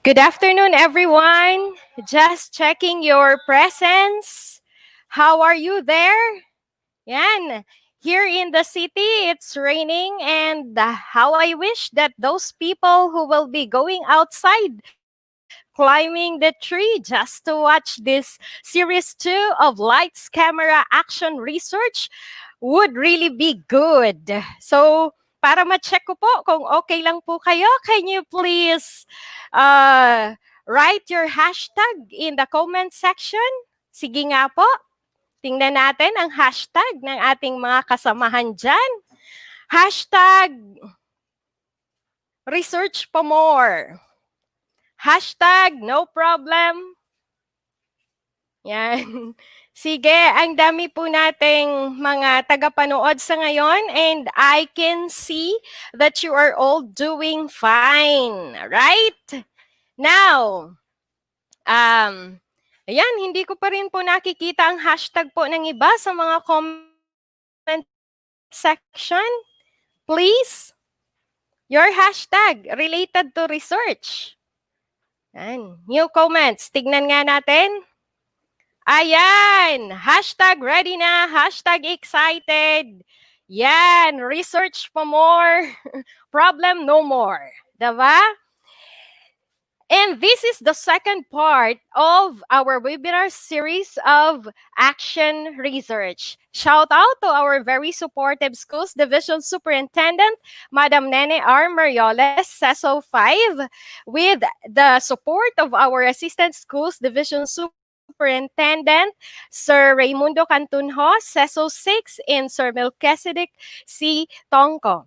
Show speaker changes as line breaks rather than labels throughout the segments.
Good afternoon, everyone. Just checking your presence. How are you there? Yan. Here in the city, it's raining, and how I wish that those people who will be going outside, climbing the tree just to watch this series 2 of Lights, Camera, Action Research would really be good. So, para ma-check ko po kung okay lang po kayo, can you please uh, write your hashtag in the comment section? Sige nga po. Tingnan natin ang hashtag ng ating mga kasamahan dyan. Hashtag research pa more. Hashtag no problem. Yan. Sige, ang dami po nating mga tagapanood sa ngayon and I can see that you are all doing fine, right? Now, ayan, hindi ko pa rin po nakikita ang hashtag po ng iba sa mga comment section. Please, your hashtag related to research. Yan. New comments, tignan nga natin. Ayan, hashtag ready na, hashtag excited. Yan, research pa more, problem no more. Diba? And this is the second part of our webinar series of action research. Shout out to our very supportive Schools Division Superintendent, Madam Nene R. Marioles, CESO 5, with the support of our Assistant Schools Division Superintendent, Sir Raimundo Cantunho, CESO 6, and Sir Melchizedek C. Tongco.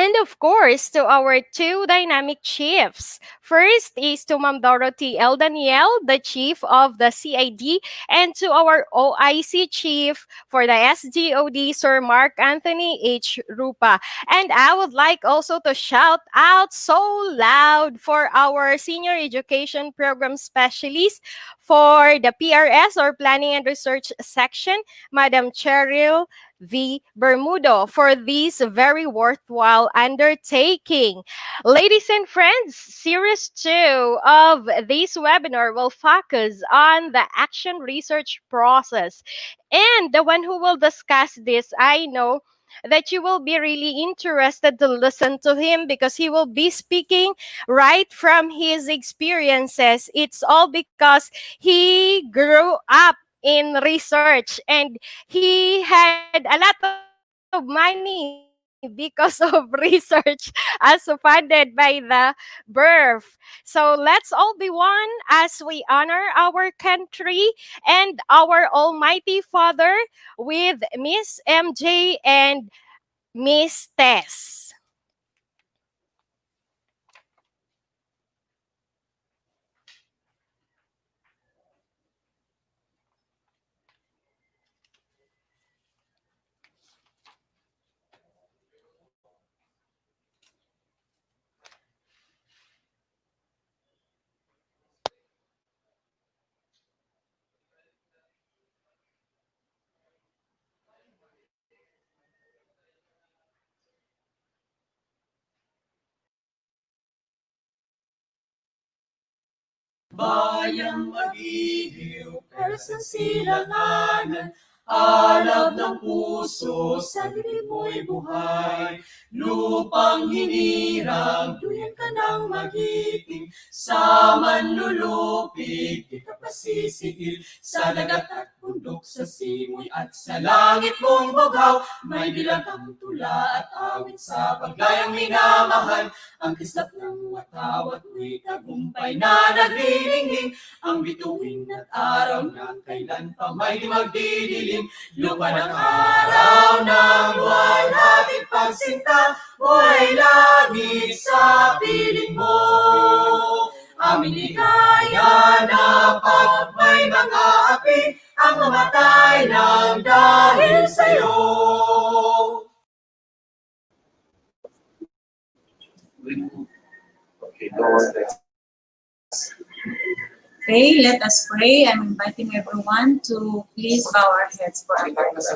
And of course, to our two dynamic chiefs. First is to Ma'am Dorothy L. Daniel, the chief of the CID, and to our OIC chief for the SGOD, Sir Mark Anthony H. Rupa. And I would like also to shout out so loud for our senior education program specialist for the PRS or Planning and Research section, Madam Cheryll V. Bermudo, for this very worthwhile undertaking. Ladies and friends, Series 2 of this webinar will focus on the action research process. And the one who will discuss this, I know that you will be really interested to listen to him because he will be speaking right from his experiences. It's all because he grew up in research and he had a lot of money because of research as funded by the birth. So let's all be one as we honor our country and our Almighty Father with Miss MJ and Miss Tess.
Bayang magiliw, pero sa silanganan, alab ng puso, sa dilim mo'y buhay. Lupang hinirang, duyan ka ng magiting, sa manlulupig, di ka pasisigil. Sa dagat at bundok, sa simoy at sa langit mong bughaw, may bilagang tula at awit sa paglayang minamahal. Ang kislap ng watawat, mo'y tagumpay na nagdilingling, ang bituin at araw na kailan pa may magdidilim. Lupa ng araw ng walang pagsinta, buhay langit sa piling mo. Aming ligaya na pag may mga api, ang mamatay ng dahil sa'yo.
Okay, let us pray. I'm inviting everyone to please bow our heads for our prayers.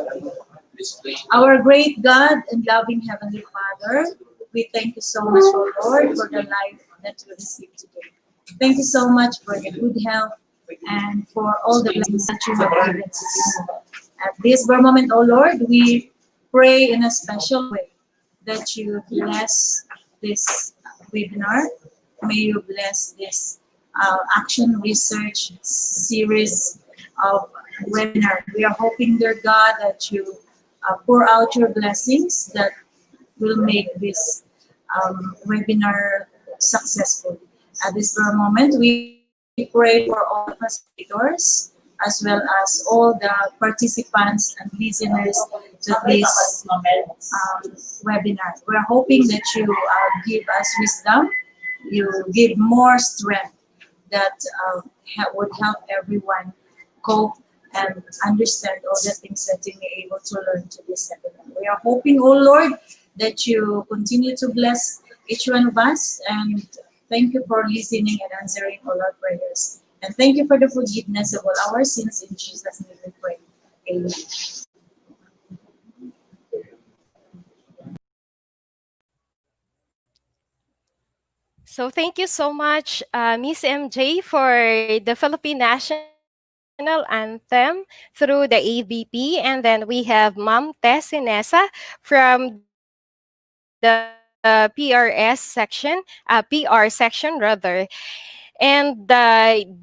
Our great God and loving Heavenly Father, we thank you so much, O Lord, for the life that we received today. Thank you so much for the good health and for all the blessings that you have given us. At this very moment, oh Lord, we pray in a special way that you bless this webinar. May you bless this action research series of webinar. We are hoping, dear God, that you pour out your blessings that will make this webinar successful. At this very moment, we pray for all the facilitators as well as all the participants and listeners to this webinar. We're hoping that you give us wisdom, you give more strength that would help everyone cope and understand all the things that they may able to learn to this webinar. We are hoping, oh Lord, that you continue to bless each one of us, and thank you for listening and answering all our prayers. And thank you for the forgiveness of all our sins. In Jesus' name we pray. Amen.
So thank you so much, Miss MJ, for the Philippine National Anthem through the ABP. And then we have Ma'am Tessinesa from the PR section, rather. And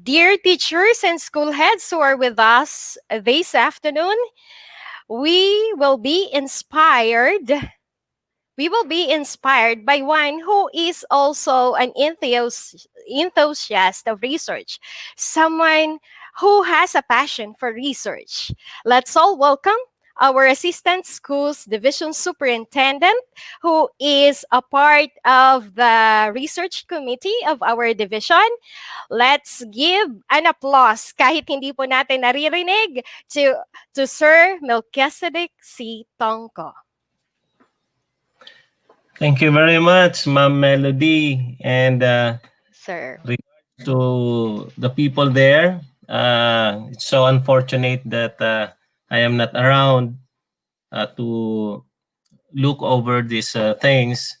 dear teachers and school heads who are with us this afternoon, we will be inspired we will be inspired by one who is also an enthusiast of research, someone who has a passion for research. Let's all welcome our Assistant Schools Division Superintendent, who is a part of the research committee of our division. Let's give an applause kahit hindi po natin naririnig to Sir Melchizedek C. Tongko.
Thank you very much, Ma'am Melody, and
Sir.
regards to the people there. It's so unfortunate that I am not around to look over these things,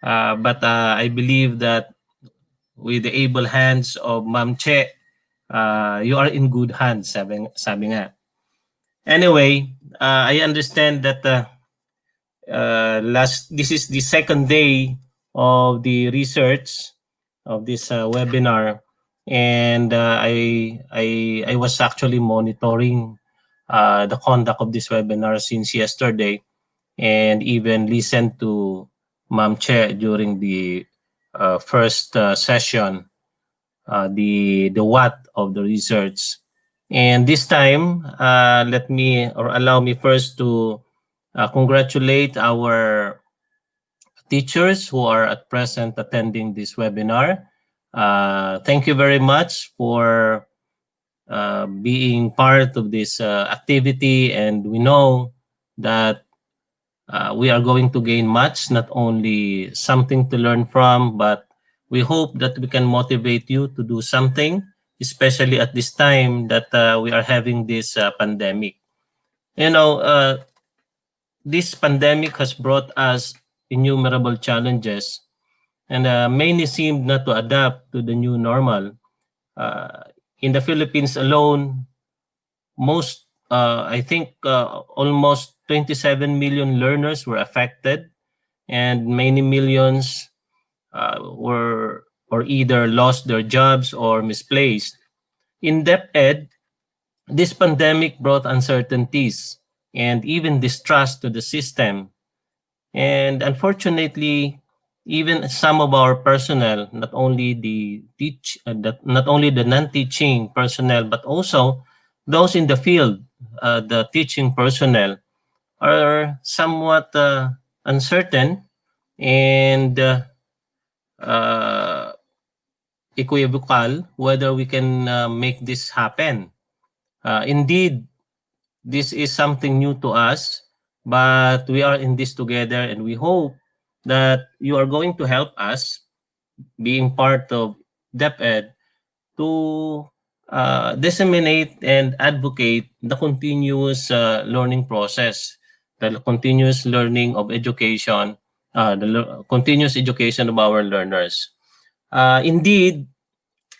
but I believe that with the able hands of Ma'am Che, you are in good hands, sabi nga. Anyway, I understand that this is the second day of the research of this webinar, and I was actually monitoring the conduct of this webinar since yesterday, and even listened to Ma'am Che during the first session, the what of the research. And this time, let me or allow me first to congratulate our teachers who are at present attending this webinar. Thank you very much for being part of this activity, and we know that we are going to gain much, not only something to learn from, but we hope that we can motivate you to do something, especially at this time that we are having this pandemic. You know, this pandemic has brought us innumerable challenges, and many seem not to adapt to the new normal. Uh, in the Philippines alone, I think almost 27 million learners were affected, and many millions were or either lost their jobs or misplaced. In DepEd, this pandemic brought uncertainties and even distrust to the system. And unfortunately, even some of our personnel, not only the non-teaching personnel, but also those in the field, the teaching personnel, are somewhat uncertain and uh, equivocal whether we can make this happen. Indeed, this is something new to us, but we are in this together, and we hope that you are going to help us, being part of DepEd, to disseminate and advocate the continuous learning process, the continuous learning of education, continuous education of our learners. Indeed,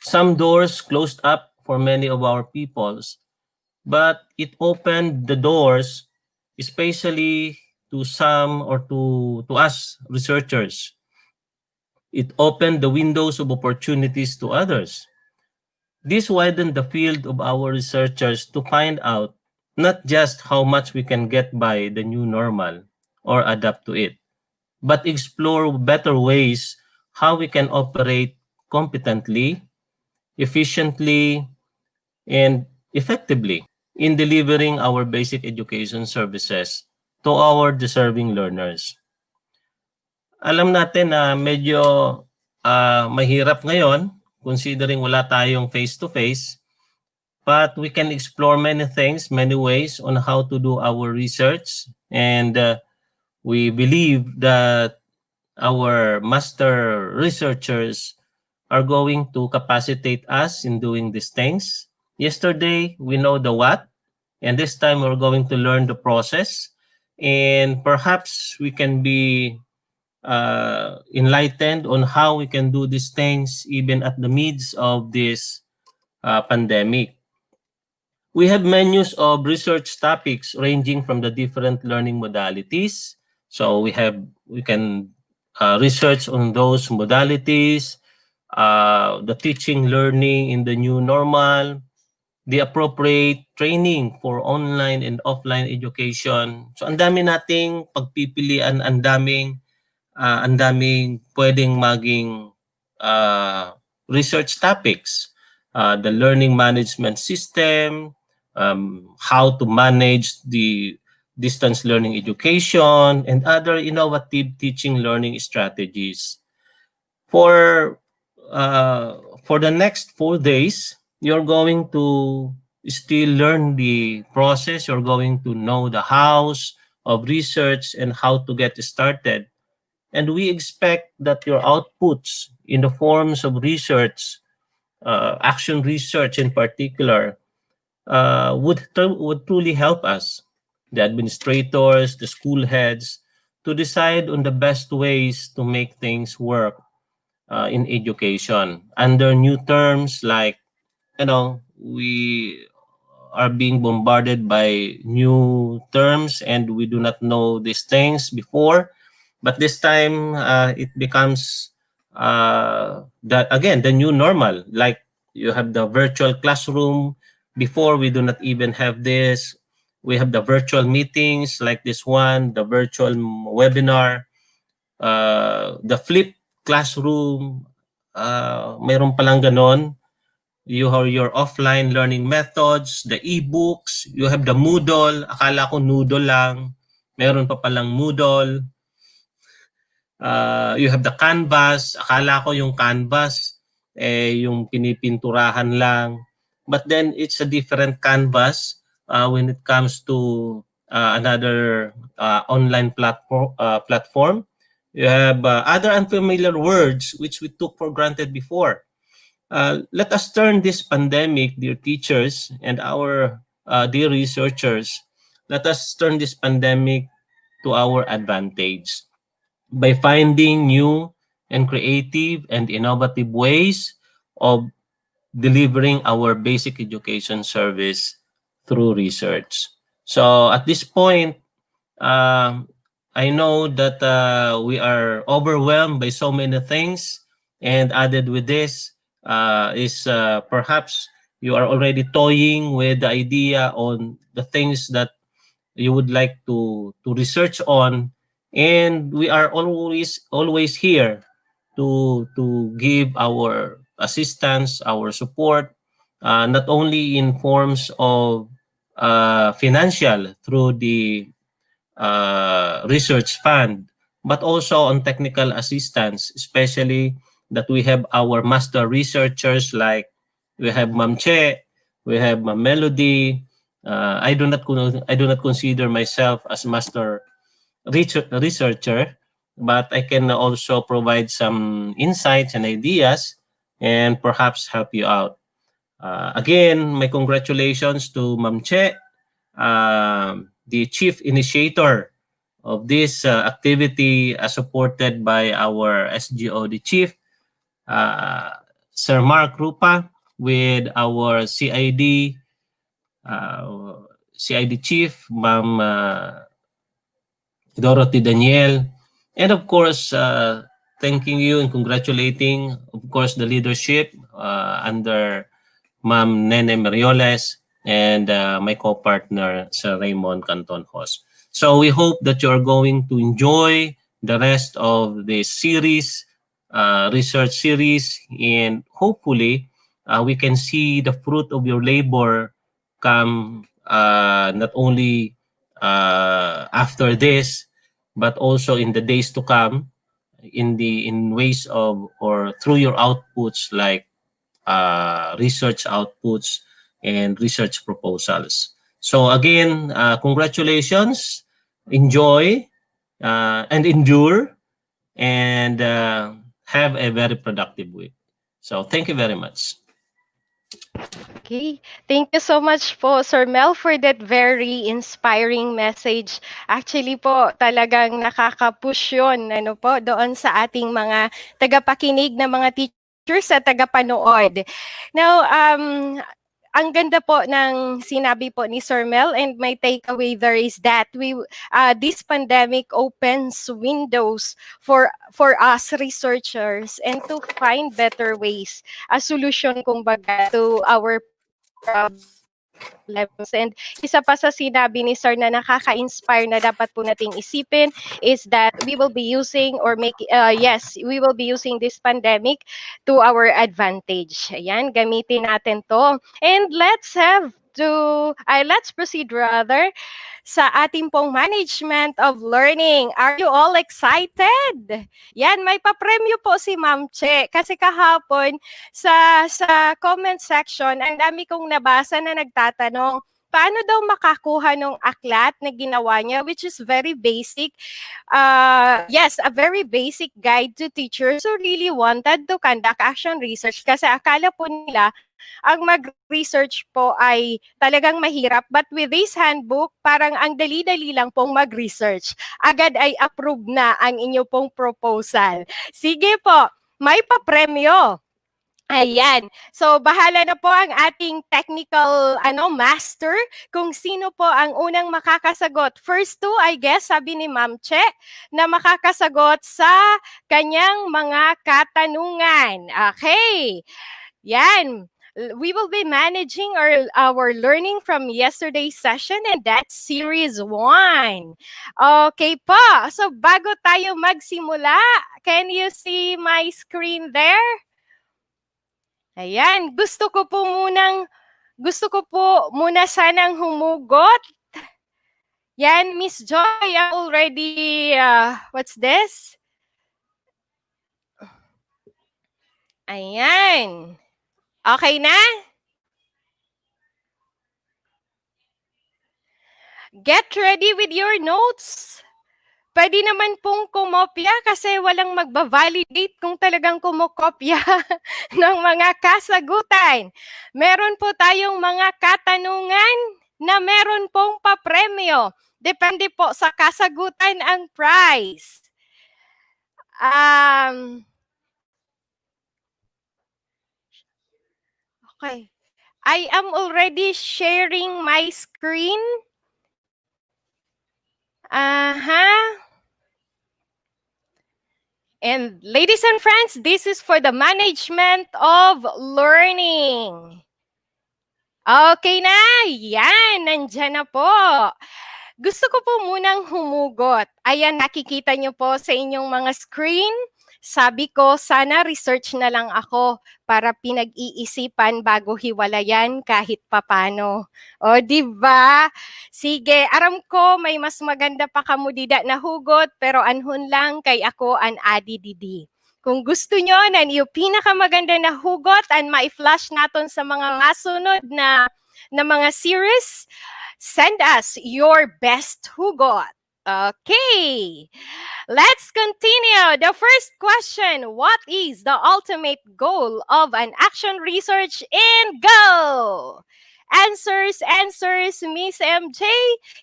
Some doors closed up for many of our peoples, but it opened the doors, especially to some or to us researchers. It opened the windows of opportunities to others. This widened the field of our researchers to find out not just how much we can get by the new normal or adapt to it, but explore better ways how we can operate competently, efficiently, and effectively in delivering our basic education services to our deserving learners. Alam natin na medyo mahirap ngayon considering wala tayong face-to-face, but we can explore many things, many ways on how to do our research, and we believe that our master researchers are going to capacitate us in doing these things. Yesterday, we know the what, and this time we're going to learn the process, and perhaps we can be enlightened on how we can do these things even at the midst of this pandemic. We have menus of research topics ranging from the different learning modalities. So we can research on those modalities, the teaching learning in the new normal, the appropriate training for online and offline education. So ang dami nating pagpipilian, ang daming pwedeng maging research topics. The learning management system, how to manage the distance learning education, and other innovative teaching learning strategies. For for the next 4 days, you're going to still learn the process. You're going to know the hows of research and how to get started. And we expect that your outputs in the forms of research, action research in particular, would truly help us, the administrators, the school heads, to decide on the best ways to make things work in education under new terms like, we are being bombarded by new terms and we do not know these things before. But this time, it becomes that again the new normal. Like you have the virtual classroom. Before we do not even have this. We have the virtual meetings like this one, the virtual webinar, the flip classroom. Mayroon palang ganon. You have your offline learning methods, the e-books, you have the Moodle. Akala ko Noodle lang. Meron pa palang Moodle. You have the canvas. Akala ko yung canvas, yung pinipinturahan lang. But then it's a different canvas when it comes to another online platform. You have other unfamiliar words which we took for granted before. Let us turn this pandemic, dear teachers and our dear researchers, let us turn this pandemic to our advantage by finding new and creative and innovative ways of delivering our basic education service through research. So at this point, um, I know that we are overwhelmed by so many things, and added with this is perhaps you are already toying with the idea on the things that you would like to research on, and we are always here to give our assistance, our support, not only in forms of financial through the research fund, but also on technical assistance, especially that we have our master researchers like we have Ma'am Che, we have Ma'am Melody. I do not consider myself as master researcher, but I can also provide some insights and ideas and perhaps help you out. Again, my congratulations to Ma'am Che, the chief initiator of this activity, supported by our SGO, the chief. Uh, Sir Mark Rupa, with our uh, CID Chief, Ma'am Dorothy Daniel, and of course, thanking you and congratulating, of course, the leadership under Ma'am Nene Merioles and my co-partner, Sir Raymond Canton Hos. So we hope that you are going to enjoy the rest of this series, research series, and hopefully we can see the fruit of your labor come not only after this, but also in the days to come in ways of or through your outputs like research outputs and research proposals. So again, congratulations, enjoy and endure, and have a very productive week. So thank you very much.
Okay. Thank you so much po, Sir Mel, for that very inspiring message. Actually po, talagang nakaka-push yun, ano po, doon sa ating mga tagapakinig na mga teachers at tagapanood. Now, ang ganda po ng sinabi po ni Sir Mel, and my takeaway there is that this pandemic opens windows for us researchers and to find better ways, a solution kumbaga to our problems. And isa pa sa sinabi ni Sir na nakaka-inspire na dapat po nating isipin is that we will be using or we will be using this pandemic to our advantage. Ayan, gamitin natin to. And let's proceed rather sa ating pong management of learning. Are you all excited? Yan, may papremyo po si Ma'am Che. Kasi kahapon sa comment section, ang dami kong nabasa na nagtatanong, paano daw makakuha ng aklat na ginawa niya, which is very basic. Yes, a very basic guide to teachers who really wanted to conduct action research kasi akala po nila ang mag-research po ay talagang mahirap. But with this handbook, parang ang dali-dali lang pong mag-research. Agad ay approve na ang inyo pong proposal. Sige po, may papremyo. Ayan. So, bahala na po ang ating technical master kung sino po ang unang makakasagot. First two, I guess, sabi ni Ma'am Che, na makakasagot sa kanyang mga katanungan. Okay. Yan. We will be managing our learning from yesterday's session, and that's series 1. Okay po. So, bago tayo magsimula, can you see my screen there? Ayan, gusto ko po muna sanang humugot. Yan, Miss Joy, I'm already, what's this? Ayan. Okay na? Get ready with your notes. Pwede naman pong kumopya kasi walang magbavalidate kung talagang kumokopya ng mga kasagutan. Meron po tayong mga katanungan na meron pong papremyo. Depende po sa kasagutan ang prize. Okay. I am already sharing my screen. And ladies and friends, this is for the management of learning. Okay na, yan, nandyan na po. Gusto ko po munang humugot. Ayan, nakikita nyo po sa inyong mga screen. Sabi ko, sana research na lang ako para pinag-iisipan bago hiwalayan kahit papano. O, diba? Sige, aram ko may mas maganda pa kamudida na hugot, pero anhon lang kay ako an adi didi. Kung gusto nyo na yung pinakamaganda na hugot and ma-flash natin sa mga masunod na mga series, send us your best hugot. Okay, let's continue. The first question, what is the ultimate goal of an action research in Go? Answers, Miss MJ.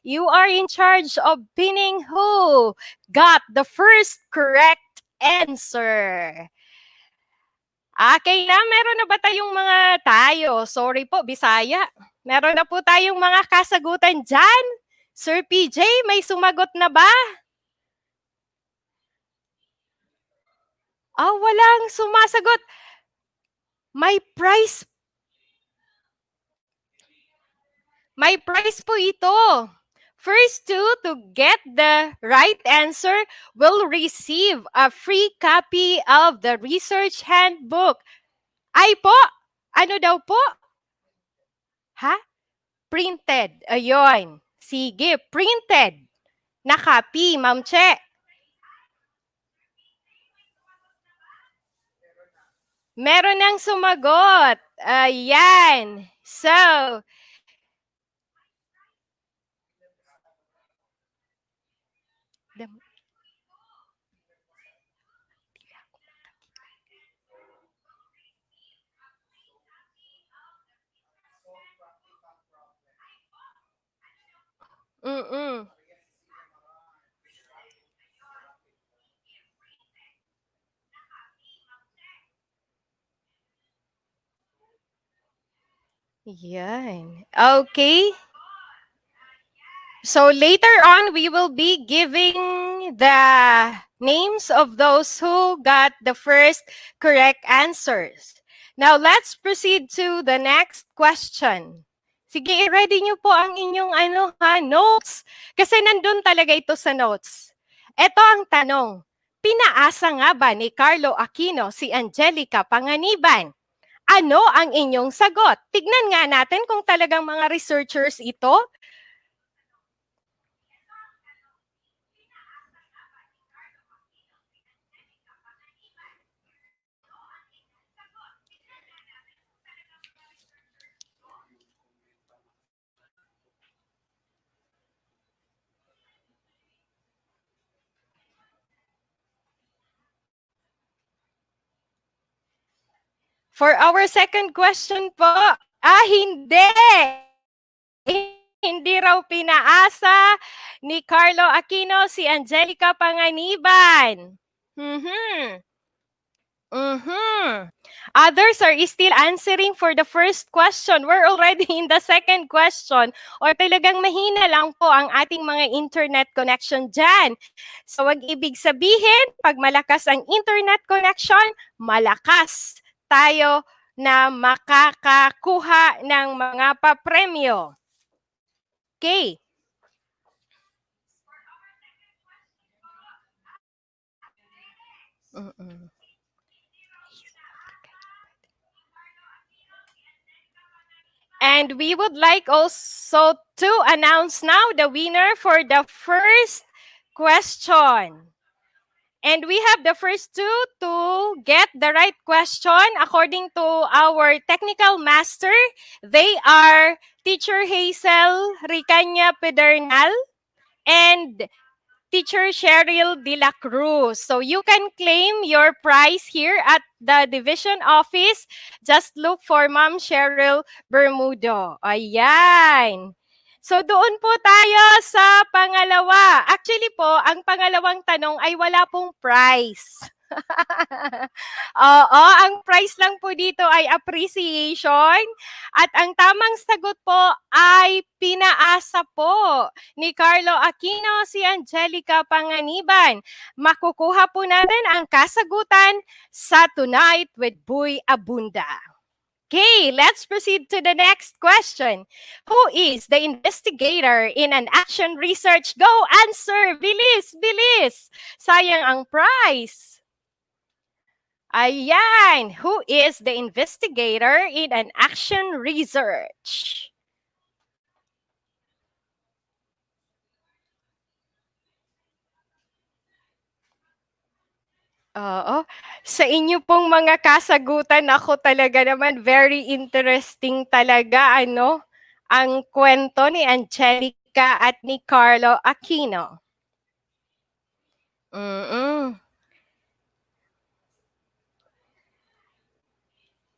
You are in charge of pinning who got the first correct answer. Okay na, meron na ba tayong mga Sorry po, Bisaya. Meron na po tayong mga kasagutan dyan? Sir PJ, may sumagot na ba? Walang sumasagot. May prize. May prize po ito. First two to get the right answer will receive a free copy of the research handbook. Ay po, ano daw po? Ha? Printed. Ayun. Sige, printed. Na copy, Ma'am Che. Meron nang sumagot. Ayan. So, mm-mm. Yan. Okay. So later on, we will be giving the names of those who got the first correct answers. Now, let's proceed to the next question. Sige, i-ready nyo po ang inyong notes. Kasi nandun talaga ito sa notes. Ito ang tanong. Pinaasa nga ba ni Carlo Aquino si Angelica Panganiban? Ano ang inyong sagot? Tignan nga natin kung talagang mga researchers ito. For our second question po, hindi. Hindi raw pinaasa ni Carlo Aquino si Angelica Panganiban. Others are still answering for the first question. We're already in the second question. Or talagang mahina lang po ang ating mga internet connection dyan. So, wag ibig sabihin, pag malakas ang internet connection, malakas tayo na makakakuha ng mga papremyo. Okay. And we would like also to announce now the winner for the first question. And we have the first two to get the right question according to our technical master. They are Teacher Hazel Ricanya Pedernal and Teacher Cheryll de la Cruz. So you can claim your prize here at the division office. Just look for Ma'am Cheryll Bermudo. Ayan. So doon po tayo sa pangalawa. Actually po, ang pangalawang tanong ay wala pong prize. Oo, ang price lang po dito ay appreciation. At ang tamang sagot po ay pinaasa po ni Carlo Aquino si Angelica Panganiban. Makukuha po natin ang kasagutan sa Tonight with Boy Abunda. Okay, let's proceed to the next question. Who is the investigator in an action research? Go answer! Bilis, bilis! Sayang ang prize. Ayan, who is the investigator in an action research? Oo. Sa inyo pong mga kasagutan, ako talaga naman, very interesting talaga, ang kwento ni Angelica at ni Carlo Aquino.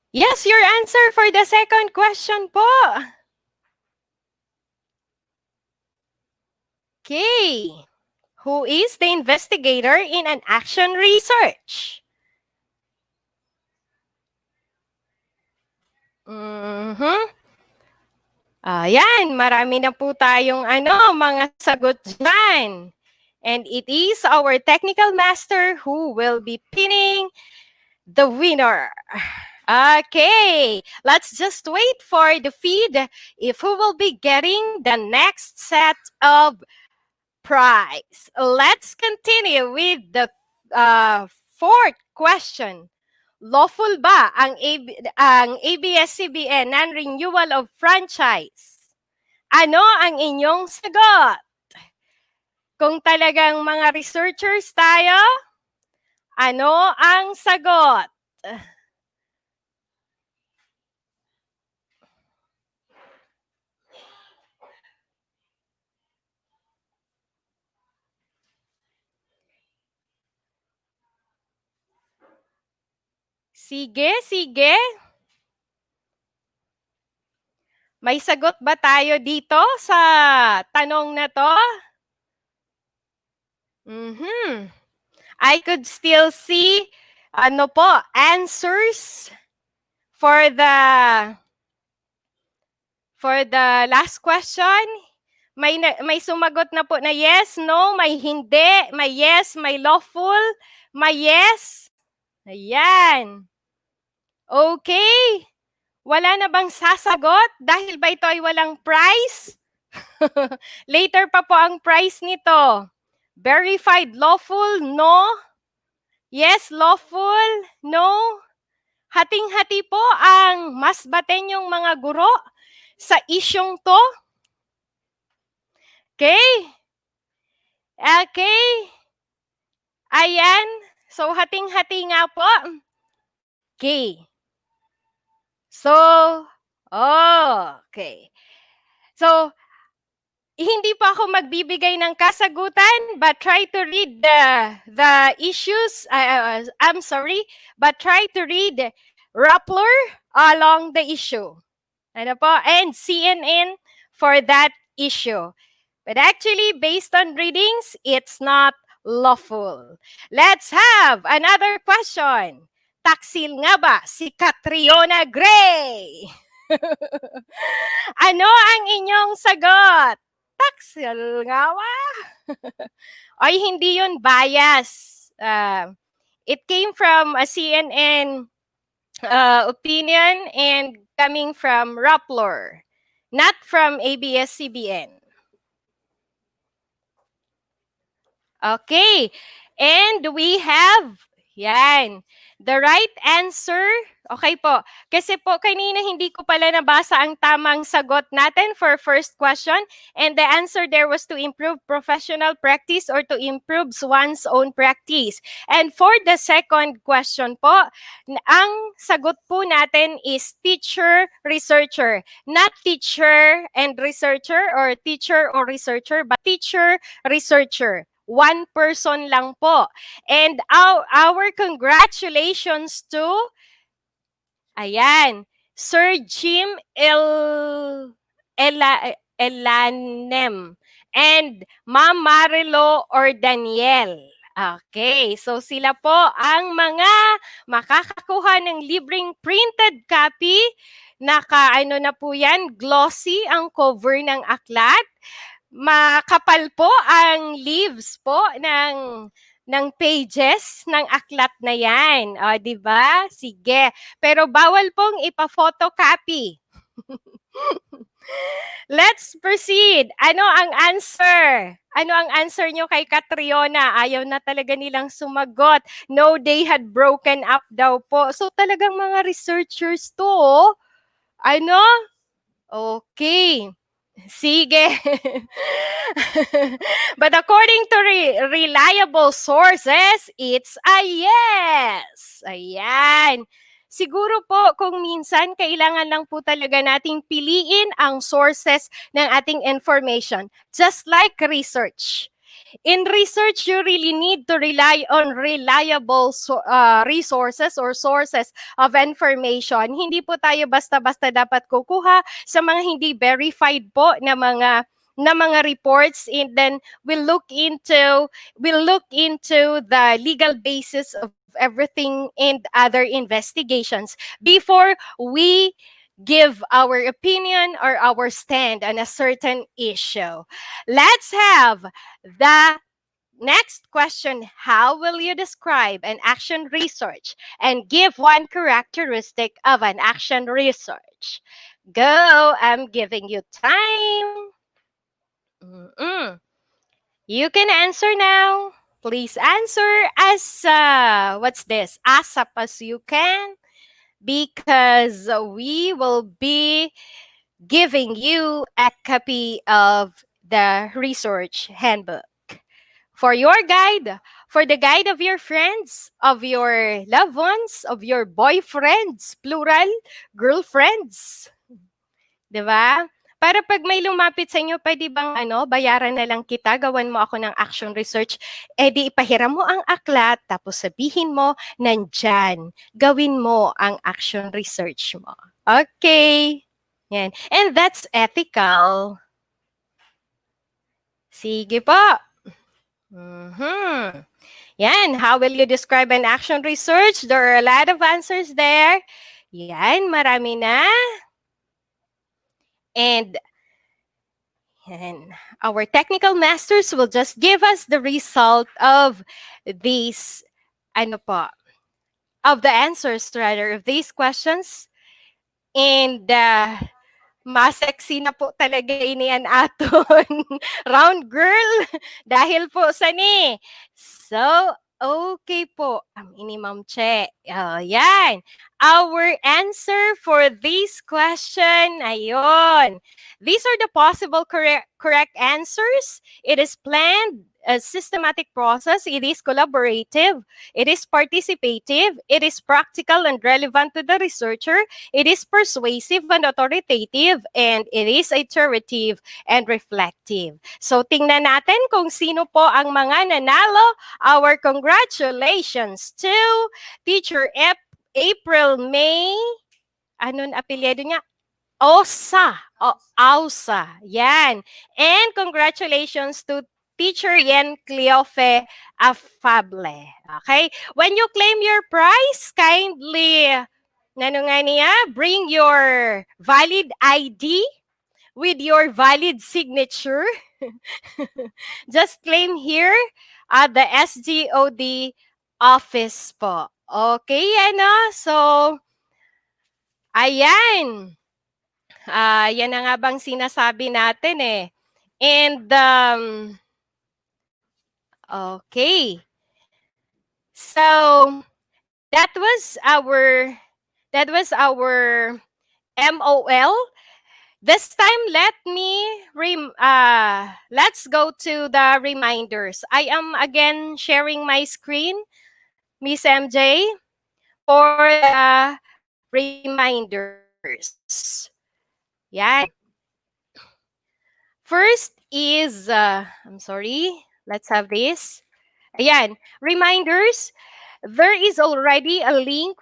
Yes, your answer for the second question po. Okay. Who is the investigator in an action research? Mhm. Ayan, marami na po tayong mga sagot dyan. And it is our technical master who will be pinning the winner. Okay, let's just wait for the feed if who will be getting the next set of prize. Let's continue with the fourth question. Lawful ba ang ABS-CBN non-renewal of franchise? Ano ang inyong sagot? Kung talagang mga researchers tayo, ano ang sagot? Sige, sige. May sagot ba tayo dito sa tanong na to? I could still see answers for the last question. May sumagot na po na yes, no, may hindi, may yes, may lawful, may yes. Ayan. Okay. Wala na bang sasagot dahil ba ito ay walang prize? Later pa po ang prize nito. Verified lawful, no. Yes, lawful, no. Hating-hati po ang mas batenyong mga guro sa isyong to. Okay? Okay. Ayan. So, hating-hati nga po. Okay. So, okay. So, hindi pa ako magbibigay ng kasagutan, but try to read the issues. I'm sorry, but try to read Rappler along the issue. Ano po? And CNN for that issue. But actually, based on readings, it's not lawful. Let's have another question. Taksil nga ba si Catriona Gray? Ano ang inyong sagot? Taksil nga ba? Ay, hindi yun bias. It came from a CNN opinion and coming from Rappler, not from ABS-CBN. Okay. And we have, the right answer. Okay po. Kasi po kanina hindi ko pala nabasa ang tamang sagot natin for first question. And the answer there was to improve professional practice or to improve one's own practice. And for the second question po, ang sagot po natin is teacher-researcher. Not teacher and researcher or teacher or researcher, but teacher-researcher. One person lang po. And our congratulations to, Sir Jim Elanem and Ma'am Marilo or Daniel. Okay, so sila po ang mga makakakuha ng libreng printed copy. Na po yan, glossy ang cover ng aklat. Makapal po ang leaves po ng pages ng aklat na yan. O, di ba? Sige. Pero bawal pong ipa-photocopy. Let's proceed. Ano ang answer? Ano ang answer nyo kay Catriona? Ayaw na talaga nilang sumagot. No, they had broken up daw po. So talagang mga researchers to. Ano? Okay. Sige. But according to reliable sources, it's a yes. Ayan. Siguro po kung minsan kailangan lang po talaga nating piliin ang sources ng ating information. Just like research. In research, you really need to rely on reliable resources or sources of information. Hindi po tayo basta-basta dapat kukuha sa mga hindi verified po na mga reports, and then we'll look into the legal basis of everything and other investigations before we give our opinion or our stand on a certain issue. Let's have the next question. How will you describe an action research and give one characteristic of an action research? Go, I'm giving you time. Mm-mm. You can answer now. Please answer as, what's this? ASAP as you can, because we will be giving you a copy of the research handbook for your guide, for the guide of your friends, of your loved ones, of your boyfriends, plural, girlfriends. 'Di ba? Para pag may lumapit sa inyo, pwede bang bayaran na lang kita, gawan mo ako ng action research, di ipahiram mo ang aklat, tapos sabihin mo, nandyan, gawin mo ang action research mo. Okay. Yan. And that's ethical. Sige po. Mhm. Yan, how will you describe an action research? There are a lot of answers there. Yan, marami na. And our technical masters will just give us the result of these, of the answers rather, of these questions. And mas sexy na po talaga inian aton round girl dahil po sa ni. So, okay po. Ini Ma'am Che. Yan. Our answer for this question, ayon. These are the possible correct answers. It is planned, a systematic process. It is collaborative. It is participative. It is practical and relevant to the researcher. It is persuasive and authoritative, and it is iterative and reflective. So, tingnan natin kung sino po ang mga nanalo. Our congratulations to Teacher April May. Anong apelyido niya? Ausa. Yan. And congratulations to Teacher Yen Cleofe Afable. Okay? When you claim your prize, kindly bring your valid ID with your valid signature. Just claim here at the SGOD office po. Okay, So, ayan. Yan na nga bang sinasabi natin eh. And, okay. So, that was our MOL. This time, let's go to the reminders. I am again sharing my screen, Miss MJ, for the reminders. Yan. First is, I'm sorry, let's have this. Ayan, reminders. There is already a link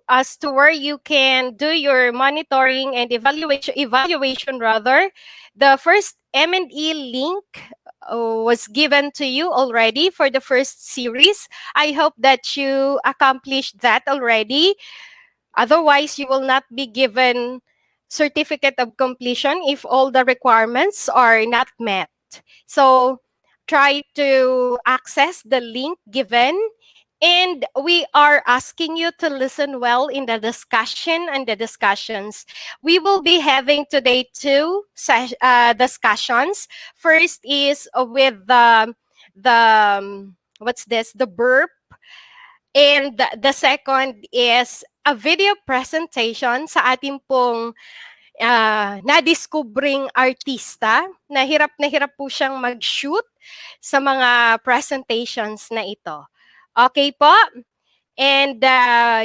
as to where you can do your monitoring and evaluation rather. The first M&E link was given to you already for the first series. I hope that you accomplished that already. Otherwise, you will not be given certificate of completion if all the requirements are not met. So, try to access the link given. And we are asking you to listen well in the discussion and the discussions. We will be having today two discussions. First is with what's this? The burp. And the second is a video presentation sa ating pong na-discovering artista. Na hirap po siyang mag-shoot sa mga presentations na ito. Okay po? And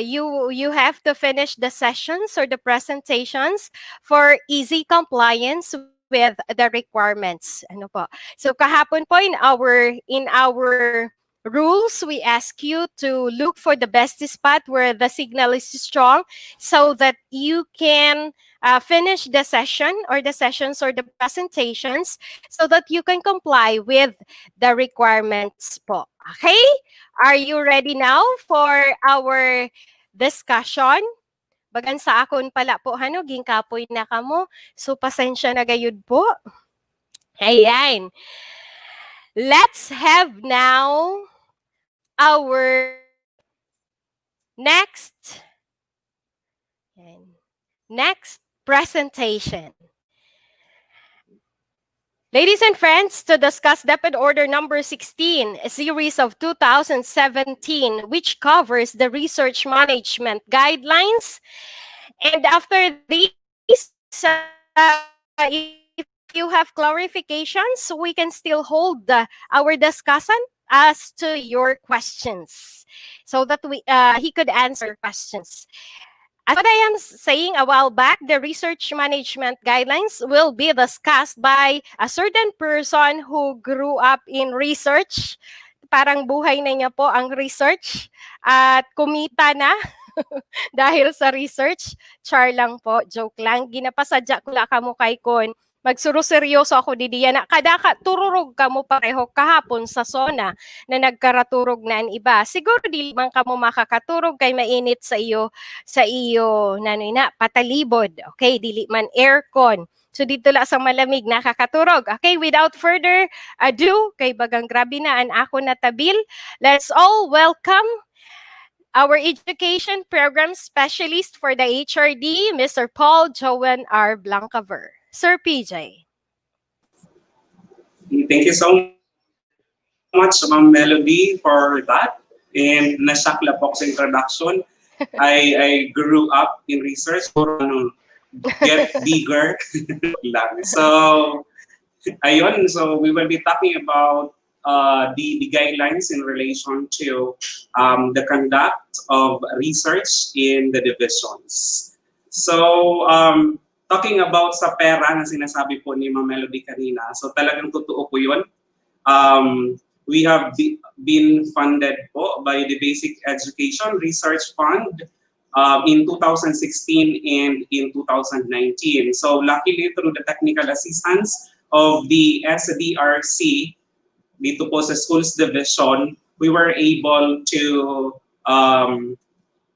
you have to finish the sessions or the presentations for easy compliance with the requirements. Ano po? So kahapon po in our rules, we ask you to look for the best spot where the signal is strong so that you can finish the session or the sessions or the presentations so that you can comply with the requirements po. Okay? Are you ready now for our discussion? Bagan sa akon pala po, ging kapoy na kamo. So, pasensya na gayud po. Ayan. Let's have now our next presentation. Ladies and friends, to discuss DepEd Order number 16, a series of 2017, which covers the research management guidelines. And after this, if you have clarifications, we can still hold our discussion as to your questions so that he could answer your questions. As what I am saying a while back, the research management guidelines will be discussed by a certain person who grew up in research. Parang buhay na niya po ang research at kumita na dahil sa research. Char lang po, joke lang. Ginapasadya ko la kamo kay kon. Magsuro seryoso ako di diya na kada ka tururog ka mo pareho kahapon sa SONA na nagkaraturog na ang iba. Siguro di man ka mo makakaturog kay mainit sa iyo nanoy na patalibod. Okay, dili man aircon. So dito la sa malamig nakakaturog. Okay, without further ado, kay bagang grabe na ang ako na tabil. Let's all welcome our education program specialist for the HRD, Mr. Paul Joan R. Blancaver. Sir PJ.
Thank you so much, Ma'am Melody, for that. And nasakla po sa introduction. I grew up in research, get bigger. So, ayun, so we will be talking about the guidelines in relation to the conduct of research in the divisions. So, talking about sa pera na sinasabi po ni Ma'am Melody kanina, so talagang totoo po yun. We have been funded po by the Basic Education Research Fund in 2016 and in 2019. So luckily through the technical assistance of the SDRC, dito po sa Schools Division, we were able to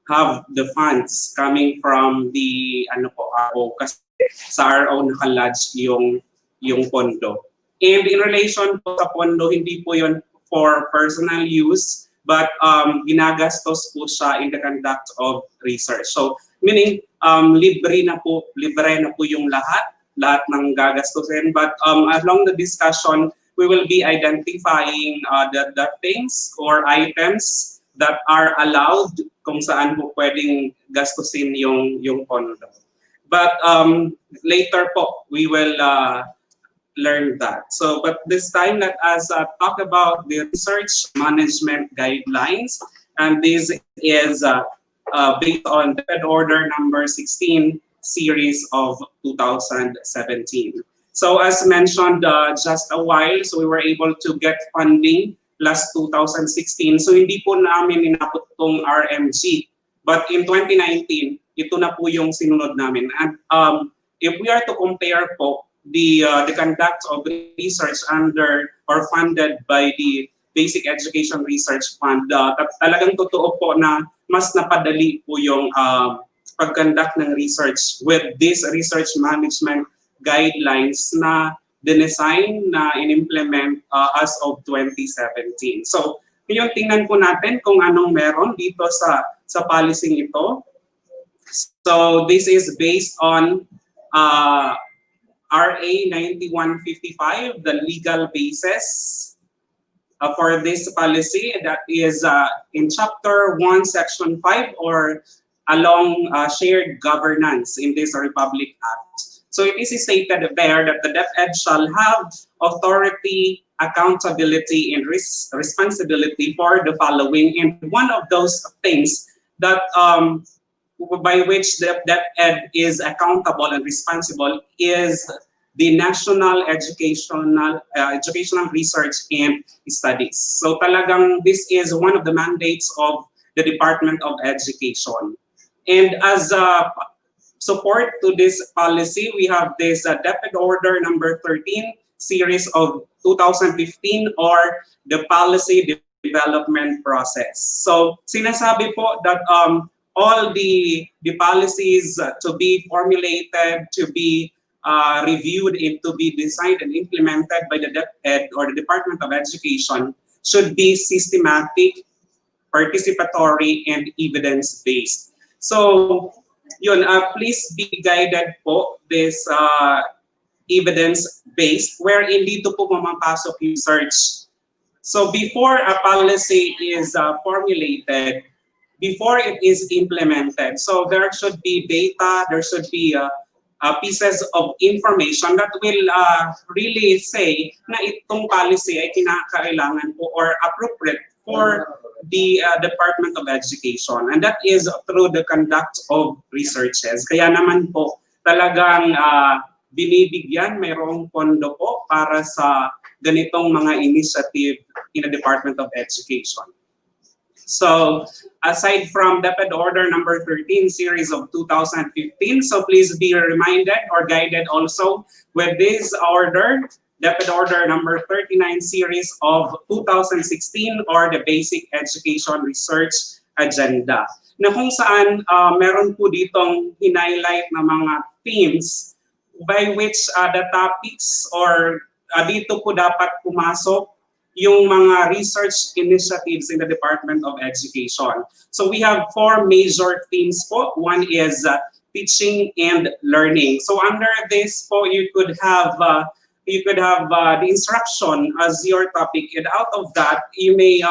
have the funds coming from the kasi sa our own nakalodge yung pondo. And in relation po sa pondo, hindi po yun for personal use, but ginagastos po siya in the conduct of research. So meaning libre na po yung lahat ng gagastusin. But along the discussion, we will be identifying the things or items that are allowed kung saan po pwedeng gastusin yung pondo. But later po, we will learn that. So, but this time let us talk about the research management guidelines. And this is based on DepEd Order number 16 series of 2017. So as mentioned just a while, so we were able to get funding last 2016. So hindi po namin inabot tong RMG. But in 2019, ito na po yung sinunod namin. And if we are to compare po the conduct of research under or funded by the Basic Education Research Fund, talagang totoo po na mas napadali po yung pag-conduct ng research with this research management guidelines na dinesign na in-implement as of 2017. So, ngayon tingnan po natin kung anong meron dito sa policy ito. So, this is based on RA 9155, the legal basis for this policy. That is in Chapter 1, Section 5, or along shared governance in this Republic Act. So it is stated there that the DepEd shall have authority, accountability, and responsibility for the following. And one of those things that by which the DepEd is accountable and responsible is the National Educational Research and Studies. So talagang this is one of the mandates of the Department of Education. And as support to this policy, we have this DepEd Order number 13 series of 2015, or the policy development process. So sinasabi po that all the policies to be formulated, to be reviewed, and to be designed and implemented by the DepEd or the Department of Education should be systematic, participatory, and evidence-based. So, yun, please be guided po this evidence-based wherein dito po mamapasok yung research. So before a policy is formulated, before it is implemented, so there should be data, there should be pieces of information that will really say na itong policy ay kinakailangan po or appropriate for the Department of Education. And that is through the conduct of researches. Kaya naman po talagang binibigyan, mayroong pondo po para sa ganitong mga initiative in the Department of Education. So, aside from DepEd Order number 13, series of 2015, so please be reminded or guided also with this order, DepEd Order number 39, series of 2016, or the Basic Education Research Agenda, na kung saan meron po ditong hinighlight na mga themes by which the topics or dito po dapat pumasok yung mga research initiatives in the Department of Education. So we have 4 major themes po. One is teaching and learning. So under this po, you could have the instruction as your topic, and out of that, you may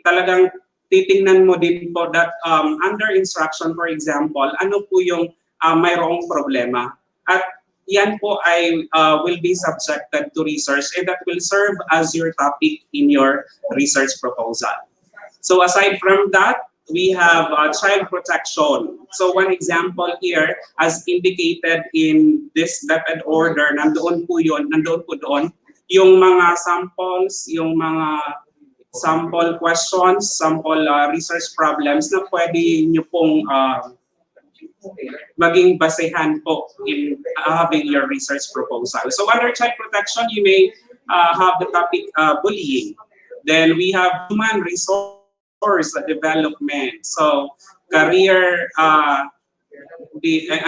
talagang titingnan mo din po that under instruction, for example, ano po yung mayroong problema. At yan po ay will be subjected to research, and that will serve as your topic in your research proposal. So aside from that, we have child protection. So one example here, as indicated in this DepEd order, nandoon po doon, yung mga samples, yung mga sample questions, sample research problems na pwede nyo pong maging basehan po in having your research proposal. So under child protection, you may have the topic bullying. Then we have human resource development. So career and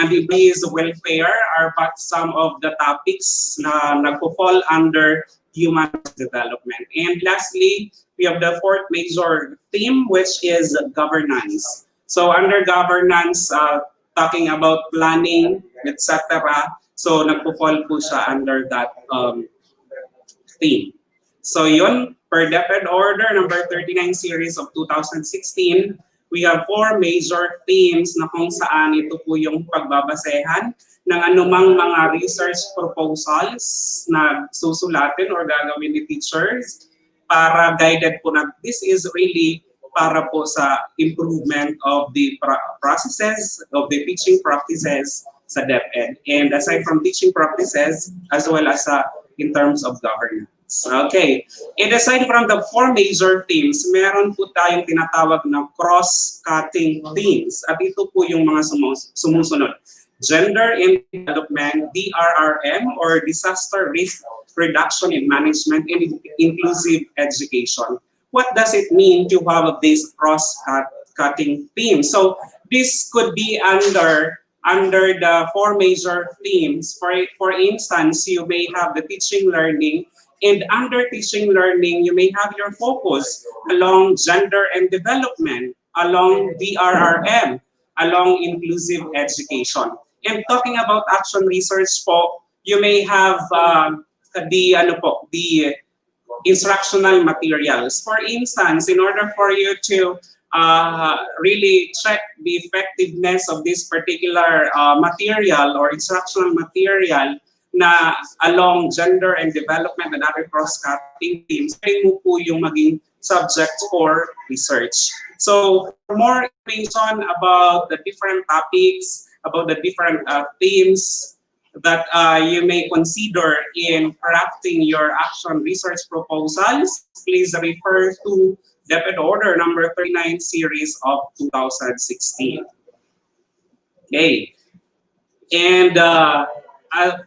employees welfare are but some of the topics na nagpo-fall under human development. And lastly, we have the 4th major theme, which is governance. So under governance, talking about planning, etc. So nagpo-fall po siya under that theme. So yun, per DepEd Order number 39 series of 2016, we have 4 major themes na kung saan ito po yung pagbabasehan ng anumang mga research proposals na susulatin or gagawin ni teachers para guided po na this is really para po sa improvement of the processes, of the teaching practices sa DepEd. And aside from teaching practices, as well as in terms of governance. Okay. And aside from the 4 major themes, meron po tayong tinatawag na cross-cutting themes. At ito po yung mga sumusunod. Gender and Development, DRRM, or Disaster Risk Reduction and Management, and Inclusive Education. What does it mean to have this cross-cutting theme? So this could be under the 4 major themes. For instance, you may have the teaching learning, and under teaching learning, you may have your focus along gender and development, along DRRM, along inclusive education. And talking about action research po, you may have the instructional materials. For instance, in order for you to really check the effectiveness of this particular material or instructional material na along gender and development and other cross-cutting themes, pwede mo po yung maging subject for research. So for more information about the different topics, about the different themes that you may consider in crafting your action research proposals, please refer to DepEd Order number 39 series of 2016. Okay. And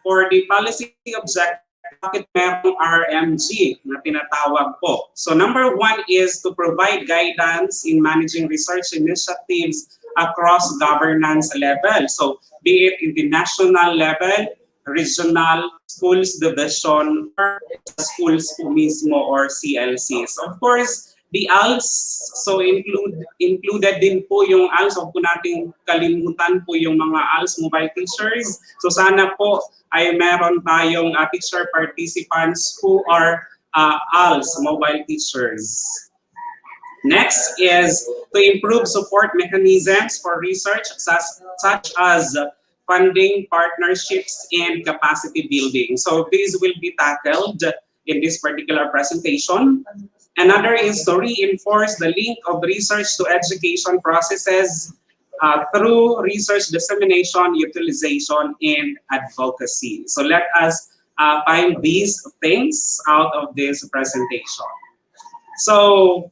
for the policy objectives, bakit merong RMG na tinatawag po? So number one is to provide guidance in managing research initiatives across governance level. So be it in the national level, regional, schools division, or schools po mismo or CLCs. Of course, the ALS, so included din po yung ALS. Huwag po nating kalimutan po yung mga ALS mobile teachers. So sana po ay meron tayong teacher participants who are ALS mobile teachers. Next is to improve support mechanisms for research such as funding, partnerships, and capacity building. So these will be tackled in this particular presentation. Another is to reinforce the link of research to education processes through research dissemination, utilization, and advocacy. So let us find these things out of this presentation. So,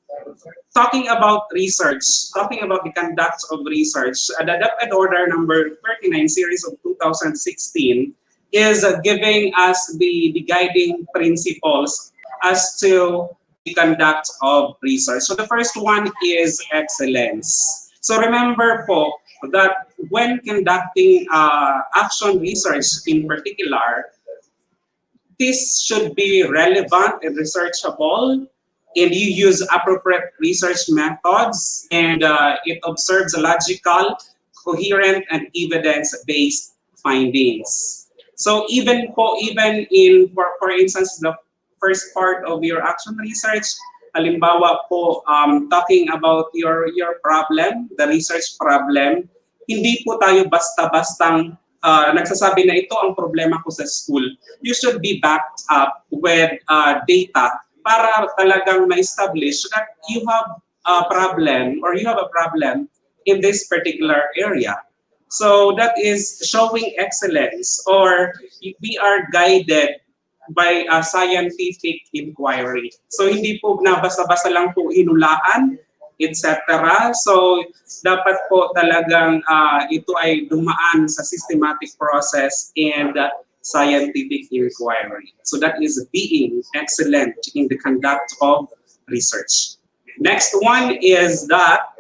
talking about research, talking about the conduct of research, the DepEd Order number 39 series of 2016 is giving us the guiding principles as to the conduct of research. So the first one is excellence. So remember po that when conducting action research in particular, this should be relevant and researchable, and you use appropriate research methods, and it observes logical, coherent, and evidence-based findings. So even in, for instance, the first part of your action research, halimbawa po, talking about your problem, the research problem, hindi po tayo basta-bastang nagsasabi na ito ang problema ko sa school. You should be backed up with data para talagang ma-establish that you have a problem or you have a problem in this particular area. So that is showing excellence, or we are guided by a scientific inquiry. So hindi po na basta-basta lang po hinulaan, etc. So dapat po talagang ito ay dumaan sa systematic process and scientific inquiry. So that is being excellent in the conduct of research. Next one is that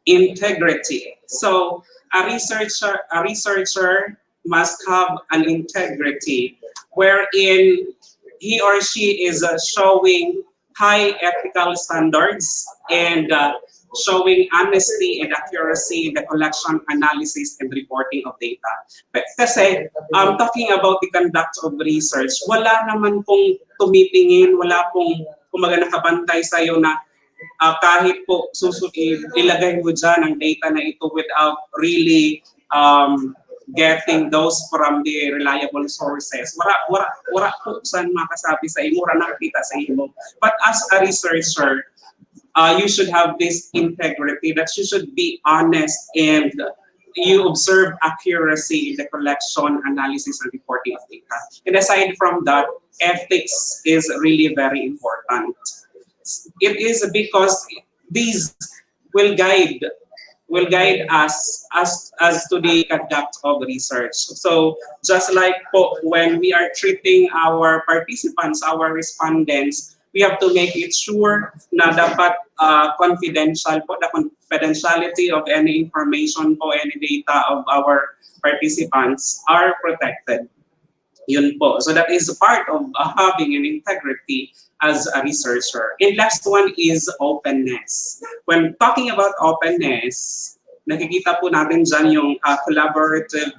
integrity. So a researcher must have an integrity wherein he or she is showing high ethical standards and showing honesty and accuracy in the collection, analysis, and reporting of data. Kasi talking about the conduct of research, wala naman pong tumitingin, wala pong kumaga nakabantay sa'yo na kahit po ilagay mo dyan ang data na ito without really getting those from the reliable sources. Wala po saan makasabi sa imo, wala nakakita sa imo. But as a researcher, you should have this integrity, that you should be honest and you observe accuracy in the collection, analysis, and reporting of data. And aside from that, ethics is really very important. It is because these will guide us as to the conduct of research. So just like po, when we are treating our participants, our respondents, we have to make it sure na dapat confidential po, the confidentiality of any information po, any data of our participants are protected. Yun po. So that is part of having an integrity as a researcher. And last one is openness. When talking about openness, nakikita po natin dyan yung collaborative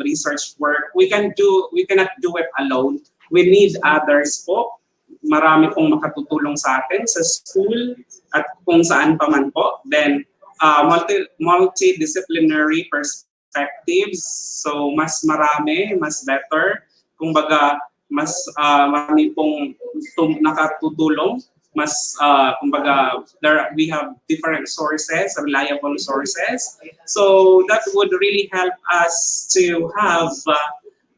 research work. We cannot do it alone. We need others po. Marami pong makatutulong sa atin sa school at kung saan pa man po. Then multidisciplinary perspectives. So mas marami, mas better. Kumbaga mas marami pong nakatutulong. Mas kumbaga we have different sources, reliable sources. So that would really help us to have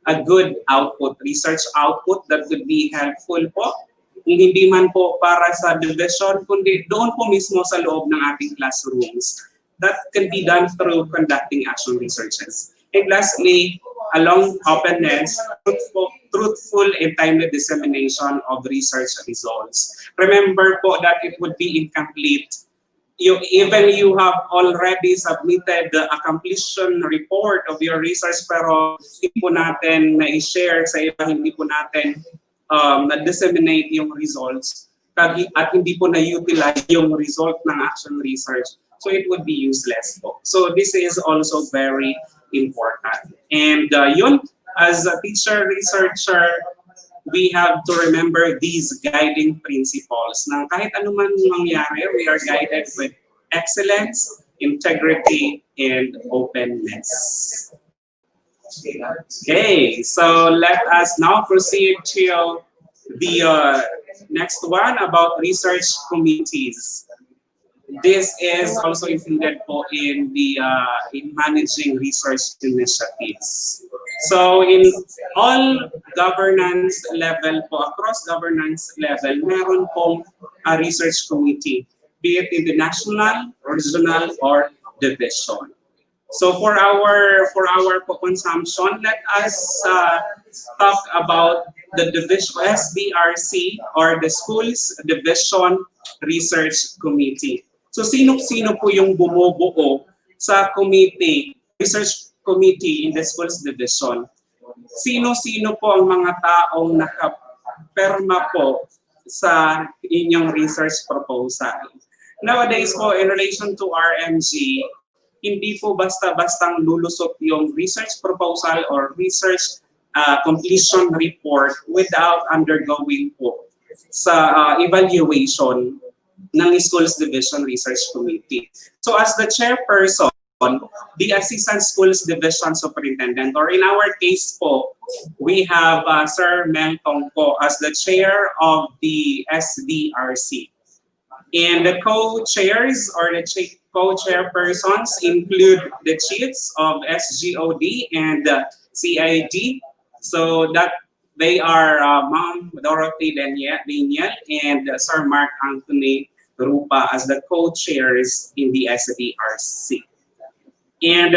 a good output, research output that would be helpful po. Kung hindi man po para sa division, kundi doon po mismo sa loob ng ating classrooms. That can be done through conducting action researches. And lastly, along openness, truthful and timely dissemination of research results. Remember po that it would be incomplete. Even you have already submitted a completion report of your research pero hindi po natin na-share sa iba, hindi po natin na-disseminate yung results at hindi po na-utilize yung result ng action research. So it would be useless po. So this is also very important. And yun, as a teacher researcher, we have to remember these guiding principles. Na kahit anuman mangyari, we are guided with excellence, integrity, and openness. Okay, so let us now proceed to the next one about research committees. This is also included po in the in managing research initiatives. So in all governance level po, across governance level, meron pong a research committee, be it in the national, regional, or division. So for our consumption, let us talk about the division SDRC, or the Schools Division Research Committee. So sino-sino po yung bumubuo sa committee, research committee in the schools division? Sino-sino po ang mga taong nakaperma po sa inyong research proposal? Nowadays po, in relation to RMG, hindi po basta-bastang lulusot yung research proposal or research completion report without undergoing po sa evaluation ng Schools Division Research Committee. So as the chairperson, the Assistant Schools Division Superintendent, or in our case po, we have Sir Meltong po as the chair of the SDRC. And the co-chairs or the co-chairpersons include the chiefs of SGOD and CID. So that they are Ma'am Dorothy Daniel and Sir Mark Anthony Rupa as the co-chairs in the SDRC. And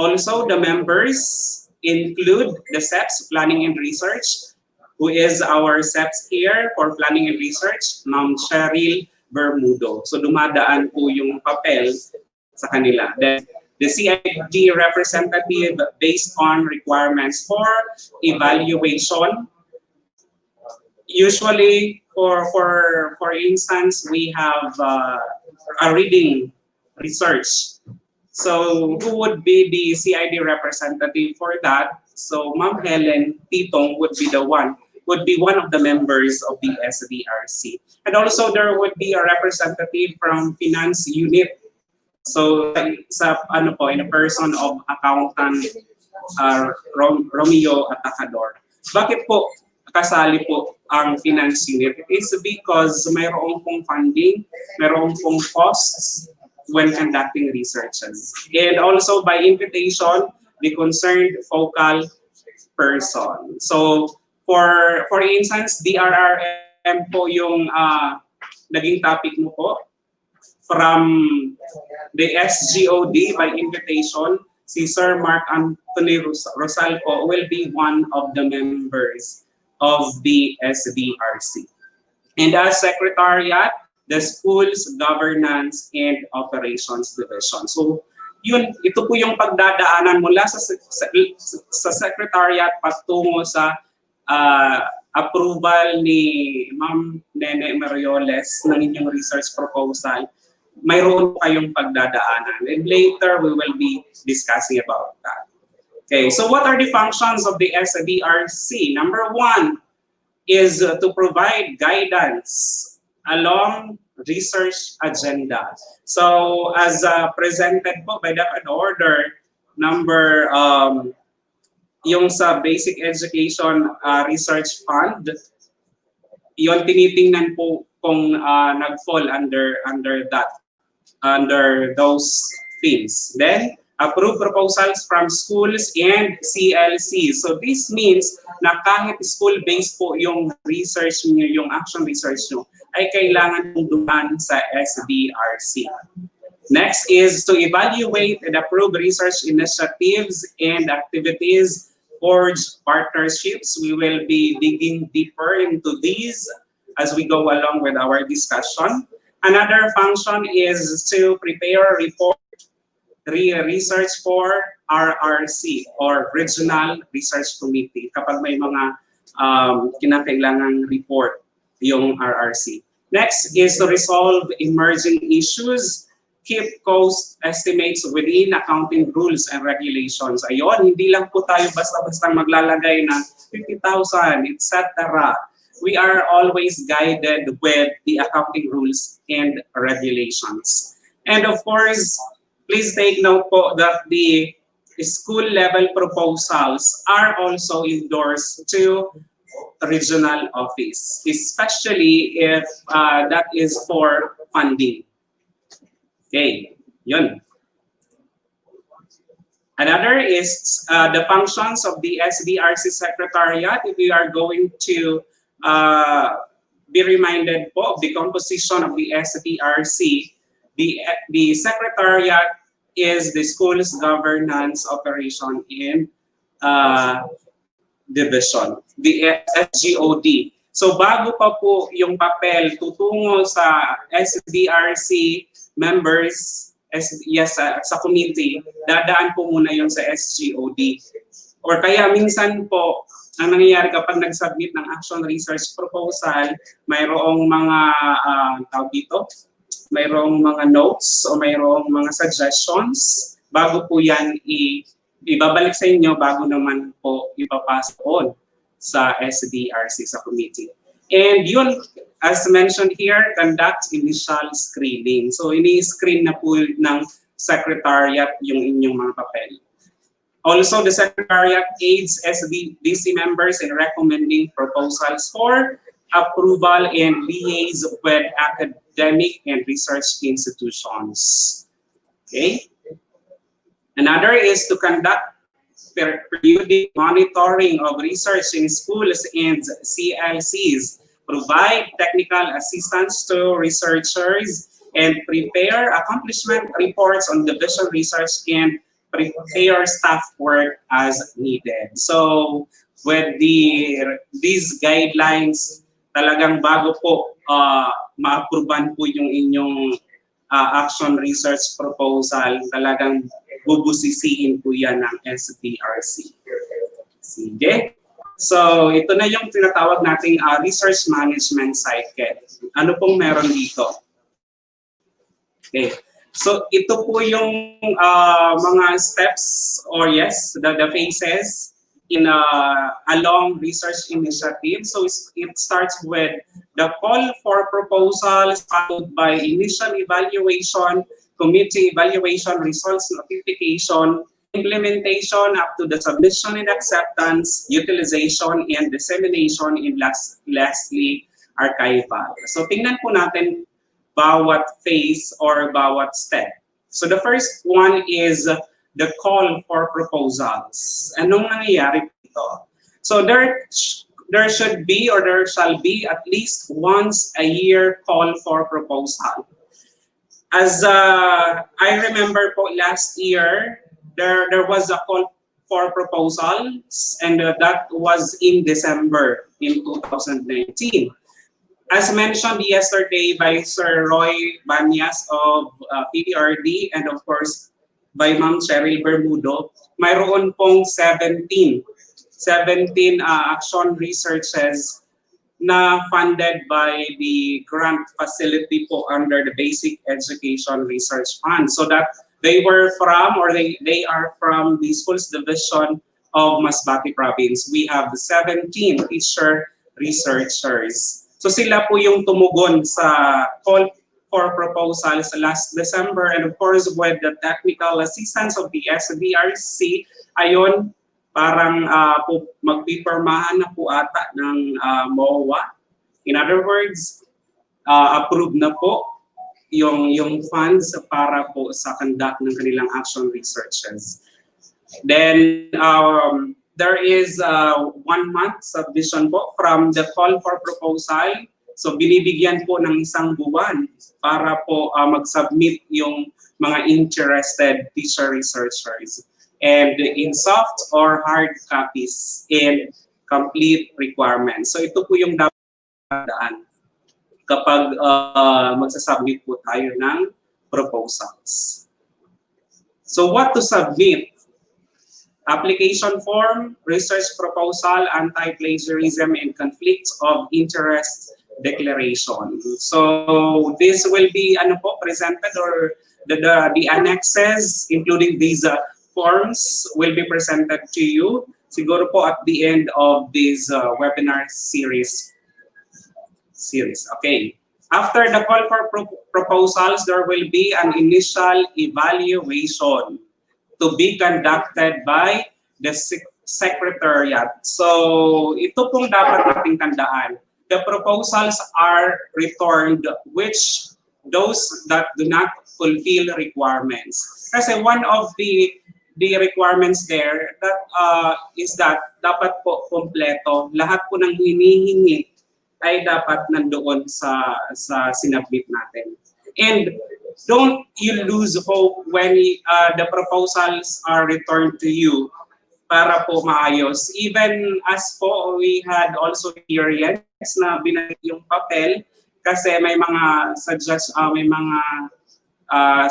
also the members include the SEPS Planning and Research, who is our SEPS here for Planning and Research, Ma'am Cheryll Bermudo. So dumadaan po yung papel sa kanila. Then the CID representative based on requirements for evaluation. Usually, for instance, we have a reading research. So who would be the CID representative for that? So Ma'am Helen Titong would be one of the members of the SDRC. And also there would be a representative from finance unit. So in a person of accountant Romeo Atacador. Bakit po kasali po ang finance unit? It is because mayroong pong funding, mayroong pong costs when conducting researches. And also by invitation, the concerned focal person. So for instance, DRRM po yung naging topic mo po. From the SGOD by invitation, si Sir Mark Anthony Rosal po will be one of the members of the SDRC. And as Secretariat, the Schools Governance and Operations Division. So ito po yung pagdadaanan mula sa Secretariat patungo sa approval ni Ma'am Nene Marioles ng inyong research proposal. Mayroon kayong pagdadaanan. And later, we will be discussing about that. Okay, so what are the functions of the SDRC? Number one is to provide guidance along research agenda. So as presented po by that order, number yung sa Basic Education Research Fund, yon tinitingnan po kung nag-fall under those themes. Then, approve proposals from schools and CLC. So this means na kahit school-based po yung research niyo, yung action research niyo, ay kailangan pong dumaan sa SDRC. Next is to evaluate and approve research initiatives and activities, forge partnerships. We will be digging deeper into these as we go along with our discussion. Another function is to prepare a report, research for RRC or Regional Research Committee kapag may mga kinakailangang report yung RRC. Next is to resolve emerging issues, keep cost estimates within accounting rules and regulations. Ayun, hindi lang po tayo basta-basta maglalagay ng 50,000, etc. We are always guided with the accounting rules and regulations. And of course, please take note po that the school level proposals are also endorsed to regional office, especially if that is for funding. Okay, yun. Another is the functions of the SDRC Secretariat. If we are going to be reminded po of the composition of the SDRC, the Secretariat is the school's governance operation in division, the SGOD. So bago pa po yung papel tutungo sa SDRC members, sa committee, dadaan po muna yun sa SGOD. Or kaya minsan po, ang nangyayari kapag nag-submit ng action research proposal, mayroong mga tawag dito, mayroong mga notes o mayroong mga suggestions, bago po yan ibabalik sa inyo bago naman po ipapasa on sa SDRC, sa committee. And yun, as mentioned here, conduct initial screening. So ini-screen na po ng Secretariat yung inyong mga papel. Also, the Secretariat aids SDC members in recommending proposals for approval and liaise with academic and research institutions. Okay? Another is to conduct periodic monitoring of research in schools and CLCs, provide technical assistance to researchers, and prepare accomplishment reports on division research and prepare staff work as needed. So with these guidelines, talagang bago po ma-approvean po yung inyong action research proposal, talagang bubusisiin po yan ng SDRC. Sige. So, ito na yung tinatawag nating research management cycle. Ano pong meron dito? Okay. So, ito po yung mga steps or the phases in a long research initiative. So, it starts with the call for proposals, followed by initial evaluation, committee evaluation, results notification, implementation up to the submission and acceptance, utilization, and dissemination, and lastly, archival. So tingnan po natin bawat phase or bawat step. So the first one is the call for proposals. Anong nangyayari dito? So there should be or there shall be at least once a year call for proposal. As I remember po last year, there was a call for proposals and that was in December in 2019. As mentioned yesterday by Sir Roy Banyas of PPRD and of course by Ma'am Cheryll Bermudo, mayroon pong 17 action researches na funded by the grant facility po under the Basic Education Research Fund. So that they were from or they are from the schools division of Masbate Province. We have 17 teacher researchers. So sila po yung tumugon sa call for proposals last December and of course with the technical assistance of the SDRC, ayon parang magpipirmahan na po ata ng MOA. In other words, approved na po yung funds para po sa conduct ng kanilang action researches. Then there is 1 month submission po from the call for proposal So binibigyan po ng isang buwan para po mag-submit yung mga interested teacher researchers. And in soft or hard copies in complete requirements. So ito po yung dapat tandaan kapag magsasubmit po tayo ng proposals. So what to submit? Application form, research proposal, anti-plagiarism, and conflicts of interest declaration. So this will be presented, or the annexes, including these forms, will be presented to you siguro po at the end of this webinar series. Okay. After the call for proposals, there will be an initial evaluation to be conducted by the Secretariat. So ito pong dapat nating tandaan. The proposals are returned which those that do not fulfill requirements. Kasi one of the requirements there that is that dapat po kompleto. Lahat po ng hinihingi ay dapat nandoon sa sinabmit natin. And don't you lose hope when the proposals are returned to you para po maayos. Even as po, we had also experience na binalik yung papel kasi may mga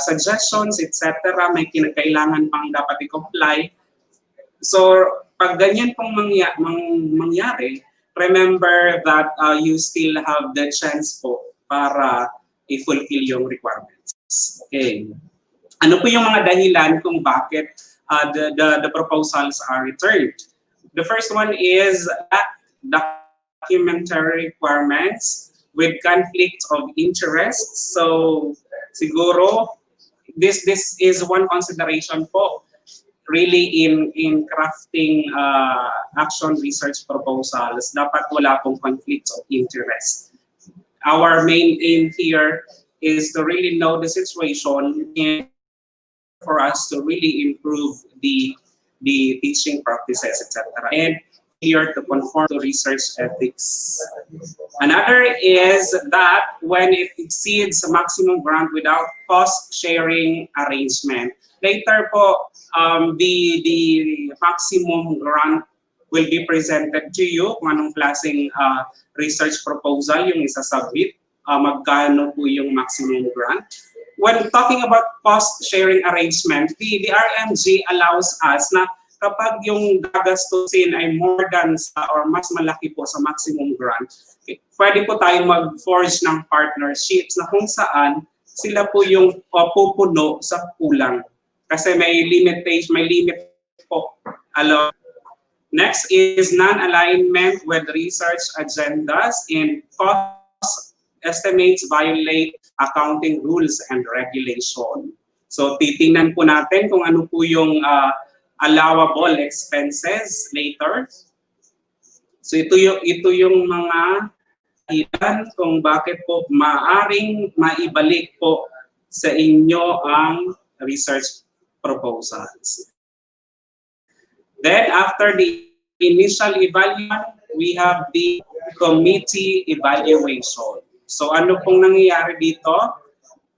suggestions, etc. May kinakailangan pang dapat i-comply. So, pag ganyan pong mangyari, remember that you still have the chance po para i-fulfill yung requirements. Okay. Ano po yung mga dahilan kung bakit the proposals are returned? The first one is documentary requirements with conflict of interest. So siguro this is one consideration po really in crafting action research proposals. Dapat wala pong conflict of interest. Our main aim here is to really know the situation and for us to really improve the teaching practices, etc. And here to conform to research ethics. Another is that when it exceeds maximum grant without cost-sharing arrangement. Later po, the maximum grant will be presented to you kung anong klaseng research proposal yung isa-submit, magkano po yung maximum grant. When talking about cost-sharing arrangement, the RMG allows us na kapag yung gagastusin ay more than or mas malaki po sa maximum grant, pwede po tayong mag-forge ng partnerships na kung saan sila po yung pupuno sa kulang. Kasi may limit po. Next is non-alignment with research agendas and cost estimates violate accounting rules and regulation. So titingnan po natin kung ano po yung allowable expenses later. So ito yung mga dahilan kung bakit po maaring maibalik po sa inyo ang research proposals. Then after the initial evaluation, we have the committee evaluation. So ano pong nangyayari dito?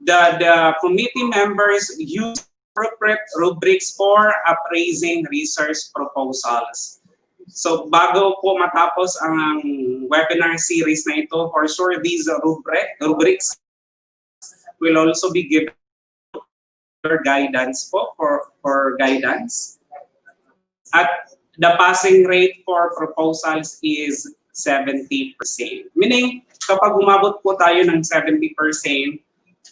The committee members use appropriate rubrics for appraising research proposals. So bago po matapos ang webinar series na ito, for sure these rubrics will also be given guidance po for guidance. At the passing rate for proposals is 70%. Meaning, kapag umabot po tayo ng 70%,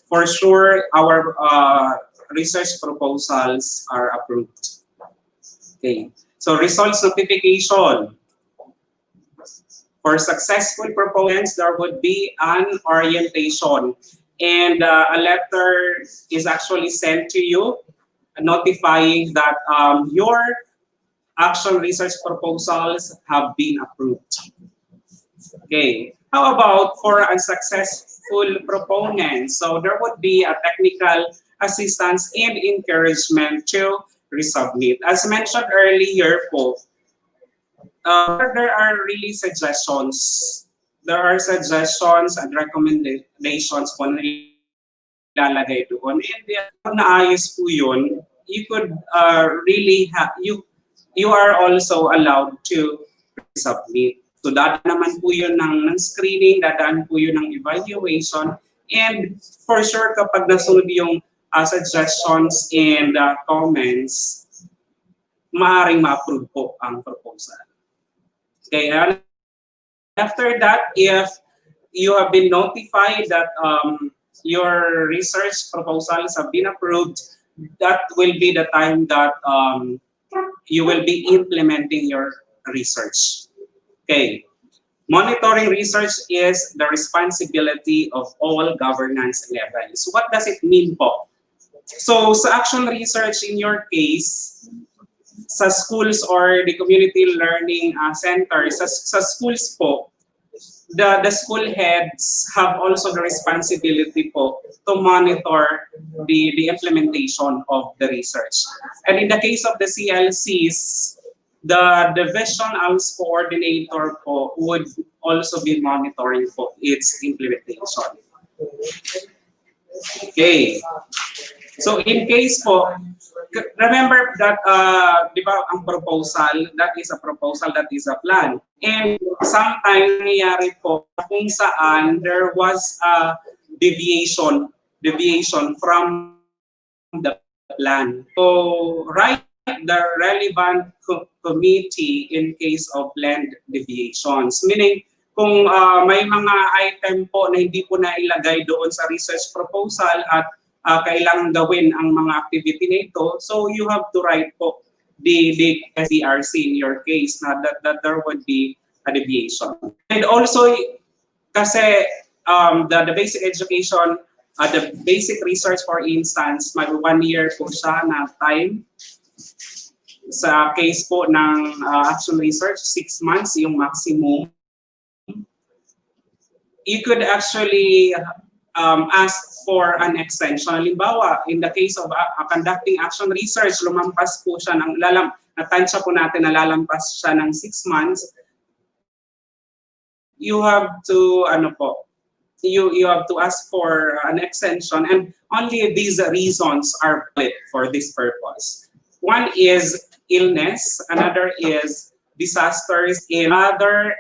for sure our research proposals are approved. Okay. So results notification. For successful proponents, there would be an orientation. And a letter is actually sent to you notifying that your action research proposals have been approved. Okay. How about for unsuccessful proponents? So there would be a technical assistance and encouragement to resubmit. As mentioned earlier po, there are really suggestions there are suggestions and recommendations po na nilalagay doon. And pag naayos po yun, you could really you are also allowed to submit. So dadaan naman po yun ng screening, dadaan po yun ng evaluation, and for sure kapag nasunod yung suggestions and comments, maaaring ma-approve po ang proposal. Okay, and after that, if you have been notified that your research proposals have been approved, that will be the time that you will be implementing your research. Okay. Monitoring research is the responsibility of all governance levels. What does it mean po? So sa action research in your case, sa schools or the community learning centers, sa schools po, the school heads have also the responsibility po to monitor the implementation of the research. And in the case of the CLCs, the division als coordinator po would also be monitoring po its implementation. Okay. So in case po, remember that, di ba, ang proposal, that is a proposal, that is a plan. And sometimes nangyayari po kung saan there was a deviation from the plan. So write the relevant committee in case of planned deviations. Meaning, kung may mga item po na hindi po nailagay doon sa research proposal at kailangan gawin ang mga activity nito, so you have to write po the SDRC in your case na that there would be a deviation. And also, kasi the basic education, the basic research for instance, mag 1 year po siya na time. Sa case po ng action research, 6 months yung maximum. You could actually ask for an extension. Halimbawa, in the case of conducting action research, lumampas po siya ng natansya po natin na lalampas siya ng 6 months, you have to, you have to ask for an extension, and only these reasons are valid for this purpose. One is illness, another is disasters, another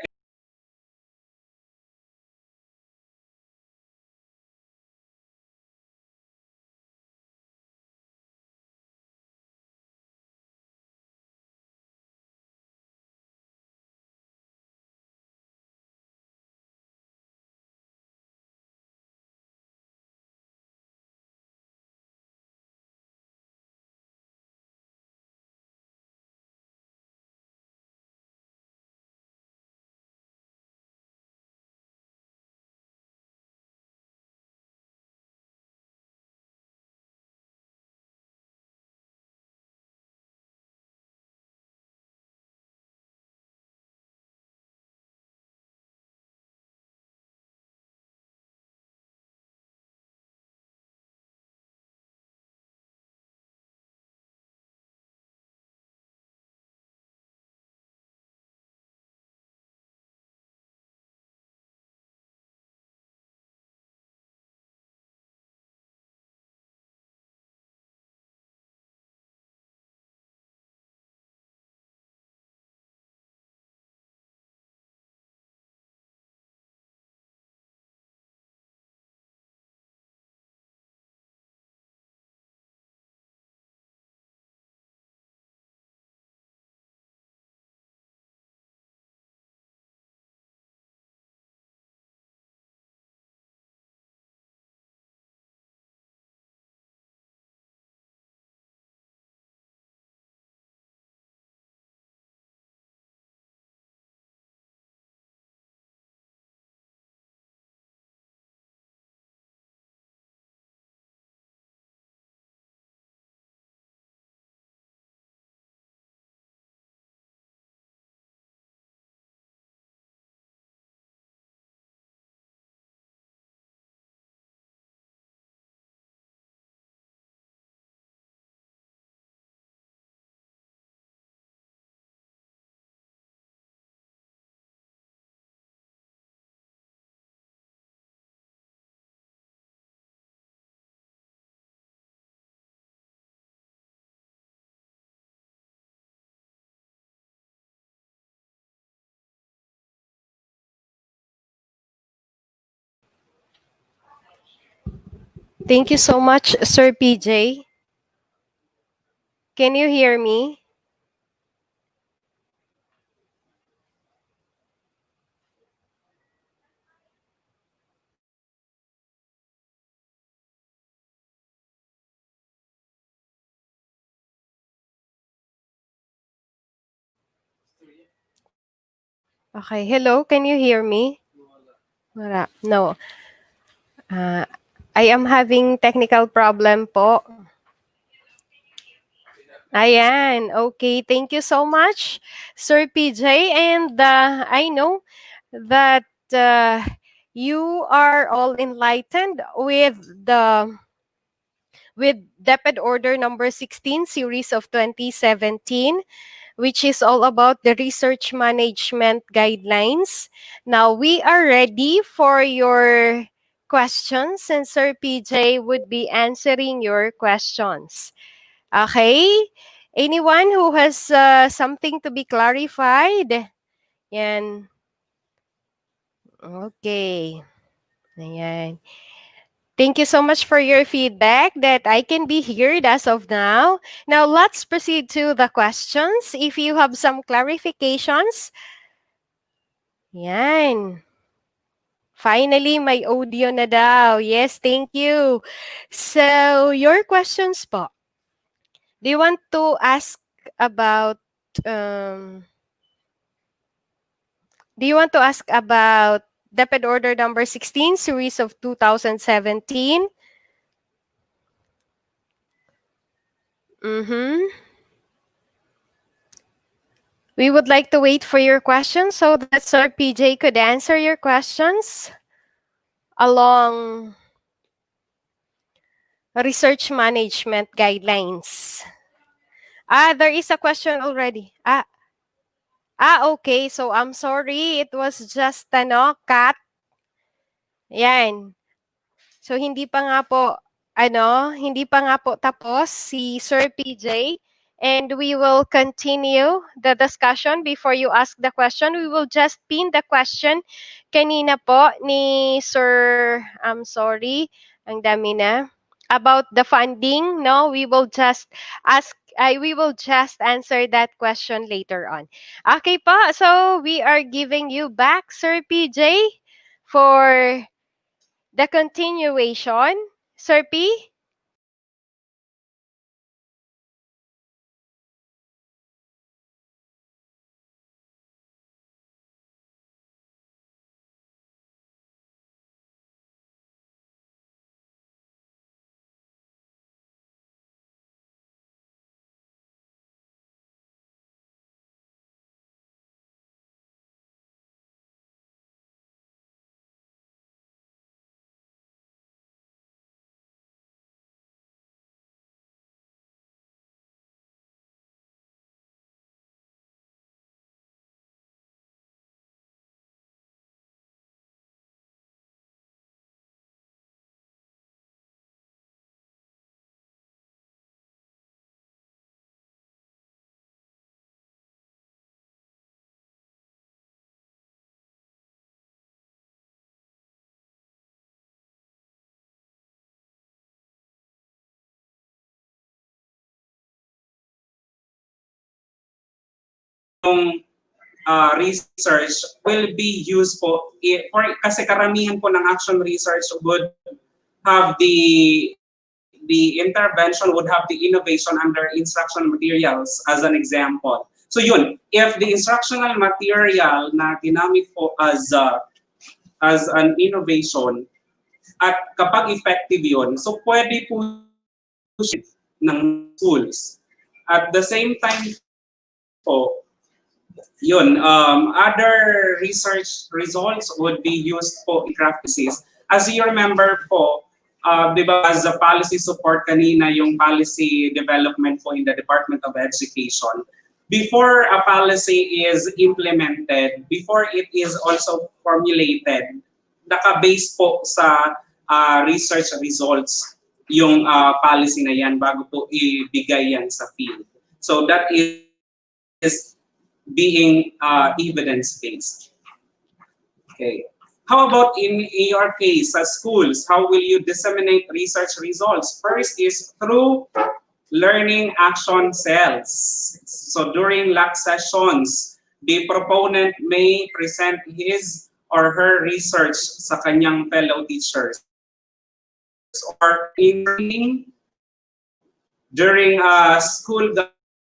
Thank you so much, Sir PJ. Can you hear me? Okay, hello, can you hear me? Wala. No. Ah, I am having technical problem po. Ayan, okay. Thank you so much, Sir PJ. And I know that you are all enlightened with DepEd Order number 16, series of 2017, which is all about the research management guidelines. Now we are ready for your questions, and Sir PJ would be answering your questions. Okay? Anyone who has something to be clarified? Yan. Okay. Ayan. Thank you so much for your feedback that I can be heard as of now. Now, let's proceed to the questions. If you have some clarifications, yan. Finally, may audio na daw. Yes, thank you. So, your questions po. Do you want to ask about um, Do you want to ask about DepEd Order number 16, series of 2017? Mm-hmm. We would like to wait for your questions so that Sir PJ could answer your questions along research management guidelines. There is a question already. Okay. So I'm sorry. It was just cat. Yan. So hindi pa nga po tapos si Sir PJ. And we will continue the discussion before you ask the question. We will just pin the question kanina po ni Sir, I'm sorry, ang dami na. About the funding, no? We will just answer that question later on. Okay po, so we are giving you back, Sir PJ, for the continuation. Sir P?
Yung research will be used po for kasi karamihan po ng action research would have the intervention would have the innovation under instructional materials as an example. So yun, if the instructional material na ginamit po as an innovation at kapag effective yun, so pwede po siya ng schools. At the same time po, yun, other research results would be used po in practices. As you remember po, di ba, as a policy support kanina, yung policy development po in the Department of Education, before a policy is implemented, before it is also formulated, naka-base po sa research results yung policy na yan bago po ibigay yan sa field. So that is being evidence-based. Okay. How about in your case, sa schools, how will you disseminate research results? First is through learning action cells. So during LAC sessions, the proponent may present his or her research sa kanyang fellow teachers. Or in training, during school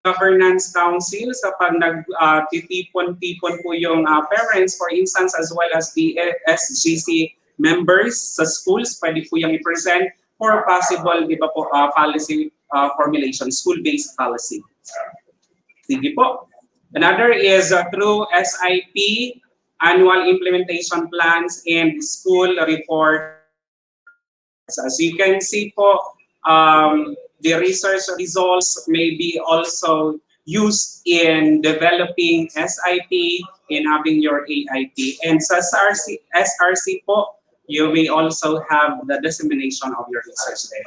governance councils, kapag nagtitipon-tipon po yung parents, for instance, as well as the SGC members sa schools, pwede po yung i-present for possible, di ba po, policy formulation, school-based policy. Sige po. Another is through SIP, annual implementation plans, and school reports. As you can see po, the research results may be also used in developing SIP, in having your AIP. And sa SRC po, you may also have the dissemination of your research there.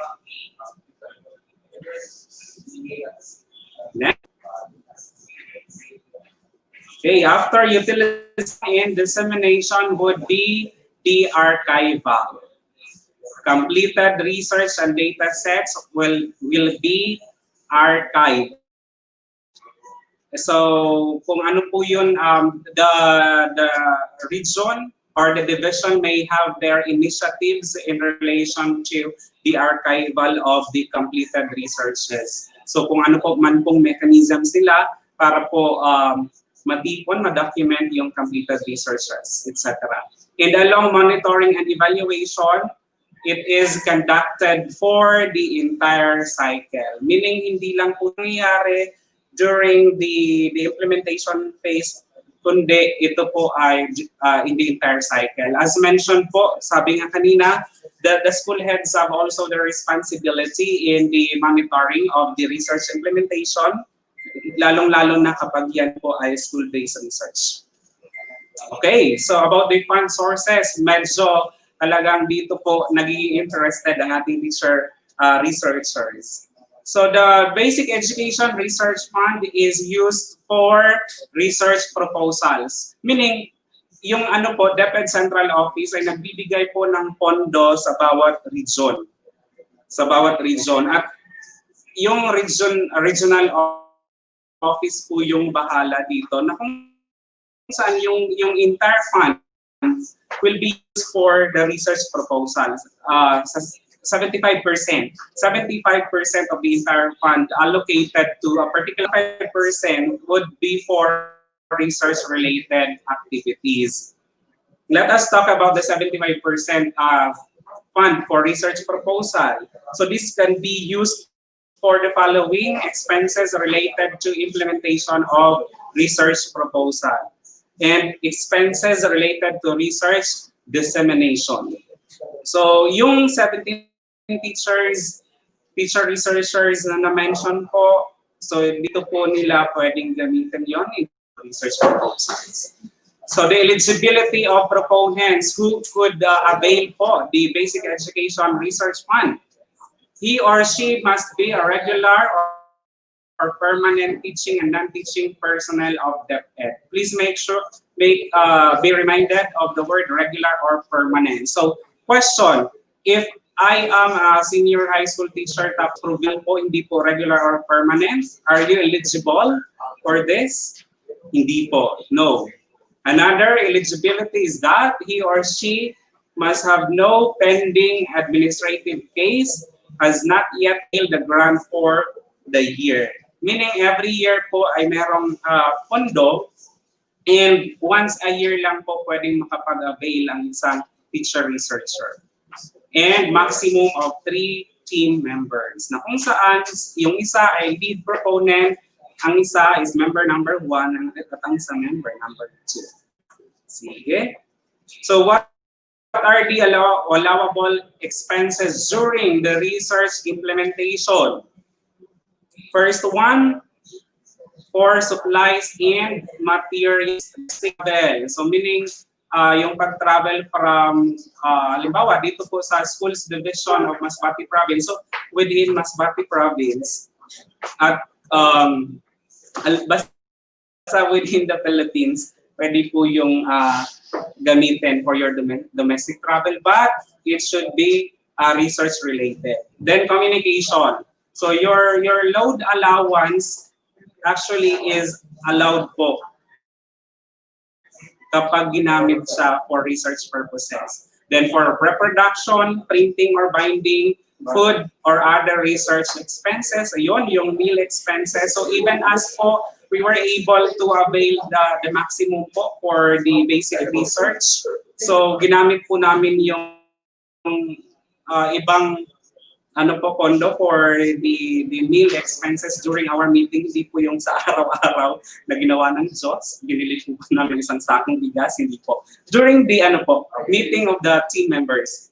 Next. Okay, after utilization and dissemination would be the archival. Completed research and data sets will be archived. So kung ano po yun, the region or the division may have their initiatives in relation to the archival of the completed researches. So kung ano po man pong mechanisms nila para po matipon, ma-document yung completed researches, etc. And along monitoring and evaluation, it is conducted for the entire cycle. Meaning hindi lang po nangyayari during the implementation phase, kundi ito po ay in the entire cycle. As mentioned po, sabi nga kanina, the school heads have also the responsibility in the monitoring of the research implementation, lalong-lalo na kapag yan po ay school-based research. Okay, so about the fund sources, medyo talagang dito po nagiging interested ang ating teacher researchers. So the Basic Education Research Fund is used for research proposals. Meaning, yung ano po, DepEd Central Office ay nagbibigay po ng pondo sa bawat region. Sa bawat region. At yung regional office po yung bahala dito na kung saan yung entire fund will be used for the research proposals. 75%. 75% of the entire fund allocated to a particular 5% would be for research-related activities. Let us talk about the 75% fund for research proposal. So this can be used for the following expenses related to implementation of research proposal and expenses related to research dissemination. So yung 17 teacher researchers na na-mention po, so dito po nila pwedeng gamitin yon in research proposals. So the eligibility of proponents who could avail po the Basic Education Research Fund. He or she must be a regular or permanent teaching and non-teaching personnel of DepEd. Please be reminded of the word regular or permanent. So question, if I am a senior high school teacher, top provincial po, hindi po regular or permanent, are you eligible for this? Hindi po, no. Another eligibility is that he or she must have no pending administrative case, has not yet filled the grant for the year. Meaning every year po ay merong pondo, and once a year lang po pwedeng makapag-avail ang isang teacher researcher. And maximum of 3 team members. Na kung saan yung isa ay lead proponent, ang isa is member number 1, at ang isa member number 2. Sige. So what are the allowable expenses during the research implementation? First one, for supplies and materials. So meaning, yung pag-travel from, halimbawa, dito po sa Schools Division of Masbate Province, so within Masbate Province, at basta within the Philippines, pwede po yung gamitin for your domestic travel, but it should be research related. Then communication. So your load allowance actually is allowed po kapag ginamit siya for research purposes. Then for reproduction, printing or binding, food or other research expenses, ayun, yung meal expenses. So even as po, we were able to avail the maximum po for the basic research. So ginamit po namin yung ibang pondo for the meal expenses during our meeting, hindi po yung sa araw-araw na ginawa ng Diyos. Binili po namin isang sakong bigas, hindi po. During the meeting of the team members.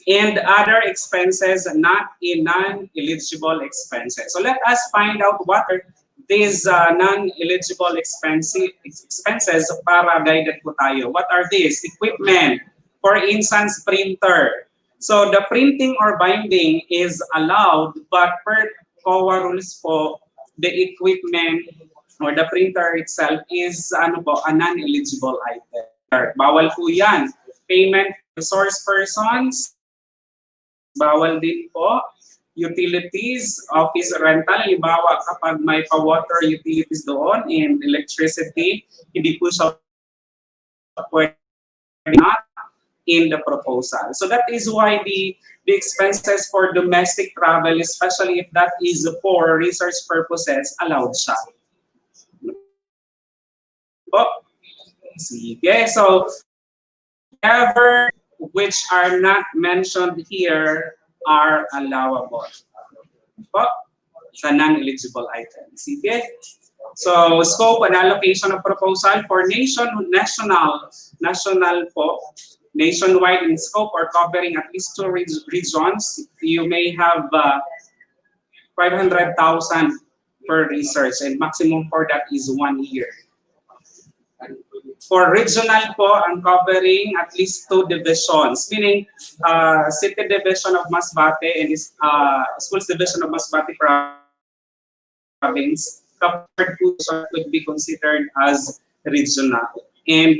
And other expenses not in non-eligible expenses. So let us find out what are these non-eligible expenses para guided po tayo. What are these? Equipment. For instance, printer. So the printing or binding is allowed, but per COA rules po, the equipment or the printer itself is a non-eligible item. Bawal po yan. Payment resource persons, bawal din po. Utilities, office rental, halimbawa kapag may pa-water utilities doon and electricity, hindi po siya pwede not in the proposal. So that is why the expenses for domestic travel, especially if that is for research purposes, allowed siya. Oh, sige. So whatever which are not mentioned here are allowable. Oh, sa non-eligible items. Sige. So scope and allocation of proposal for national po, nationwide in scope or covering at least 2 regions, you may have 500,000 per research and maximum for that is 1 year. For regional po, ang covering at least 2 divisions, meaning City Division of Masbate and Schools Division of Masbate Province, covered po could be considered as regional. And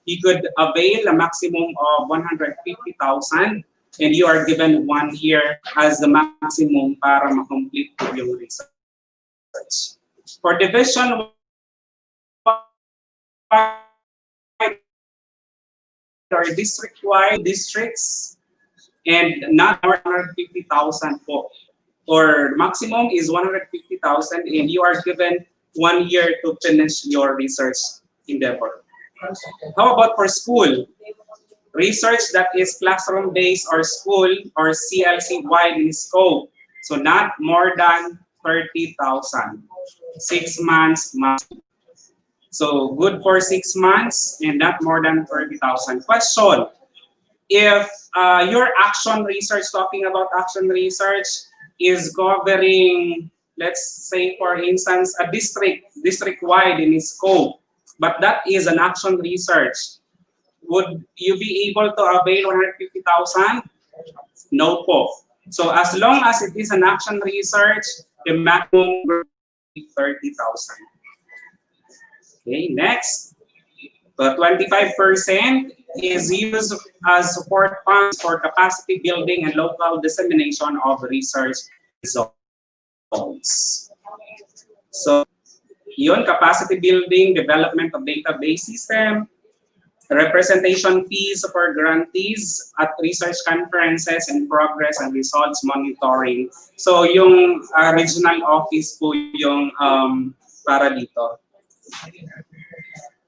you could avail a maximum of 150,000 and you are given 1 year as the maximum para ma-complete yung research. For division or district-wide districts and not more than 150,000 po. Or maximum is 150,000 and you are given 1 year to finish your research endeavor. How about for school? Research that is classroom-based or school or CLC-wide in scope. So not more than 30,000. 6 months maximum. So good for 6 months and not more than 30,000. Question: if your action research, talking about action research, is covering, let's say for instance, a district-wide in scope, but that is an action research, would you be able to avail 150,000? No po. So as long as it is an action research, the maximum will be 30,000. Okay, next. The 25% is used as support funds for capacity building and local dissemination of research results. So, yun, capacity building, development of database system, representation fees for grantees at research conferences and progress and results monitoring. So, yung regional office po yung para dito.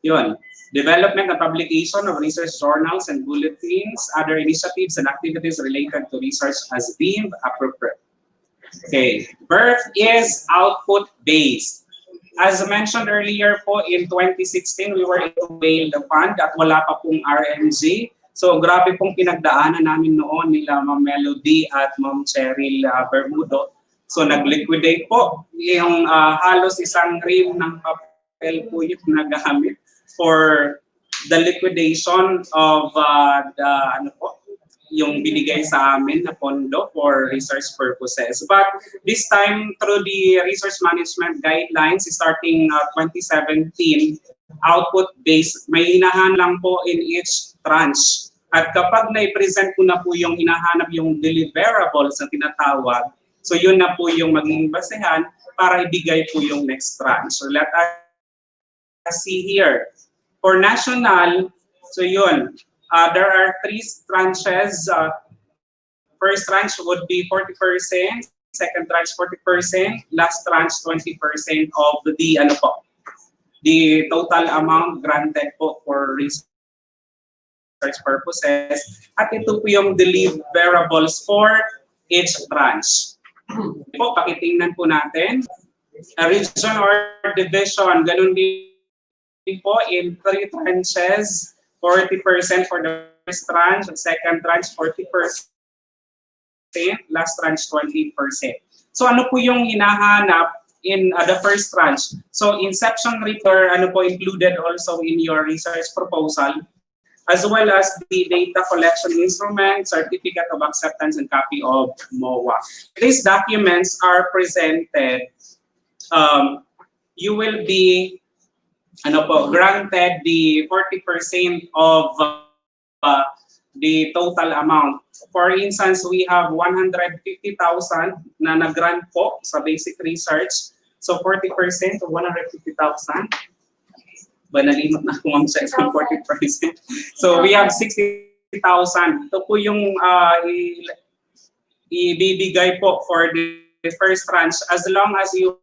Yun. Development and publication of research journals and bulletins, other initiatives and activities related to research as deemed appropriate. Okay, birth is output-based. As mentioned earlier po, in 2016, we were able to avail the fund at wala pa pong RMG. So grabe pong pinagdaanan namin noon nila Ma'am Melody at Ma'am Cheryll Bermudo. So nag-liquidate po yung halos isang rim ng papel po yung nagamit for the liquidation of yung binigay sa amin na pondo for research purposes. But this time, through the research management guidelines starting 2017, output based. May hinahan lang po in each tranche. At kapag na-present ko na po yung hinahanap yung deliverables na tinatawag, so yun na po yung magiging basehan para ibigay po yung next tranche. So let us see here. For national, so yun, there are 3 tranches. First tranche would be 40%, second tranche 40%, last tranche 20% of the the total amount granted po for research purposes. At ito po yung deliverables for each tranche. Po, pakitingnan po natin. A region or division, ganun din po in 3 tranches, 40% for the first tranche, second tranche 40%, last tranche 20%. So ano po yung hinahanap in the first tranche? So inception report, ano po included also in your research proposal, as well as the data collection instrument, certificate of acceptance, and copy of MOA. These documents are presented. You will be granted the 40% of the total amount. For instance, we have 150,000 na nag-grant po sa basic research. So 40% of 150,000. Nalimot na kung ang size ng 40%. So we have 60,000. Ito po yung ibibigay po for the first tranche as long as you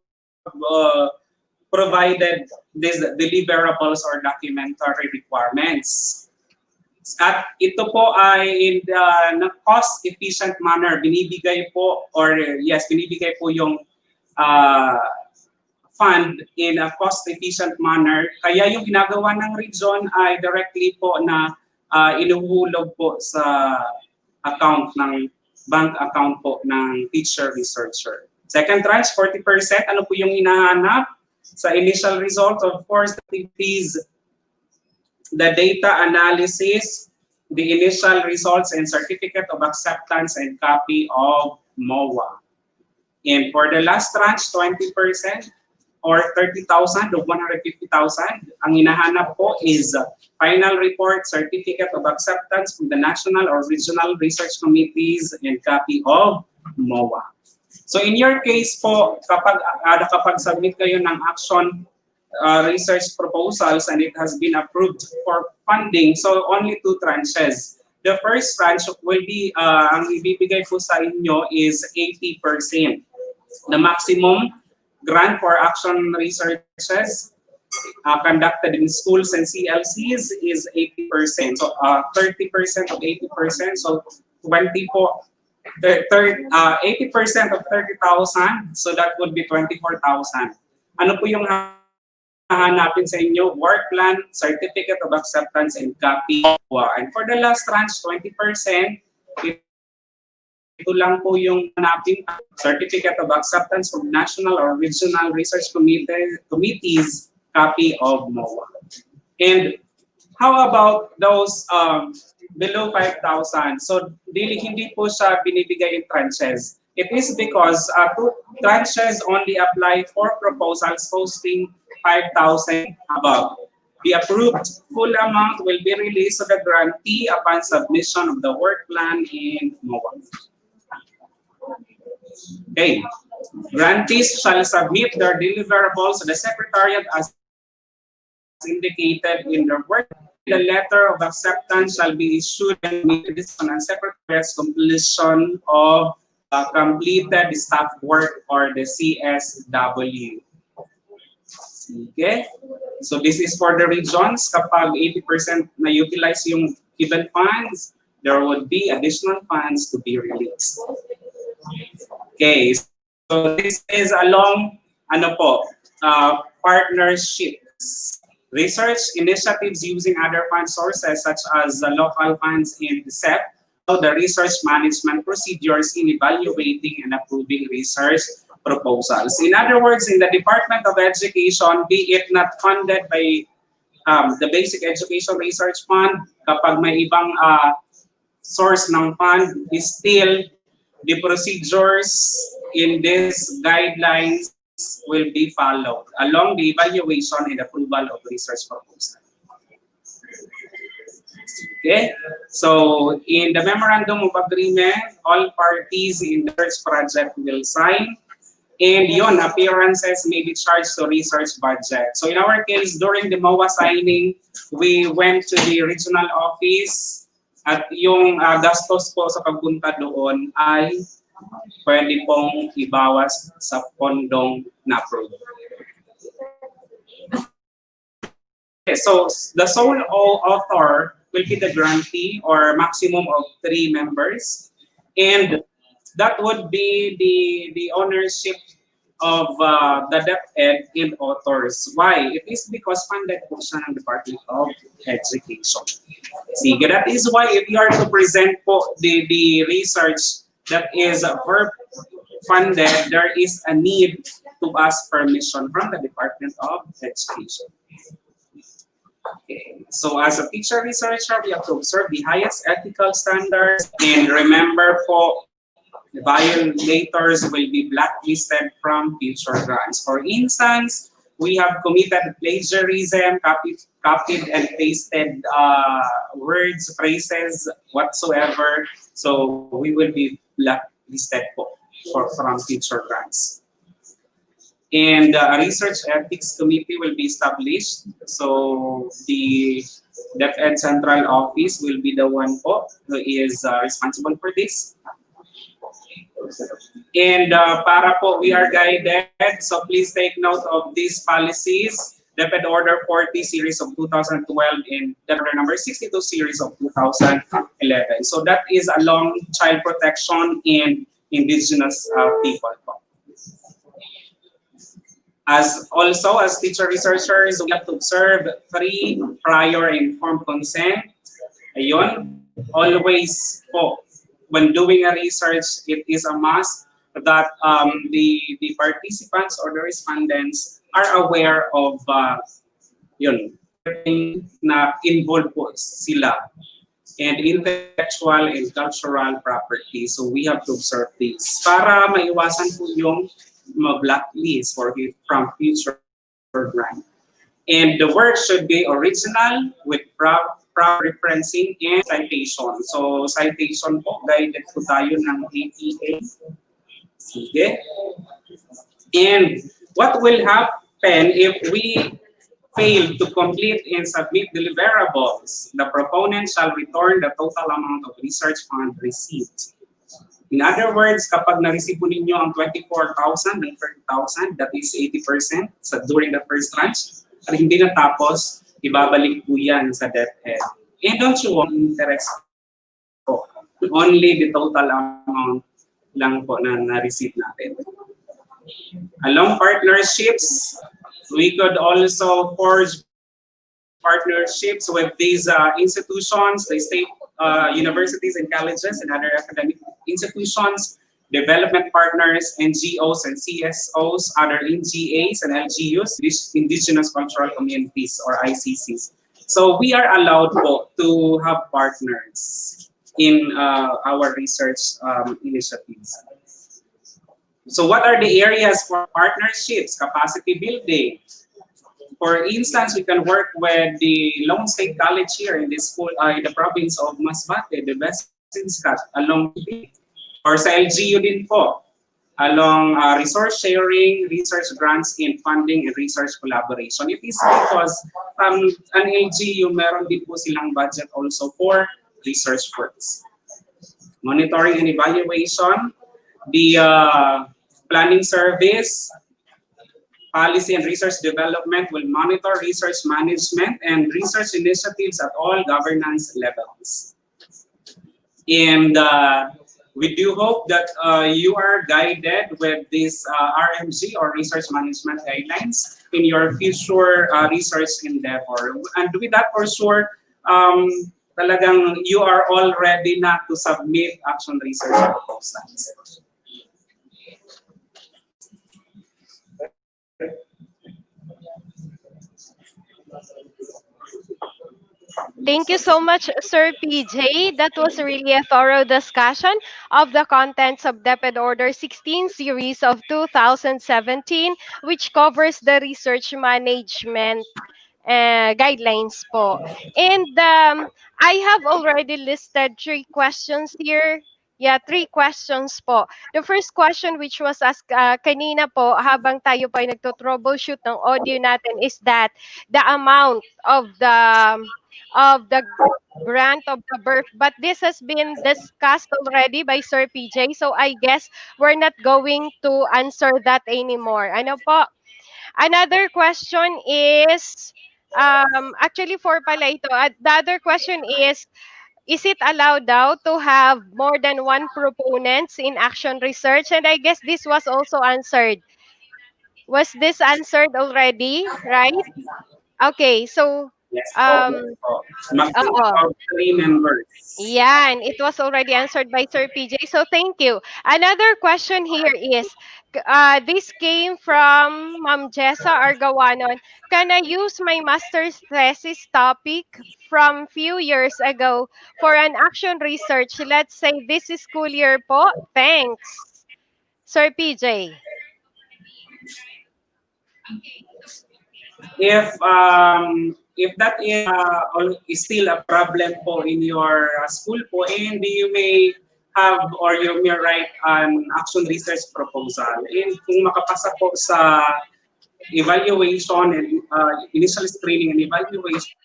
provided these deliverables or documentary requirements. At ito po ay in the cost-efficient manner, binibigay po yung fund in a cost-efficient manner. Kaya yung ginagawa ng region ay directly po na inuhulog po sa account ng bank account po ng teacher-researcher. Second tranche, 40%. Ano po yung hinahanap? Sa initial result, of course, activities, the data analysis, the initial results, and certificate of acceptance and copy of MOA. And for the last tranche, 20% or 30,000 of 150,000, ang hinahanap po is final report, certificate of acceptance from the national or regional research committees, and copy of MOA. So in your case po, kapag nakapag-submit kayo ng action research proposals and it has been approved for funding, so only 2 tranches. The first tranche will be, ang ibibigay po sa inyo is 80%. The maximum grant for action researches conducted in schools and CLCs is 80%. So 30% of 80%, so 80% of 30,000, so that would be 24,000. Ano po yung hahanapin sa inyo? Work plan, certificate of acceptance, and copy. And for the last tranche, 20%, ito lang po yung hanapin, certificate of acceptance from national or regional research committees, copy of MOA. And how about those below 5,000? So hindi po siya binibigay in tranches. It is because 2 tranches only apply for proposals posting 5,000 above. The approved full amount will be released to the grantee upon submission of the work plan in MOA. Okay. Grantees shall submit their deliverables to the Secretariat as indicated in their work. The letter of acceptance shall be issued on the Secretariat's completion of completed staff work or the CSW. Okay? So this is for the regions. Kapag 80% na utilize yung given funds, there would be additional funds to be released. Okay, so this is along partnerships. Research initiatives using other fund sources such as local funds in the SEP, the research management procedures in evaluating and approving research proposals. In other words, in the Department of Education, be it not funded by the Basic Education Research Fund, kapag may ibang source ng fund, is still the procedures in these guidelines will be followed along the evaluation and approval of research proposal. Okay, so in the memorandum of agreement, all parties in the research project will sign, and yon appearances may be charged to research budget. So in our case, during the MOA signing, we went to the regional office at yung gastos po sa pagpunta doon ay pwede pong ibawas sa pondong na-approve. Okay, so the sole author will be the grantee or maximum of 3 members, and that would be the ownership of the DepEd and authors. Why? It is because funded po siya ng Department of Education. Sige, that is why if you are to present po the research that is funded, there is a need to ask permission from the Department of Education. Okay. So as a teacher researcher, we have to observe the highest ethical standards, and remember po, the violators will be blacklisted from future grants. For instance, we have committed plagiarism, copied and pasted words, phrases, whatsoever. So we will be blacklisted po from future grants. And a research ethics committee will be established. So the DepEd Central Office will be the one po who is responsible for this. And para po we are guided, so please take note of these policies. DepEd Order 40 series of 2012 and DepEd number 62 series of 2011. So that is along child protection and indigenous people po. As also as teacher researchers, we have to observe 3 prior informed consent. Ayun, always po, when doing a research, it is a must that the participants or the respondents are aware of yun, na involved po sila, and intellectual and cultural property. So we have to observe this para maiwasan po yung blacklist from future grant. And the work should be original with proper referencing and citation. So citation po, guided po tayo ng APA. Sige. And what will happen if we fail to complete and submit deliverables? The proponent shall return the total amount of research fund received. In other words, kapag na-receive ninyo ang 24,000 and 30,000, that is 80% during the first tranche, at hindi natapos, ibabalik po yan sa DepEd. And don't you want interest po? Only the total amount lang po na na-receive natin. Along partnerships, we could also forge partnerships with these institutions, the state universities and colleges and other academic institutions, development partners, NGOs and CSOs, other NGAs and LGUs, indigenous cultural communities or ICCs. So we are allowed to have partners in our research initiatives. So what are the areas for partnerships? Capacity building. For instance, we can work with the Lone State College here in this school, in the province of Masbate, the Basinskat, along or sa LGU din po, along resource sharing, research grants, and funding and research collaboration. It is because an LGU, meron din po silang budget also for research works. Monitoring and evaluation, the planning service, policy and research development will monitor research management and research initiatives at all governance levels. And we do hope that you are guided with this RMG or research management guidelines in your future research endeavor. And with that, for sure, talagang you are all ready na to submit action research proposals.
Thank you so much, Sir PJ. That was really a thorough discussion of the contents of DepEd Order 16 series of 2017, which covers the research management guidelines po. And I have already listed three questions here. Yeah, three questions po. The first question which was asked kanina po habang tayo po ay nagto-troubleshoot ng audio natin is that the amount of the grant of the birth. But this has been discussed already by Sir PJ. So I guess we're not going to answer that anymore. Ano po? Another question is, actually for pala ito, the other question is it allowed daw to have more than one proponents in action research? And I guess this was also answered. Was this answered already, right? Okay, so,
Yes po,
um,
yes po. Maximum
oo.
of 3 members.
Yeah, and it was already answered by Sir PJ. So thank you. Another question here is, this came from Ma'am Jessa Argawanon. Can I use my master's thesis topic from few years ago for an action research? Let's say this school year po. Thanks, Sir PJ.
If that is still a problem po in your school po, and you may have or you may write an action research proposal. And kung makapasa po sa evaluation and initial screening and evaluation,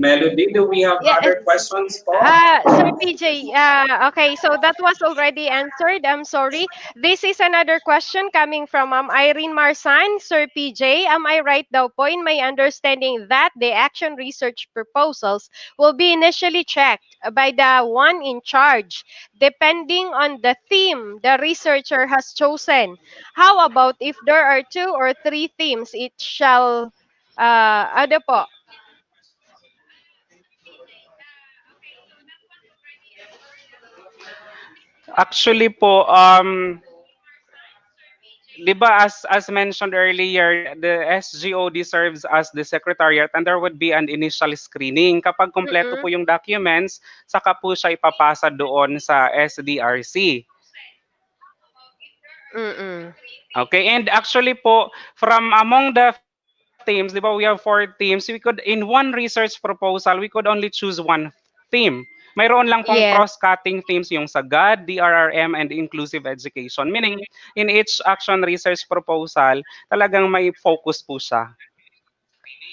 Melody, do we have
Yes.
other questions po?
Sir PJ, okay, so that was already answered. I'm sorry. This is another question coming from Irene Marsan. Sir PJ, am I right daw po in my understanding that the action research proposals will be initially checked by the one in charge, depending on the theme the researcher has chosen? How about if there are two or three themes, it shall, ano po?
Actually po, 'di ba as mentioned earlier, the SGOD serves as the secretariat and there would be an initial screening. Kapag kumpleto
Mm-mm,
po yung documents, saka po siya ipapasa doon sa SDRC.
mm-mm.
Okay, and actually po, from among the themes, di ba we have 4 themes, we could, in one research proposal, we could only choose one theme. Mayroon lang pong
Yes.
cross-cutting themes yung sagad, DRRM, and inclusive education. Meaning, in each action research proposal, talagang may focus po siya.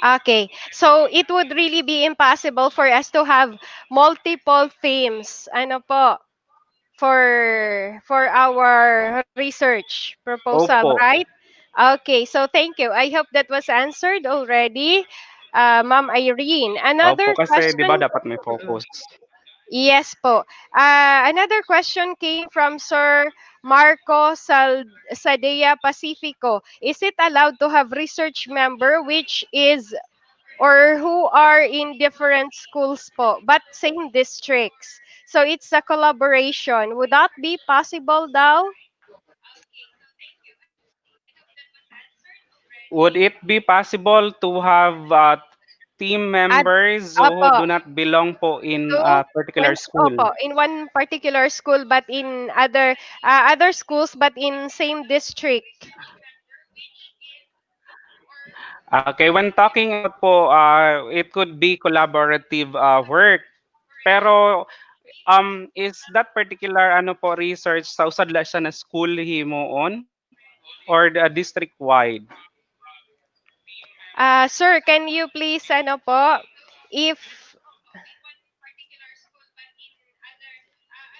Okay. So it would really be impossible for us to have multiple themes. Ano po? For our research proposal,
Opo.
right? Okay. So thank you. I hope that was answered already. Ma'am Irene.
Opo,
Another
kasi di ba
question.
dapat may
Mm-mm.
focus.
Yes po. Another question came from Sir Marco Sadea Pacifico. Is it allowed to have research member which is or who are in different schools po, but same districts? So it's a collaboration. Would that be possible daw?
Would it be possible to have team
At,
members who
opo,
do not belong po in
to
a particular school?
in one particular school but in other schools but in same district.
Okay, when talking about po, it could be collaborative work. Pero is that particular ano po research sa usad la siya na school himuon or the district wide?
Sir, can you please ano po if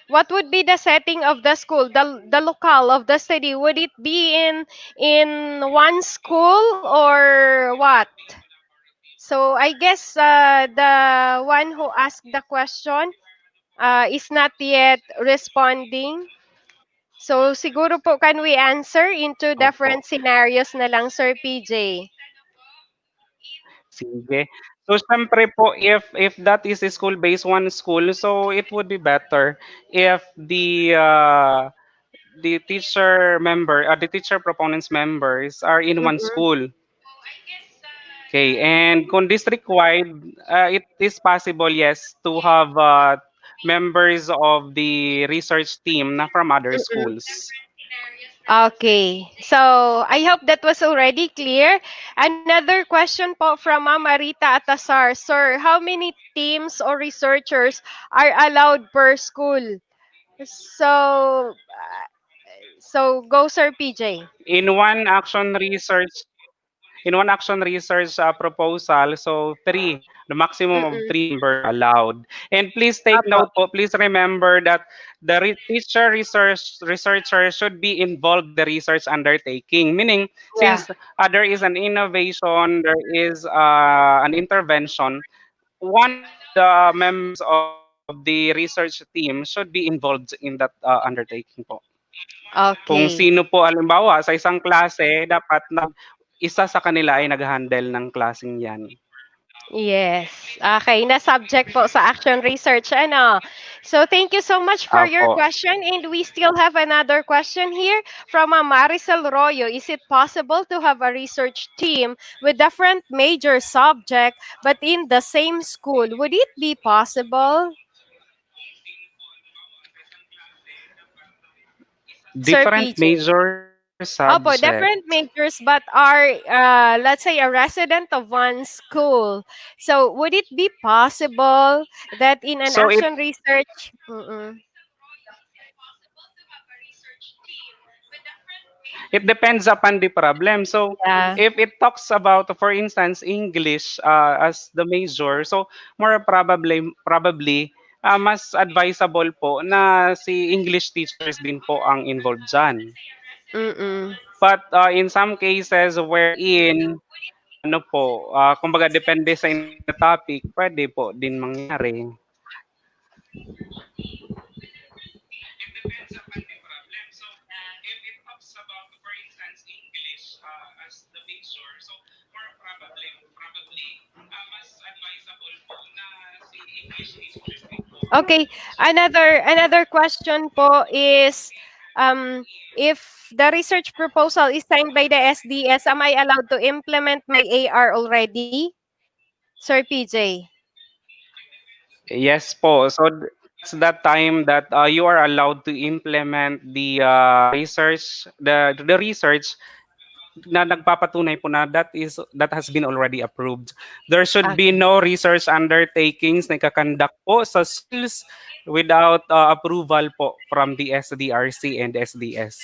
what would be the setting of the school, the locale of the study? Would it be in one school or what? So I guess the one who asked the question is not yet responding. So siguro po can we answer into
Opo.
different scenarios na lang, Sir PJ?
Sige. So siyempre po if that is a school-based one school, so it would be better if the teacher member, the teacher proponents members are in one
Mm-mm.
school. Okay, and kung district-wide, it is possible, yes, to have members of the research team na from other
Mm-mm.
schools.
Okay. So, I hope that was already clear. Another question po from Ma'am Marita Atasar. Sir, how many teams or researchers are allowed per school? So, go Sir PJ.
In one action research proposal, so three, the maximum of
Mm-mm.
three members are allowed. And please take
Apo.
note po, please remember that the teacher researcher should be involved in the research undertaking. Meaning,
Yeah.
since there is an innovation, there is an intervention, one of the members of the research team should be involved in that undertaking po. Kung
Okay.
sino po halimbawa sa isang klase dapat isa sa kanila ay nag-handle ng klaseng 'yan.
Yes. Okay, na subject po sa action research. Ano? So, thank you so much for your
Opo.
question. And we still have another question here from Maricel Royo. Is it possible to have a research team with different major subject but in the same school? Would it be possible, Sir
Different
PJ?
major
Opo,
subject.
different majors but are, let's say, a resident of one school. So, would it be possible that in an
So
action research, mm-mm,
it depends upon the problem. So
yeah,
if it talks about, for instance, English as the major, so more probably mas advisable po na si English teachers din po ang involved diyan.
mm-mm,
But in some cases wherein ano po, kumbaga depende sa inyo na topic, pwede po din mangyari.
okay. Another question po is, if the research proposal is signed by the SDS, am I allowed to implement my AR already, Sir PJ?
Yes po. So that's that time that you are allowed to implement the research, the research na nagpapatunay po na that has been already approved. There should be
Okay.
no research undertakings na ikakandak po sa schools without approval po from the SDRC and SDS.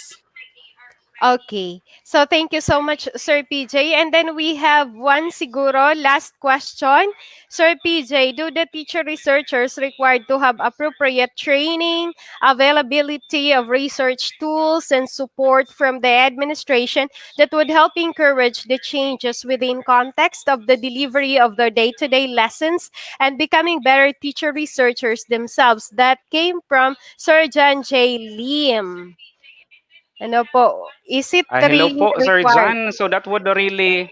Okay. So thank you so much, Sir PJ. And then we have one siguro last question. Sir PJ, do the teacher researchers required to have appropriate training, availability of research tools, and support from the administration that would help encourage the changes within context of the delivery of their day-to-day lessons and becoming better teacher researchers themselves? That came from Sir John J. Lim. Ano po, is it
Hello
really
po, Sir
required?
John. So that would really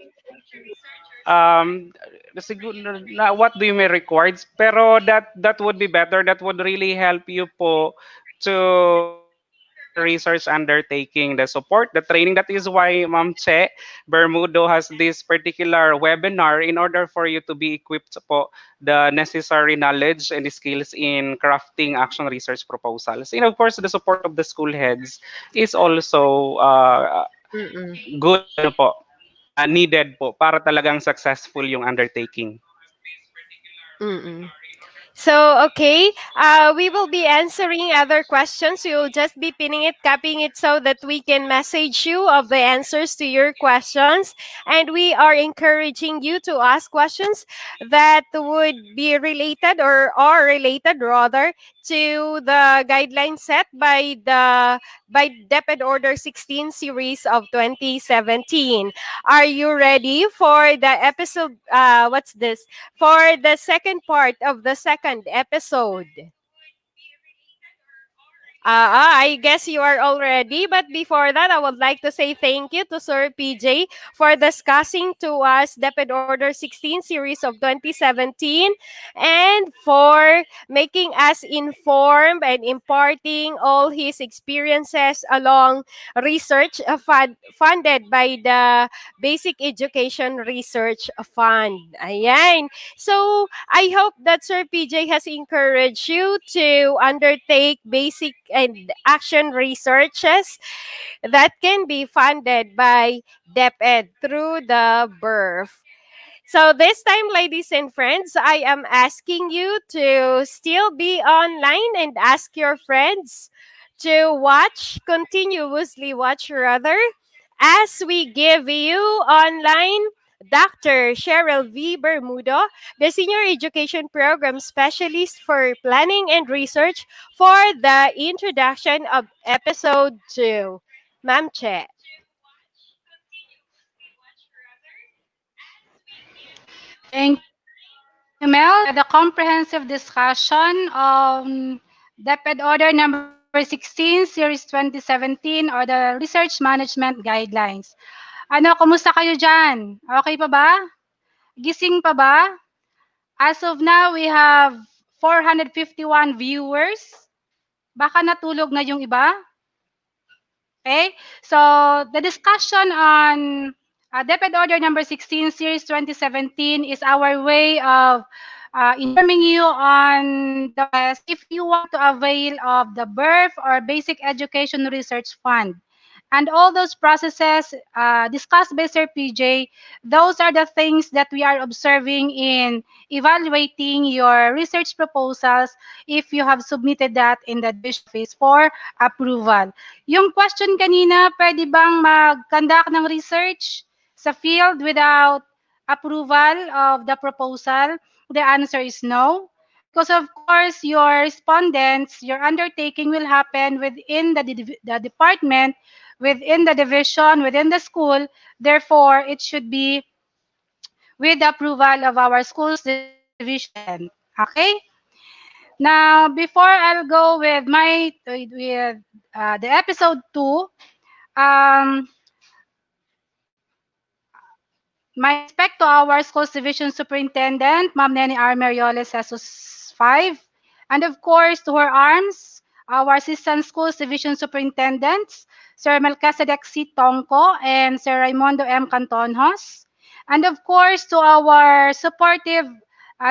um siguro na what do you may required, pero that would be better, that would really help you po to have the research undertaking, the support, the training. That is why Ma'am Che Bermudo has this particular webinar in order for you to be equipped po the necessary knowledge and skills in crafting action research proposals. And of course, the support of the school heads is also
Mm.
good ano po, needed po para talagang successful yung undertaking.
Mm. So, okay, we will be answering other questions. We will just be pinning it, copying it so that we can message you of the answers to your questions. And we are encouraging you to ask questions that would be related or are related rather to the guidelines set by DepEd Order 16 series of 2017. Are you ready for the episode? What's this? For the second part of the second episode. I guess you are all ready. But before that, I would like to say thank you to Sir PJ for discussing to us DepEd Order 16 series of 2017 and for making us informed and imparting all his experiences along research funded by the Basic Education Research Fund. Ayan. So, I hope that Sir PJ has encouraged you to undertake basic and action researches that can be funded by DepEd through the birth. So this time, ladies and friends, I am asking you to still be online and ask your friends to continuously watch rather, as we give you online Dr. Cheryl V. Bermudo, the Senior Education Program Specialist for Planning and Research, for the introduction of episode 2. Ma'am Che.
Thank you, Mel, for the comprehensive discussion on DepEd Order number 16, Series 2017, or the Research Management Guidelines. Ano, kumusta kayo dyan? Okay pa ba? Gising pa ba? As of now, we have 451 viewers. Baka natulog na yung iba? Okay, so the discussion on DepEd Order number 16, Series 2017 is our way of informing you on the process if you want to avail of the Birth or Basic Education Research Fund. And all those processes discussed by Sir PJ, those are the things that we are observing in evaluating your research proposals if you have submitted that in the division office for approval. Yung question kanina, pwede bang mag-conduct ng research sa field without approval of the proposal? The answer is no. Because of course, your respondents, your undertaking will happen within the department, within the division, within the school. Therefore, it should be with the approval of our school's division. Okay? Now, before I'll go with the episode 2, um, my respect to our schools division superintendent, Ma'am Nene R. Merioles Jesus 5, and of course to her arms, our assistant schools division superintendents, Sir Melchizedek C. Tongko and Sir Raimundo M. Cantonhos, and of course to our supportive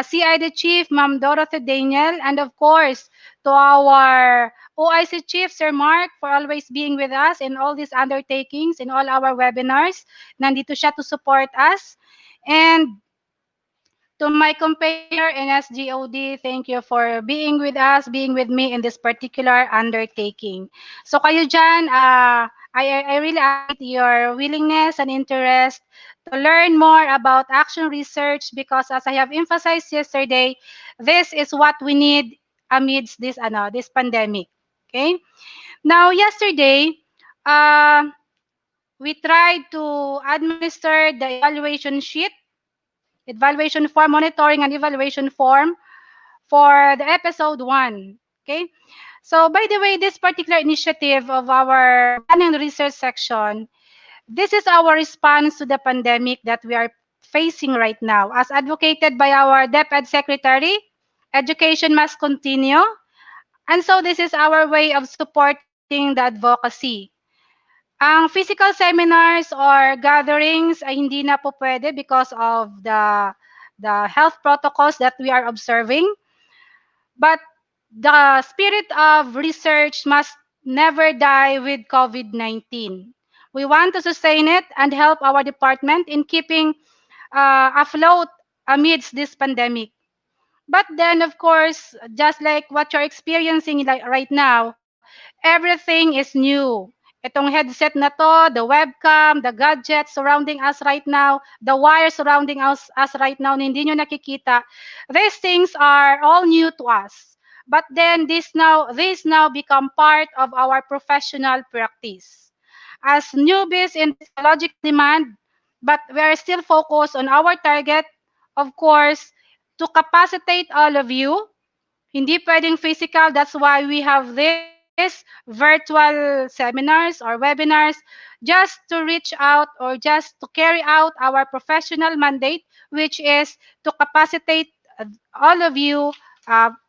CID Chief, Ma'am Dorothy Daniel, and of course to our OIC Chief, Sir Mark, for always being with us in all these undertakings, in all our webinars. Nandito siya to support us. And to my companion in SGOD, thank you for being with us, being with me in this particular undertaking. So kayo dyan, I really appreciate your willingness and interest to learn more about action research because as I have emphasized yesterday, this is what we need amidst this pandemic. Okay? Now, yesterday, uh, we tried to administer the evaluation form, monitoring and evaluation form for the episode 1. Okay? So, by the way, this particular initiative of our planning and research section, this is our response to the pandemic that we are facing right now. As advocated by our DepEd Secretary, education must continue. And so this is our way of supporting the advocacy. Ang physical seminars or gatherings ay hindi na po pwede because of the health protocols that we are observing. But the spirit of research must never die with COVID-19. We want to sustain it and help our department in keeping afloat amidst this pandemic. But then, of course, just like what you're experiencing right now, everything is new. Itong headset na to, the webcam, the gadgets surrounding us right now, the wires surrounding us right now na hindi nyo nakikita, these things are all new to us. But then these now become part of our professional practice. As newbies in this technological demand, but we are still focused on our target, of course, to capacitate all of you. Hindi pwedeng physical, that's why we have this these virtual seminars or webinars just to reach out or just to carry out our professional mandate, which is to capacitate all of you,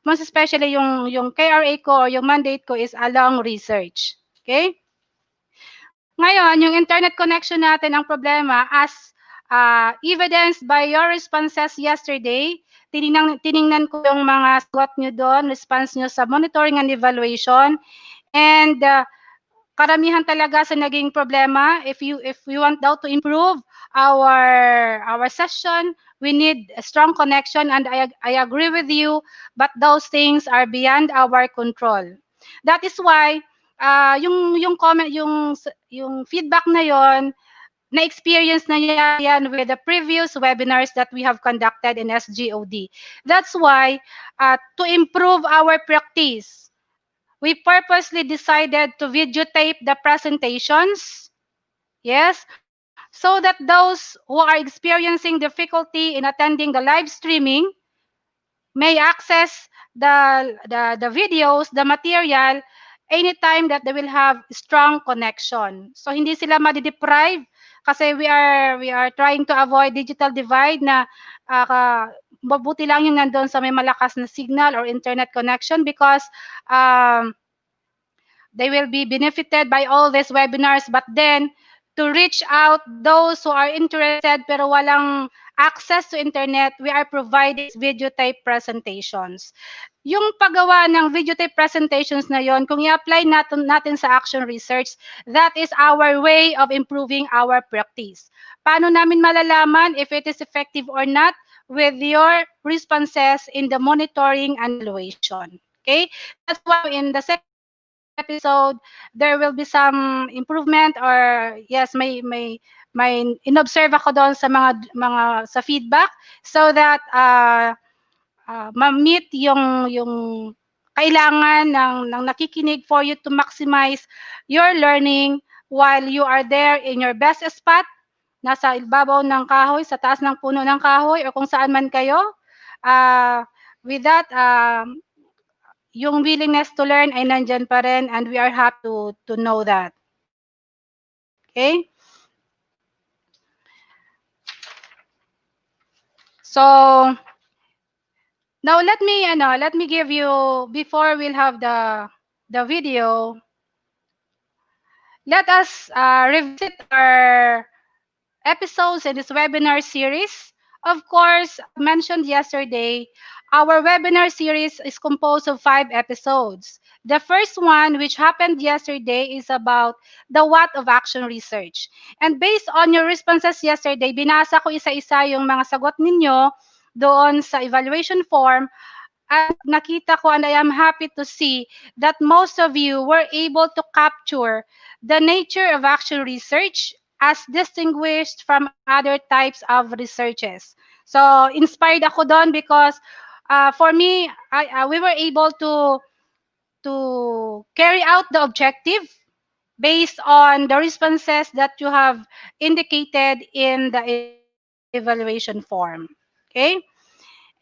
most especially yung KRA ko or yung mandate ko is along research. Okay? Ngayon, yung internet connection natin ang problema as evidenced by your responses yesterday. Tiningnan ko yung mga sagot nyo doon, response nyo sa monitoring and evaluation. And karamihan talaga sa naging problema, if we want daw to improve our session, we need a strong connection, and I agree with you, but those things are beyond our control. That is why yung comment, yung feedback na yon, na-experience na yan with the previous webinars that we have conducted in SGOD. That's why, to improve our practice, we purposely decided to videotape the presentations, yes, so that those who are experiencing difficulty in attending the live streaming may access the videos, the material, anytime that they will have strong connection. So hindi sila ma-deprive kasi we are trying to avoid digital divide na mabuti lang yung nandoon sa may malakas na signal or internet connection because um, they will be benefited by all these webinars, but then to reach out those who are interested pero walang access to internet, we are providing videotape presentations. Yung paggawa ng videotape presentations na yon, kung i-apply natin sa action research, that is our way of improving our practice. Paano namin malalaman if it is effective or not? With your responses in the monitoring and evaluation. Okay? That's why in the second episode, there will be some improvement or yes, may inobserve ako doon sa mga sa feedback so that ma-meet yung kailangan ng nakikinig for you to maximize your learning while you are there in your best spot, nasa ibabaw ng kahoy, sa taas ng puno ng kahoy, o kung saan man kayo. With that, yung willingness to learn ay nandyan pa rin, and we are happy to know that. Okay? So, now let me give you, before we'll have the video, let us revisit our episodes in this webinar series. Of course, as mentioned yesterday, our webinar series is composed of 5 episodes. The first one, which happened yesterday, is about the what of action research. And based on your responses yesterday, binasa ko isa-isa yung mga sagot ninyo doon sa evaluation form. At nakita ko, and I am happy to see that most of you were able to capture the nature of action research as distinguished from other types of researches. So, inspired ako doon because for me, we were able to carry out the objective based on the responses that you have indicated in the evaluation form. Okay?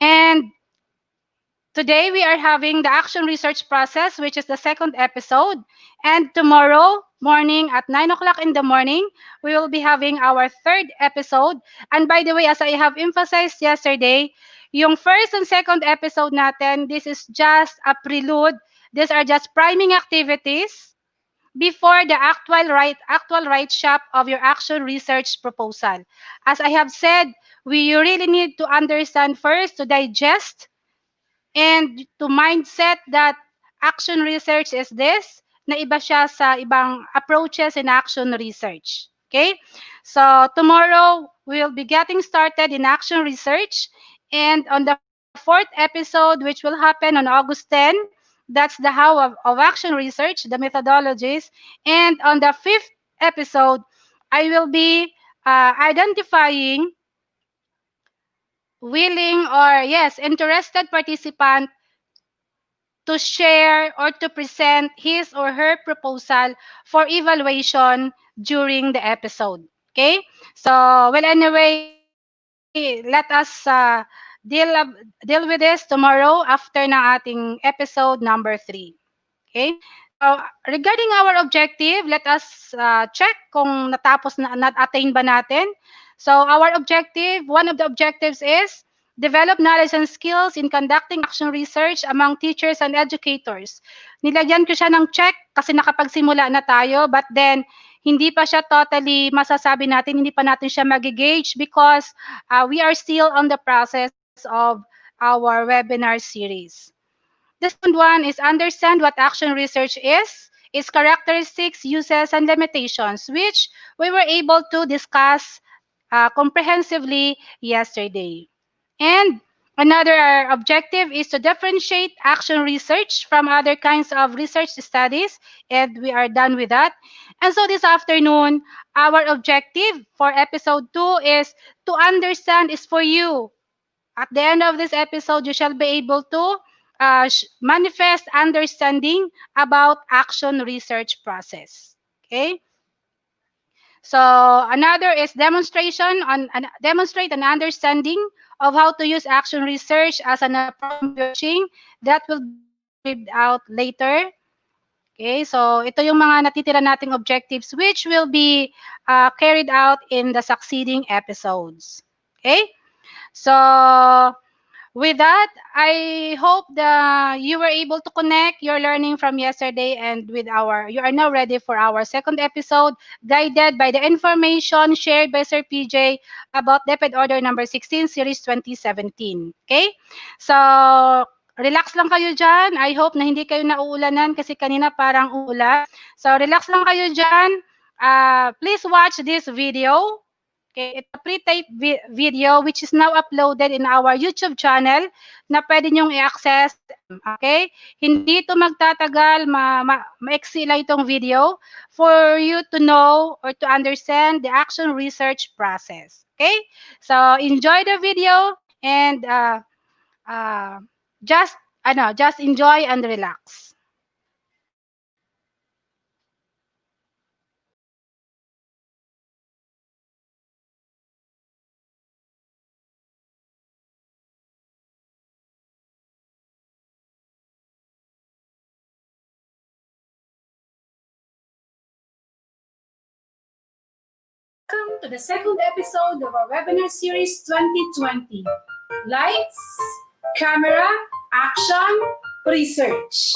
And today, we are having the action research process, which is the second episode. And tomorrow morning at 9 o'clock in the morning, we will be having our third episode. And by the way, as I have emphasized yesterday, yung first and second episode natin, this is just a prelude. These are just priming activities before the actual write shop of your action research proposal. As I have said, we really need to understand first, to digest, and to mindset that action research is this, na iba siya sa ibang approaches in action research. Okay? So tomorrow, we'll be getting started in action research. And on the fourth episode, which will happen on August 10, that's the how of action research, the methodologies. And on the fifth episode, I will be identifying willing or yes, interested participant to share or to present his or her proposal for evaluation during the episode. Okay? So, well, anyway, let us deal with this tomorrow after ng ating episode number 3. Okay? Regarding our objective, let us check kung natapos na, attain ba natin. So our objective, one of the objectives is develop knowledge and skills in conducting action research among teachers and educators. Nilagyan ko siya ng check kasi nakapagsimula na tayo, but then hindi pa siya totally masasabi natin, hindi pa natin siya mag-gauge because we are still on the process of our webinar series. The second one is understand what action research is, its characteristics, uses, and limitations, which we were able to discuss comprehensively yesterday. And another objective is to differentiate action research from other kinds of research studies, and we are done with that. And so this afternoon, our objective for episode 2 is to understand is for you. At the end of this episode, you shall be able to manifest understanding about action research process. Okay? So another is demonstrate an understanding of how to use action research as an approach in researching that will be carried out later. Okay, so ito yung mga natitira nating objectives which will be carried out in the succeeding episodes. Okay, so with that, I hope that you were able to connect your learning from yesterday and with you are now ready for our second episode, guided by the information shared by Sir PJ about DepEd Order number 16, Series 2017. Okay? So, relax lang kayo dyan. I hope na hindi kayo nauulanan kasi kanina parang uulan. So, relax lang kayo dyan. Please watch this video. Okay, it's a pre-taped video which is now uploaded in our YouTube channel na pwede nyong i-access. Okay? Hindi ito magtatagal, maiksi lang itong video for you to know or to understand the action research process. Okay? So, enjoy the video and uh, just enjoy and relax.
Welcome to the second episode of our webinar series 2020. Lights, camera, action, research.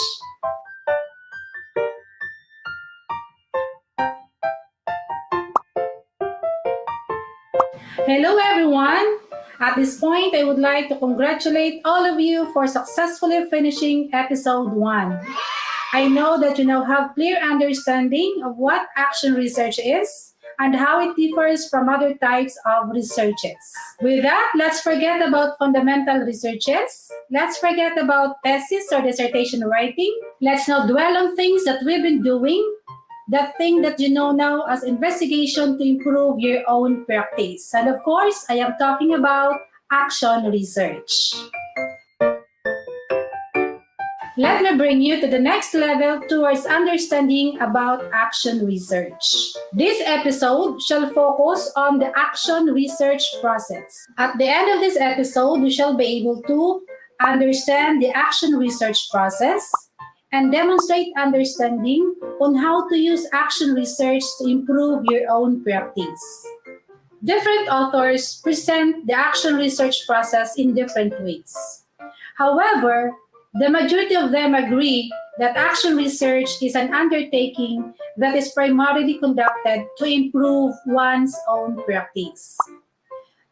Hello everyone! At this point, I would like to congratulate all of you for successfully finishing episode 1. I know that you now have clear understanding of what action research is and how it differs from other types of researches. With that, let's forget about fundamental researches. Let's forget about thesis or dissertation writing. Let's now dwell on things that we've been doing, that thing that you know now as investigation to improve your own practice. And of course, I am talking about action research. Let me bring you to the next level towards understanding about action research. This episode shall focus on the action research process. At the end of this episode, you shall be able to understand the action research process and demonstrate understanding on how to use action research to improve your own practice. Different authors present the action research process in different ways. However, the majority of them agree that action research is an undertaking that is primarily conducted to improve one's own practice.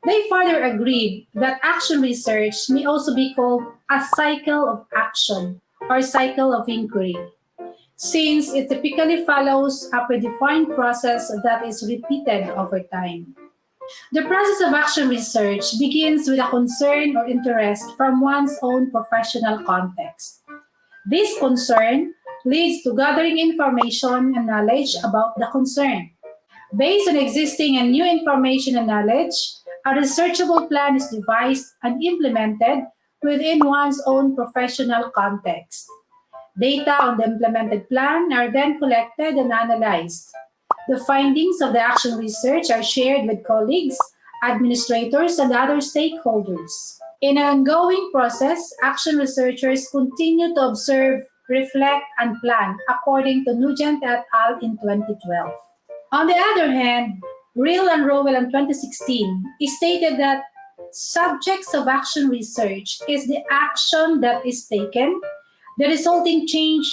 They further agreed that action research may also be called a cycle of action or cycle of inquiry, since it typically follows a predefined process that is repeated over time. The process of action research begins with a concern or interest from one's own professional context. This concern leads to gathering information and knowledge about the concern. Based on existing and new information and knowledge, a researchable plan is devised and implemented within one's own professional context. Data on the implemented plan are then collected and analyzed. The findings of the action research are shared with colleagues, administrators, and other stakeholders. In an ongoing process, action researchers continue to observe reflect, and plan, according to Nugent et al. In 2012. On the other hand, Real and Rowell in 2016 stated that subjects of action research is the action that is taken, the resulting change,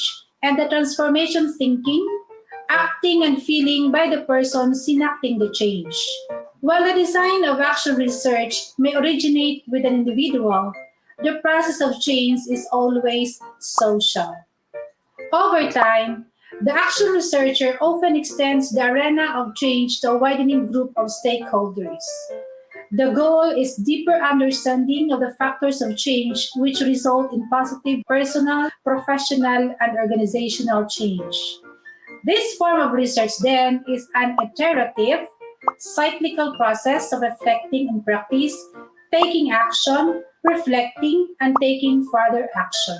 and the transformation thinking, acting, and feeling by the person enacting the change. While the design of action research may originate with an individual, the process of change is always social. Over time, the action researcher often extends the arena of change to a widening group of stakeholders. The goal is deeper understanding of the factors of change which result in positive personal, professional, and organizational change. This form of research then is an iterative, cyclical process of reflecting in practice, taking action, reflecting, and taking further action.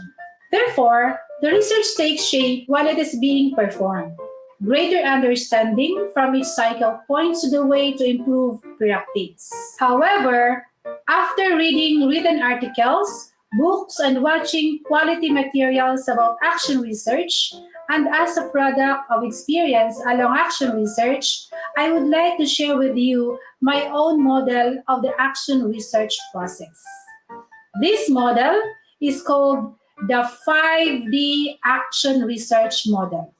Therefore, the research takes shape while it is being performed. Greater understanding from each cycle points to the way to improve practice. However, after reading written articles, books, and watching quality materials about action research, and as a product of experience along action research, I would like to share with you my own model of the action research process. This model is called the 5D Action Research Model.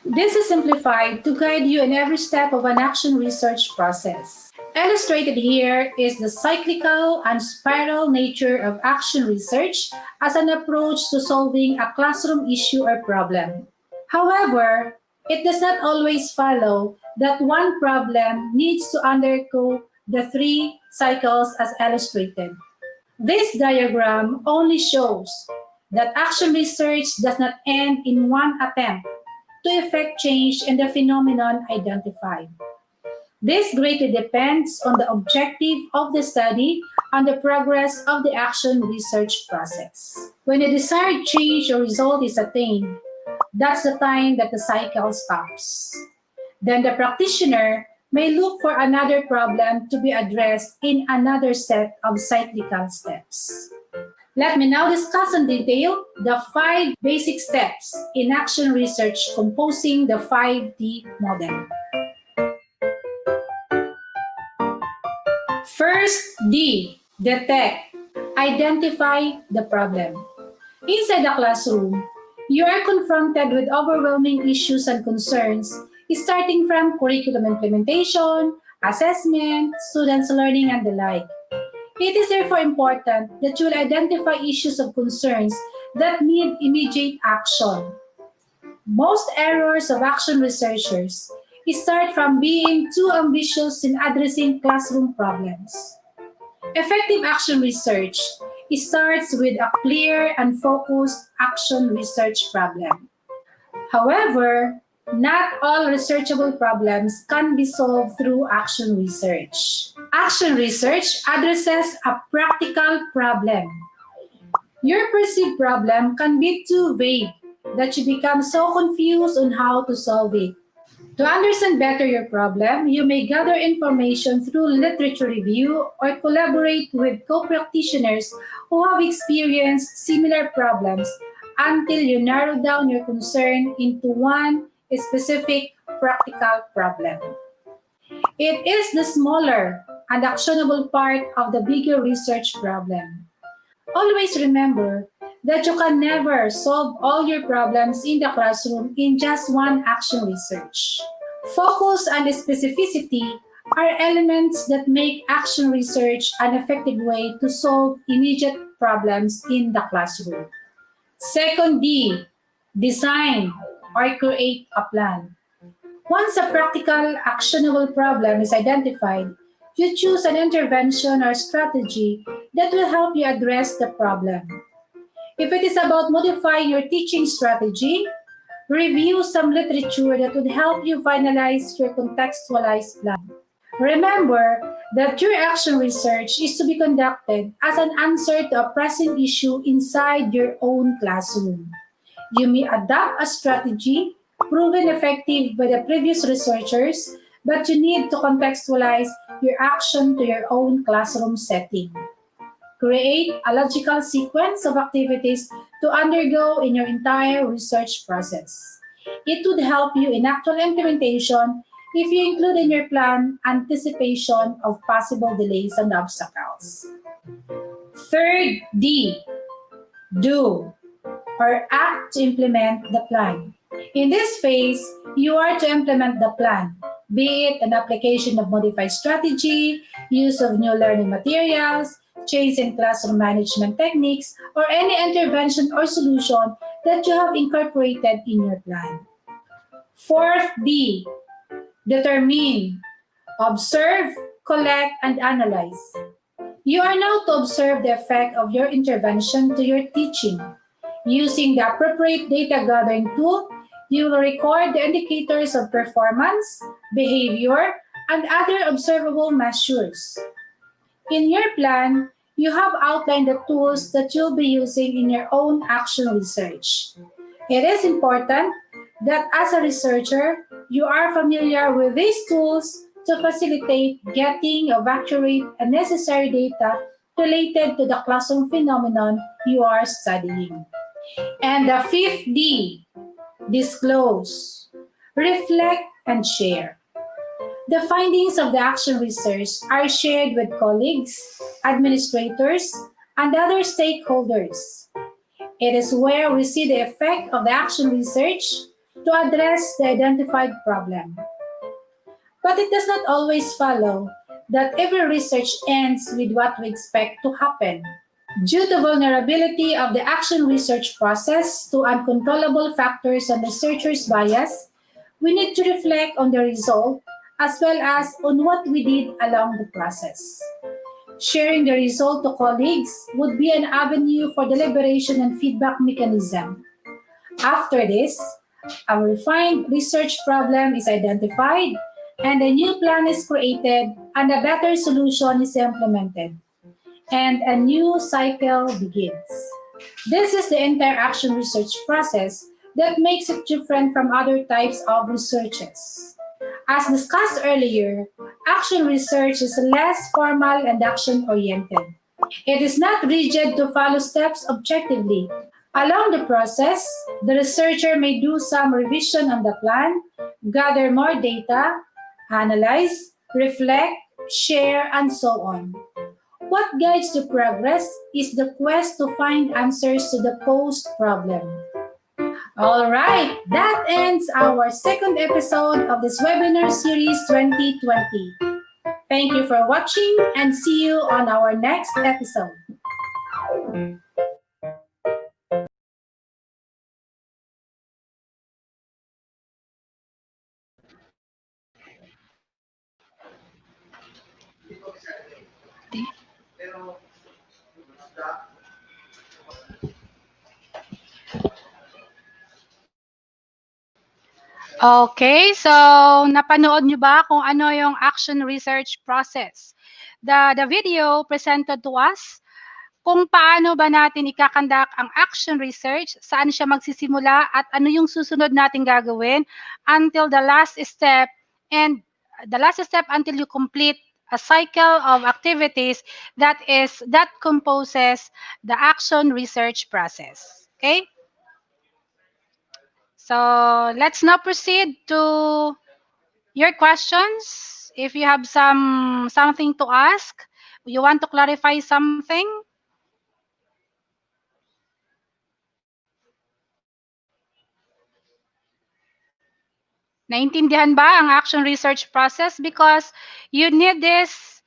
This is simplified to guide you in every step of an action research process. Illustrated here is the cyclical and spiral nature of action research as an approach to solving a classroom issue or problem. However, it does not always follow that one problem needs to undergo the 3 cycles as illustrated. This diagram only shows that action research does not end in one attempt to effect change in the phenomenon identified. This greatly depends on the objective of the study and the progress of the action research process. When a desired change or result is attained, that's the time that the cycle stops. Then the practitioner may look for another problem to be addressed in another set of cyclical steps. Let me now discuss in detail the 5 basic steps in action research composing the 5D model. First D, detect, identify the problem. Inside the classroom, you are confronted with overwhelming issues and concerns, starting from curriculum implementation, assessment, students' learning, and the like. It is therefore important that you will identify issues of concerns that need immediate action. Most errors of action researchers start from being too ambitious in addressing classroom problems. Effective action research starts with a clear and focused action research problem. However, not all researchable problems can be solved through action research. Action research addresses a practical problem. Your perceived problem can be too vague that you become so confused on how to solve it. To understand better your problem, you may gather information through literature review or collaborate with co-practitioners who have experienced similar problems until you narrow down your concern into one specific practical problem. It is the smaller and actionable part of the bigger research problem. Always remember that you can never solve all your problems in the classroom in just one action research. Focus and specificity are elements that make action research an effective way to solve immediate problems in the classroom. Second D, design or create a plan. Once a practical, actionable problem is identified, you choose an intervention or strategy that will help you address the problem. If it is about modifying your teaching strategy, review some literature that would help you finalize your contextualized plan. Remember that your action research is to be conducted as an answer to a pressing issue inside your own classroom. You may adopt a strategy proven effective by the previous researchers, but you need to contextualize your action to your own classroom setting. Create a logical sequence of activities to undergo in your entire research process. It would help you in actual implementation if you include in your plan anticipation of possible delays and obstacles. Third D, do or act to implement the plan. In this phase, you are to implement the plan, be it an application of modified strategy, use of new learning materials, change in classroom management techniques, or any intervention or solution that you have incorporated in your plan. Fourth D, determine, observe, collect, and analyze. You are now to observe the effect of your intervention to your teaching. Using the appropriate data gathering tool, you will record the indicators of performance, behavior, and other observable measures. In your plan, you have outlined the tools that you'll be using in your own action research. It is important that as a researcher, you are familiar with these tools to facilitate getting of accurate and necessary data related to the classroom phenomenon you are studying. And the fifth D, disclose, reflect, and share. The findings of the action research are shared with colleagues, administrators, and other stakeholders. It is where we see the effect of the action research to address the identified problem. But it does not always follow that every research ends with what we expect to happen. Due to vulnerability of the action research process to uncontrollable factors and researchers' bias, we need to reflect on the result as well as on what we did along the process. Sharing the result to colleagues would be an avenue for deliberation and feedback mechanism. After this, a refined research problem is identified and a new plan is created and a better solution is implemented. And a new cycle begins. This is the interaction research process that makes it different from other types of researches. As discussed earlier, action research is less formal and action-oriented. It is not rigid to follow steps objectively. Along the process, the researcher may do some revision on the plan, gather more data, analyze, reflect, share, and so on. What guides the progress is the quest to find answers to the posed problem. All right, that ends our second episode of this webinar series 2020. Thank you for watching and see you on our next episode.
Okay, so napanood nyo ba kung ano yung action research process? The video presented to us kung paano ba natin ikakandak ang action research, saan siya magsisimula at ano yung susunod natin gagawin until the last step, and the last step until you complete a cycle of activities that composes the action research process. Okay? So let's now proceed to your questions. If you have something to ask, you want to clarify something, naintindihan ba ang action research process? Because you need this,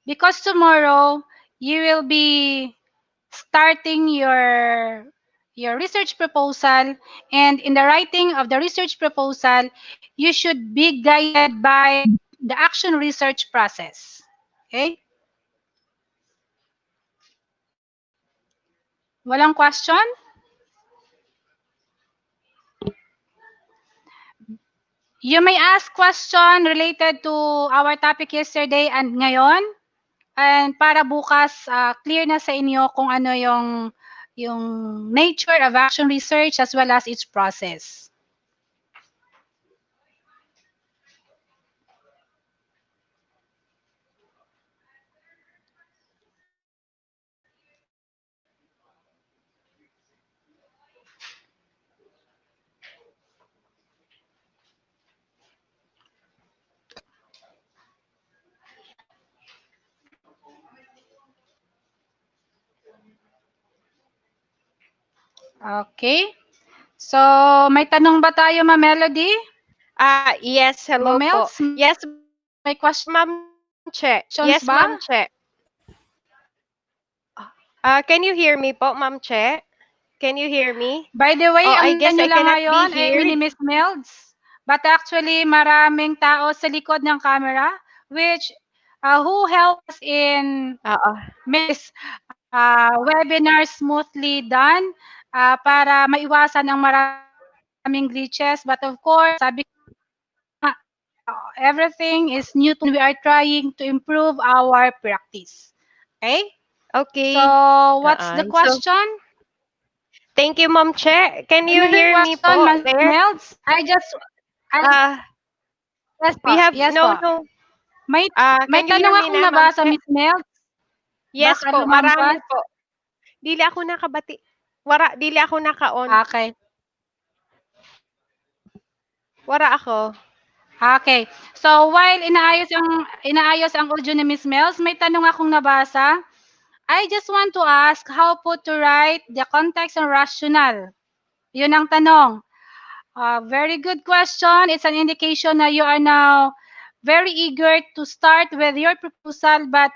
because tomorrow you will be starting your research proposal, and in the writing of the research proposal, you should be guided by the action research process. Okay? Walang question? You may ask question related to our topic yesterday and ngayon. And para bukas, clear na sa inyo kung ano yung nature of action research as well as its process. Okay. So, may tanong ba tayo, Ma Melody?
Yes,
Ma
hello po.
Melds, may
Yes,
questions
Ma'am
ba?
Che. Yes, Ma'am Che. Can you hear me po, Ma'am Che? Can you hear me?
By the
Oh,
way,
I
ang
guess I
nyo lang
cannot be
ngayon ay
heard.
mini Miss Melds. But actually, maraming tao sa likod ng camera which who help us in
Oo.
make this webinar smoothly done para maiwasan ang maraming glitches. But of course, sabi ko nga, everything is new to us and we are trying to improve our practice. Okay? So,
Okay.
what's the
So,
question?
thank you, Ma'am Che. Can you
Ano na yung
hear me
question,
po
Miss
there?
Melds? I,
Uh,
yes po,
we have
yes
no,
po.
no.
May, may
Can you hear
tanong
me
akong
na, Ma'am
nabasa,
Che?
Miss Melds.
Yes
Baka
po, marami
lumampas.
po. Dili ako nakabati. Dili ako naka-on.
Okay.
Wara ako.
Okay. So, while inaayos ang audio ni Miss Melds, may tanong akong nabasa. I just want to ask how po to write the context and rationale. Yun ang tanong. Very good question. It's an indication that you are now very eager to start with your proposal, but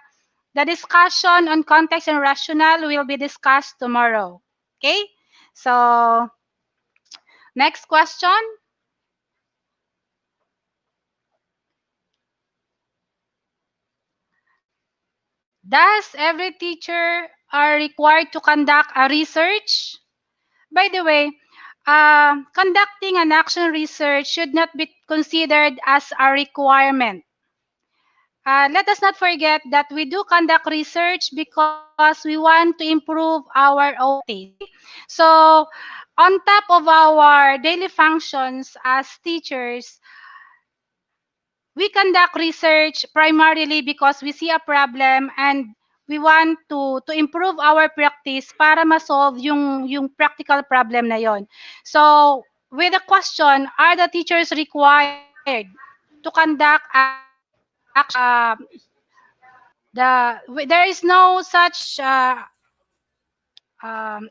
the discussion on context and rationale will be discussed tomorrow. Okay? So, next question. Does every teacher are required to conduct a research? By the way, conducting an action research should not be considered as a requirement. Let us not forget that we do conduct research because we want to improve our own practice. Okay? So, on top of our daily functions as teachers, we conduct research primarily because we see a problem and we want to improve our practice para ma-solve yung practical problem na yon. So, with the question, are the teachers required to conduct there is no such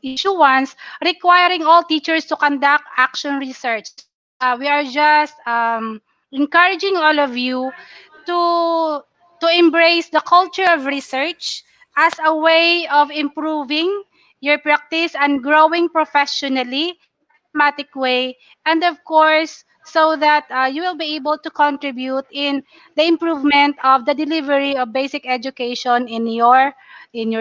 issuance requiring all teachers to conduct action research. We are just encouraging all of you to to embrace the culture of research as a way of improving your practice and growing professionally in a systematic way, and of course so that you will be able to contribute in the improvement of the delivery of basic education in your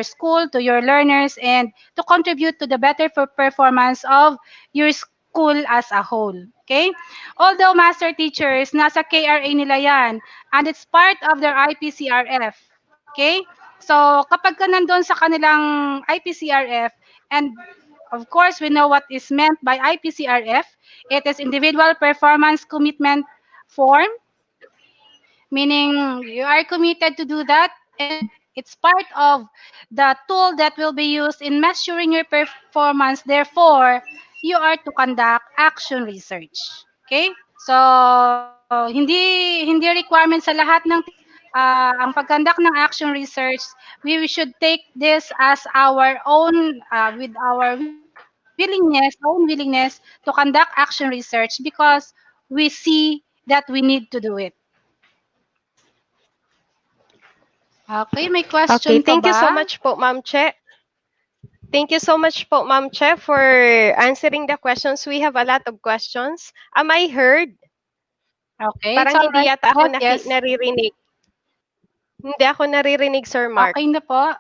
school to your learners and to contribute to the better performance of your school as a whole. Okay? Although master teachers, nasa KRA nila yan, and it's part of their IPCRF. Okay? So, kapag ka nandun sa kanilang IPCRF, and of course, we know what is meant by IPCRF. It is Individual Performance Commitment Form, meaning you are committed to do that and it's part of the tool that will be used in measuring your performance. Therefore, you are to conduct action research. Okay? So, hindi requirement sa lahat ng ang pag-conduct ng action research, we should take this as our own with our willingness to conduct action research because we see that we need to do it. Okay, may
Okay,
question pa
thank you so
ba?
much po, Ma'am Che. Thank you so much po, Ma'am Che, for answering the questions. We have a lot of questions. Am I heard?
Okay, it's
Parang
all
hindi
right.
yata
Go
ako
ahead, yes.
naririnig. Hindi ako naririnig, Sir Mark.
Okay na po.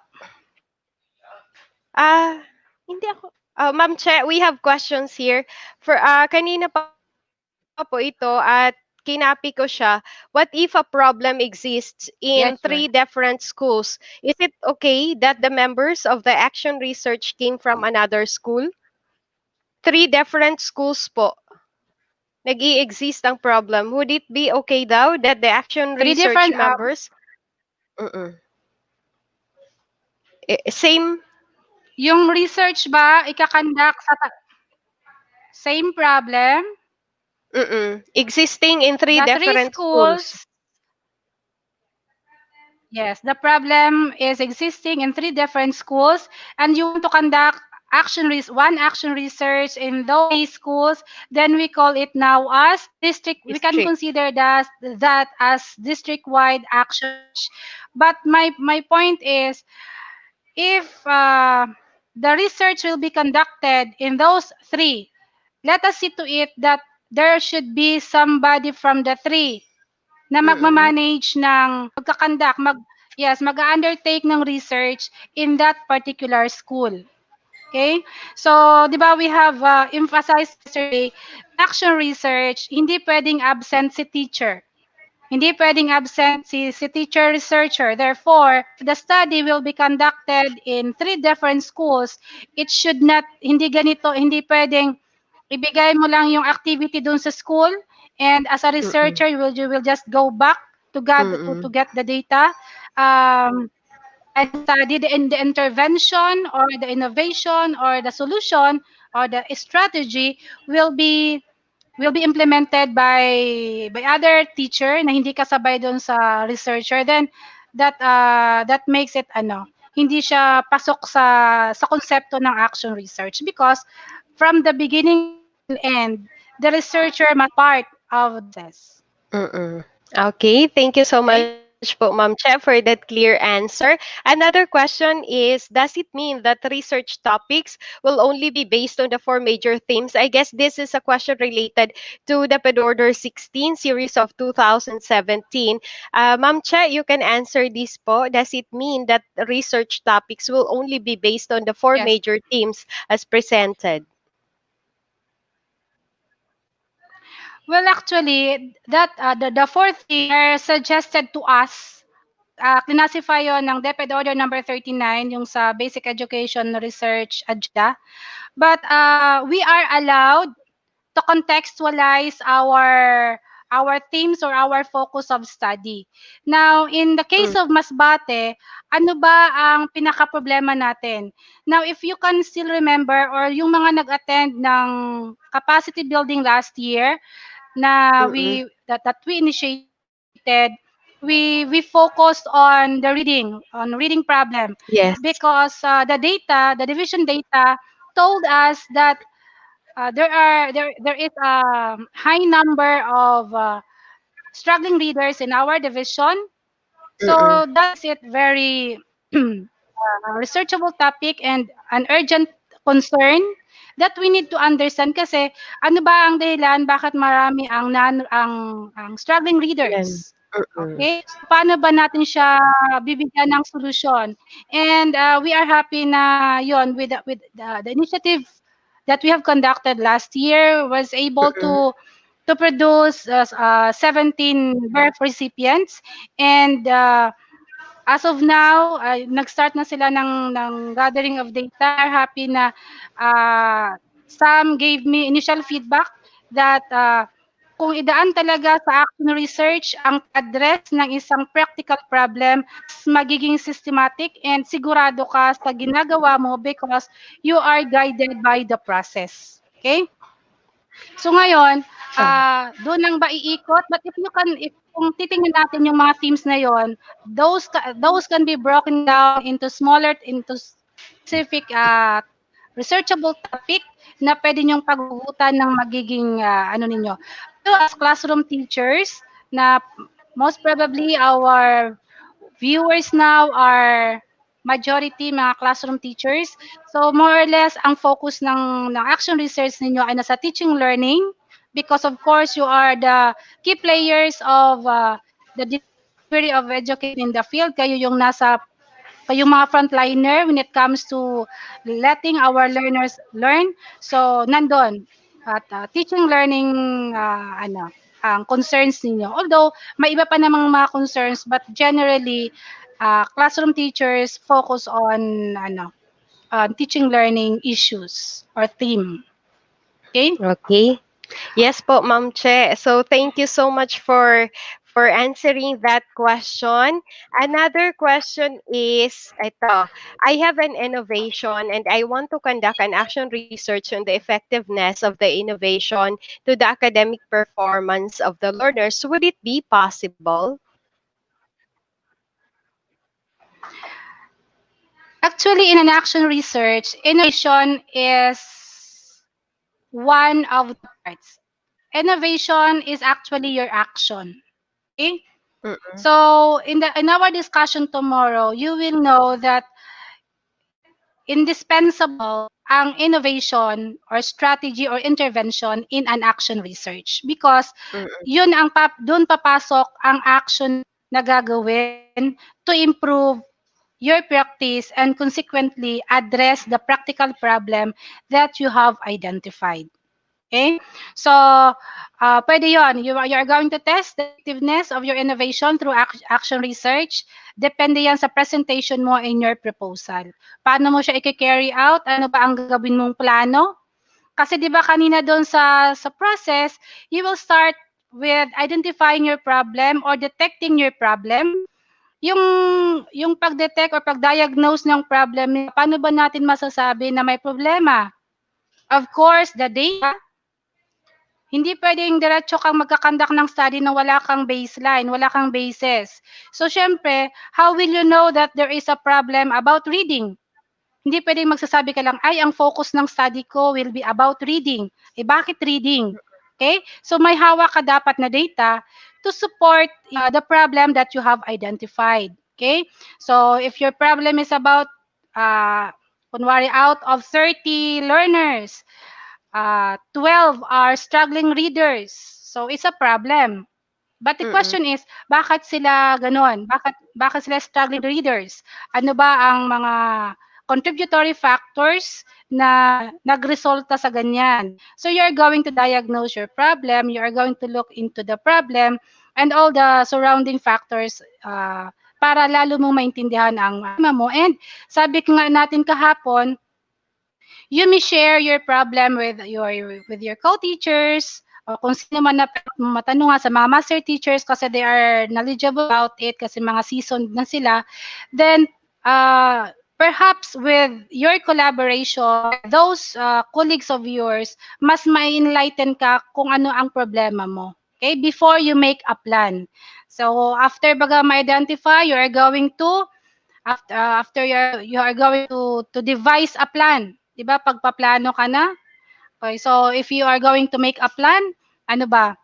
Ah, hindi ako. Ma'am Che, we have questions here. Kanina pa po ito at kinapi ko siya. What if a problem exists in three
Yes,
different
sure.
schools? Is it okay that the members of the action research came from another school? Three different schools po. Nag-i-exist ang problem. Would it be okay daw that the action
Three
research
different,
members mm same
yung research ba, ikakandak sa same problem?
existing in three
The three
different schools?
schools, yes, the problem is existing in three different schools and you want to conduct one action research in those three schools, then we call it now as district. We can
District.
consider that as district-wide action research. But my point is, if the research will be conducted in those three, let us see to it that there should be somebody from the three na
Mm-mm.
magmamanage ng magkakandak, mag-undertake ng research in that particular school. Okay? So, di ba we have emphasized yesterday, action research, hindi pwedeng absent si teacher. Hindi pwedeng absent si teacher researcher. Therefore, if the study will be conducted in three different schools, it should not, hindi ganito, hindi pwedeng ibigay mo lang yung activity dun sa school, and as a
Mm-mm.
researcher, you will just go back to
Mm-mm.
get the data. Um, and study the intervention or the innovation or the solution or the strategy will be will be implemented by other teacher na hindi kasabay doon sa researcher, then that makes it hindi siya pasok sa konsepto ng action research, because from the beginning until end, the researcher must part of the process.
Mm-mm. Okay, thank you so
Okay.
much po, Ma'am Che, for that clear answer. Another question is, does it mean that research topics will only be based on the four major themes? I guess this is a question related to the Ped Order 16 series of 2017. Ma'am Che, you can answer this po. Does it mean that research topics will only be based on the four
Yes.
major themes as presented?
Well, actually, the four things are suggested to us. Classify yon ng DepEd Order number 39, yung sa Basic Education Research Agenda. But we are allowed to contextualize our themes or our focus of study. Now, in the case of Masbate, ano ba ang pinaka-problema natin? Now, if you can still remember, or yung mga nag-attend ng capacity building last year na
Mm-mm.
that we initiated, we focused on the reading problem,
Yes.
because the division data told us that there is a high number of struggling readers in our division.
Mm-mm.
So that makes it very researchable topic and an urgent concern that we need to understand, kasi ano ba ang dahilan bakit marami ang struggling
Yan.
readers.
Mm-mm.
Okay? So paano ba natin siya bibigyan ng solusyon? And we are happy na yon, with the initiative that we have conducted last year, was able
Mm-mm.
to produce 17 birth recipients, and as of now, nag-start na sila ng gathering of data. We're happy na uh, some gave me initial feedback that kung idaan talaga sa action research ang address ng isang practical problem, mas magiging systematic and sigurado ka sa ginagawa mo because you are guided by the process. Okay? So ngayon,
Ah,
doon lang ba iikot? But if kung titingnan natin yung mga teams na yon, those can be broken down into specific researchable topic na pwede niyong paghuhutan ng magiging ano ninyo. So as classroom teachers, na most probably our viewers now are majority mga classroom teachers. So more or less, ang focus ng action research ninyo ay nasa teaching learning, because of course you are the key players of the delivery of education in the field. Kayong mga frontliner when it comes to letting our learners learn. So nandun at teaching learning ang concerns ninyo. Although may iba pa namang mga concerns, but generally classroom teachers focus on teaching learning issues or theme. Okay?
okay. Yes po, Ma'am Che. So thank you so much for answering that question. Another question is ito. I have an innovation and I want to conduct an action research on the effectiveness of the innovation to the academic performance of the learners. Would it be possible?
Actually, in an action research, innovation is one of the parts. Innovation is actually your action. Okay?
Mm-mm.
So in our discussion tomorrow, you will know that indispensable ang innovation or strategy or intervention in an action research because
Mm-mm.
yun ang doon papasok ang action na gagawin to improve your practice and consequently address the practical problem that you have identified. Okay? So, pwede yun. You are going to test the effectiveness of your innovation through action research. Depende yan sa presentation mo in your proposal. Paano mo siya i-carry out? Ano ba ang gagawin mong plano? Kasi di ba kanina doon sa process, you will start with identifying your problem or detecting your problem. Yung yung pag-detect or pag-diagnose ng problem, paano ba natin masasabi na may problema? Of course, the data. Hindi pwedeng diretso kang magkakandak ng study na wala kang baseline, wala kang basis. So, syempre, how will you know that there is a problem about reading? Hindi pwedeng magsasabi ka lang, ay, ang focus ng study ko will be about reading. Eh, bakit reading? Okay? So, may hawak ka dapat na data to support the problem that you have identified. Okay? So, if your problem is about, kunwari, out of 30 learners, 12 are struggling readers. So, it's a problem. But the
Mm-mm.
question is, bakit sila ganon? Bakit sila struggling readers? Ano ba ang mga contributory factors na nagresulta sa ganyan? So you're going to diagnose your problem, you're going to look into the problem and all the surrounding factors para lalo mong maintindihan ang problema mo. And sabi ko nga natin kahapon, you may share your problem with your co-teachers o kung sino man na matanong sa mga master teachers kasi they are knowledgeable about it kasi mga seasoned na sila. Then perhaps with your collaboration with those colleagues of yours, mas ma-enlighten ka kung ano ang problema mo. Okay, before you make a plan. So after baga ma-identify, you are going to after you are going to devise a plan. 'Di ba? Pagpaplano ka na. Okay, so if you are going to make a plan, ano ba?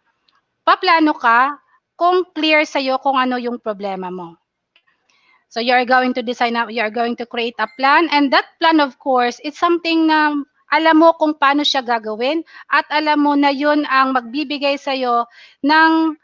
Paplano ka kung clear sa iyo kung ano yung problema mo. So you are going to you are going to create a plan and that plan of course, it's something na alam mo kung paano siya gagawin at alam mo na yun ang magbibigay sa iyo ng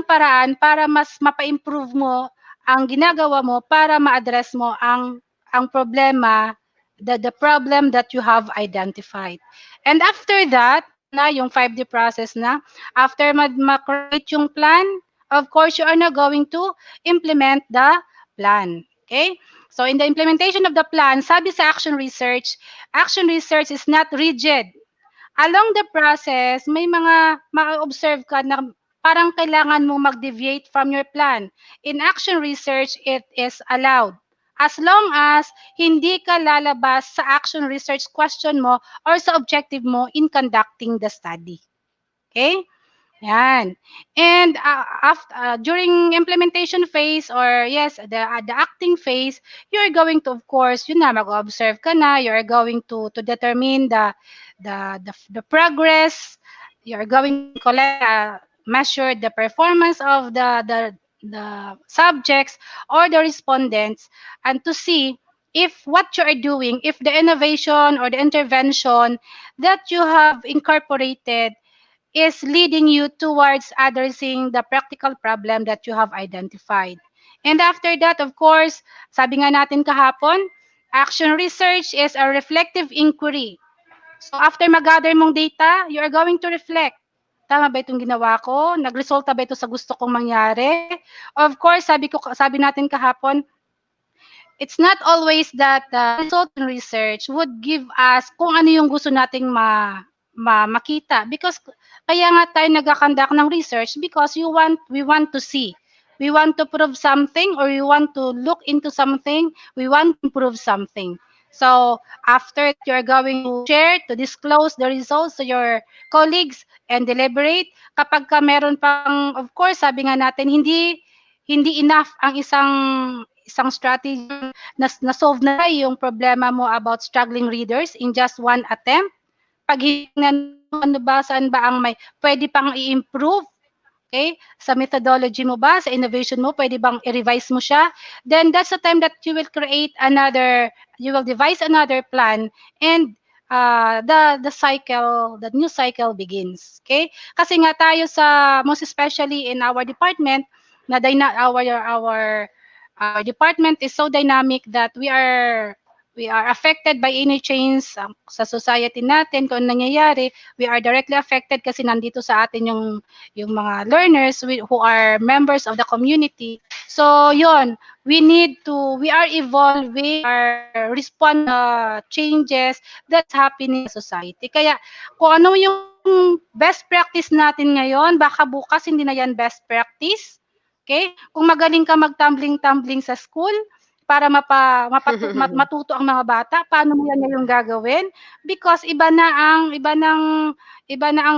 paraan para mas mapa-improve mo ang ginagawa mo para ma-address mo ang problema, the problem that you have identified. And after that, na yung 5D process na, after ma-create yung plan, of course, you are now going to implement the plan. Okay? So in the implementation of the plan, sabi sa action research is not rigid. Along the process, may mga ma-observe ka na parang kailangan mo mag-deviate from your plan. In action research, it is allowed. As long as hindi ka lalabas sa action research question mo or sa objective mo in conducting the study. Okay? Yan. And after, during implementation phase or yes, the acting phase, you're going to, of course, yun na, mag-observe ka na, you're going to determine the progress, you're going to collect, measure the performance of the subjects or the respondents and to see if what you are doing, if the innovation or the intervention that you have incorporated is leading you towards addressing the practical problem that you have identified. And after that, of course, sabi nga natin kahapon, action research is a reflective inquiry. So after mag-gather mong data, you are going to reflect. Tama ba itong ginawa ko? Nagresulta ba ito sa gusto kong mangyari? Of course, sabi natin kahapon, it's not always that the result in research would give us kung ano yung gusto nating makita because kaya nga tayo nagkakandak ng research because we want to see, we want to prove something or we want to look into something, we want to improve something. So after that, you're going to share, to disclose the results to your colleagues and deliberate. Kapag ka meron pang, of course, sabi nga natin, hindi enough ang isang strategy na-solve na yung problema mo about struggling readers in just one attempt. Pag hinignan mo, ano ba, saan ba ang may pwede pang i-improve, okay? Sa methodology mo ba, sa innovation mo, pwede bang i-revise mo siya? Then that's the time that you will devise another plan, and the new cycle begins. Okay? Kasi nga tayo most especially in our department, our department is so dynamic that we are affected by any change sa society natin, kung ano nangyayari. We are directly affected kasi nandito sa atin yung mga learners who are members of the community. So, yon, we are evolving, are respond changes that's happening sa society. Kaya, kung ano yung best practice natin ngayon, baka bukas hindi na yan best practice. Okay? Kung magaling ka mag-tumbling-tumbling sa school, para matuto ang mga bata, paano mo yan ngayong gagawin? Because iba na ang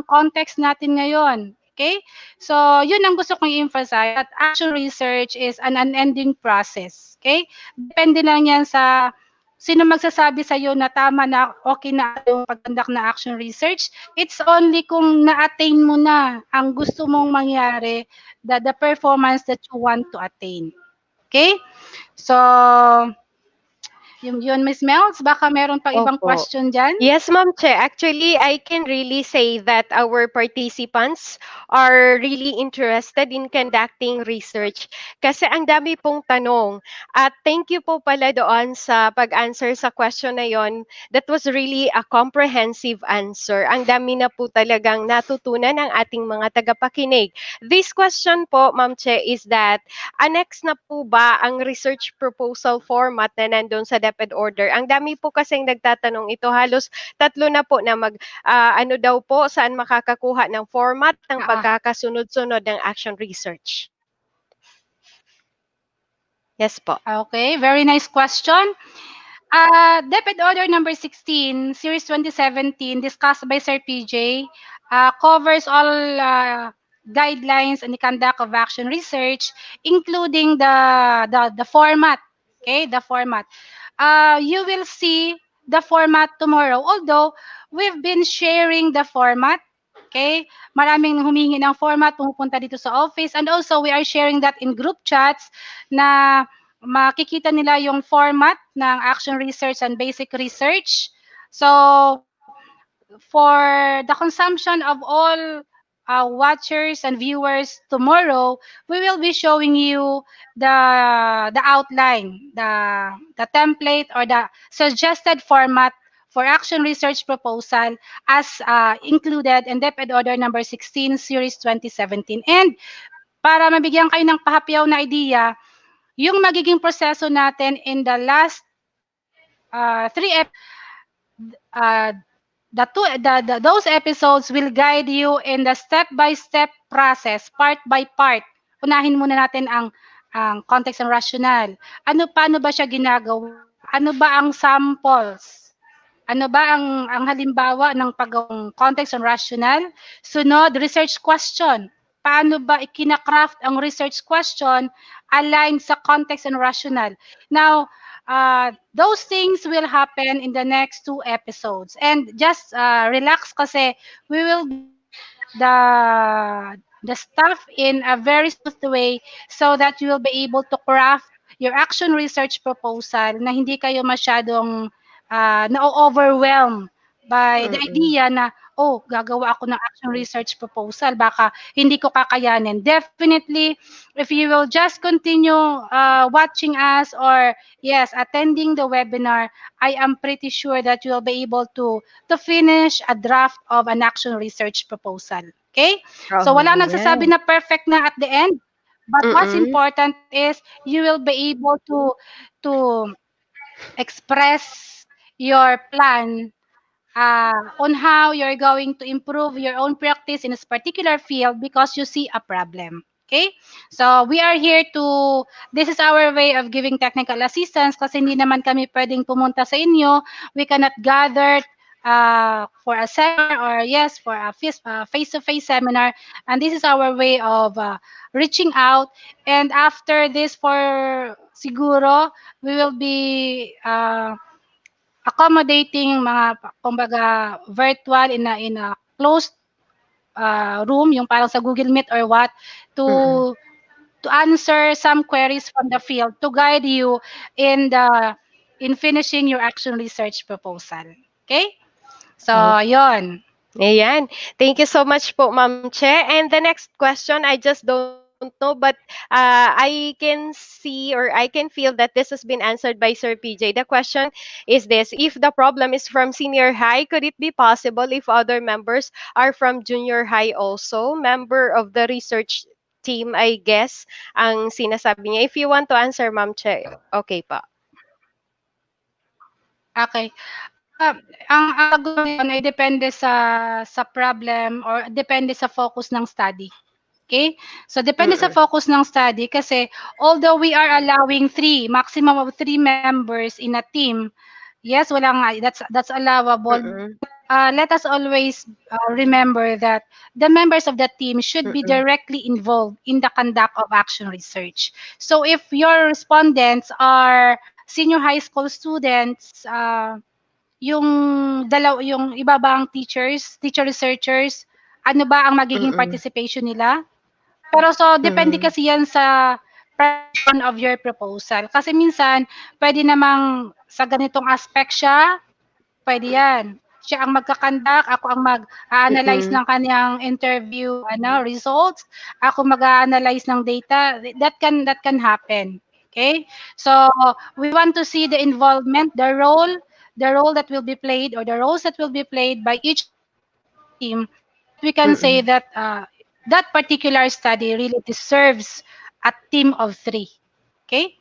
context natin ngayon. Okay? So, yun ang gusto kong i-emphasize, that action research is an unending process. Okay? Depende lang yan sa sino magsasabi sa iyo na tama na, okay na yung pag-conduct na action research. It's only kung na-attain mo na ang gusto mong mangyari, the performance that you want to attain. Okay? So, yun, Miss Mel's, baka meron pang ibang
Opo.
question dyan?
Yes, Ma'am Che. Actually, I can really say that our participants are really interested in conducting research kasi ang dami pong tanong. At thank you po pala doon sa pag-answer sa question na yon. That was really a comprehensive answer. Ang dami na po talagang natutunan ng ating mga tagapakinig. This question po, Ma'am Che, is that annex na po ba ang research proposal format na nandun sa DepEd order? Ang dami po kasing nagtatanong ito. Halos tatlo na po na ano daw po, saan makakakuha ng format ng pagkakasunod-sunod ng action research. Yes po.
Okay, very nice question. DepEd Order number 16, Series 2017, discussed by Sir PJ, covers all guidelines and the conduct of action research, including the format. Okay, the format. You will see the format tomorrow. Although, we've been sharing the format. Okay? Maraming humingi ng format, pumupunta dito sa office. And also, we are sharing that in group chats na makikita nila yung format ng action research and basic research. So, for the consumption of all watchers and viewers tomorrow, we will be showing you the outline, the template or the suggested format for action research proposal as included in DepEd Order number 16, Series 2017. And para mabigyan kayo ng pahapyaw na idea, yung magiging proseso natin in the last 3 those episodes will guide you in the step-by-step process, part by part. Unahin muna natin ang context and rationale. Paano ba siya ginagawa? Ano ba ang samples? Ano ba ang halimbawa ng paggawang context and rationale? Sunod, research question. Paano ba ikina-craft ang research question aligned sa context and rationale? Now, those things will happen in the next 2 episodes. And just relax kasi we will get the stuff in a very smooth way so that you will be able to craft your action research proposal na hindi kayo masyadong na-overwhelm by the idea na, oh, gagawa ako ng action research proposal, baka hindi ko kakayanin. Definitely, if you will just continue watching us or, yes, attending the webinar, I am pretty sure that you will be able to finish a draft of an action research proposal. Okay? So, wala nagsasabi na perfect na at the end. But what's important is you will be able to express your plan on how you're going to improve your own practice in this particular field because you see a problem. Okay? So, this is our way of giving technical assistance kasi hindi naman kami pwedeng pumunta sa inyo. We cannot gather for a seminar, or yes, for a face-to-face seminar. And this is our way of reaching out. And after this, for siguro, we will be accommodating mga kumbaga virtual in a closed room, yung parang sa Google Meet or what,
Mm-mm.
to answer some queries from the field to guide you in the in finishing your action research proposal. Okay?
Oh,
So, yon.
ayan. Thank you so much po, Ma'am Che. And the next question, I just don't know, but I can see or I can feel that this has been answered by Sir PJ. The question is this: if the problem is from senior high, could it be possible if other members are from junior high also? Member of the research team, I guess, ang sinasabi niya. If you want to answer, Ma'am Che, okay pa.
Okay. Ang sagot ngayon ay depende sa problem or depende sa focus ng study. Okay? So, depende sa
Mm-mm.
focus ng study kasi although we are allowing maximum of three members in a team, yes, wala nga, that's allowable.
Mm-mm.
Let us always remember that the members of the team should be
Mm-mm.
directly involved in the conduct of action research. So if your respondents are senior high school students, yung yung iba bang teacher researchers, ano ba ang magiging
Mm-mm.
participation nila? Pero so depende
Mm-mm.
kasi yan sa preparation of your proposal. Kasi minsan pwede namang sa ganitong aspect siya, pwede yan. Siya ang magkakandak, ako ang mag-analyze
Mm-mm.
ng kanyang interview results, ako mag-analyze ng data. That can happen. Okay? So we want to see the involvement, the role that will be played, or the roles that will be played by each member of the team, so that we can say
Mm-mm.
that that particular study really deserves a team of three. Okay?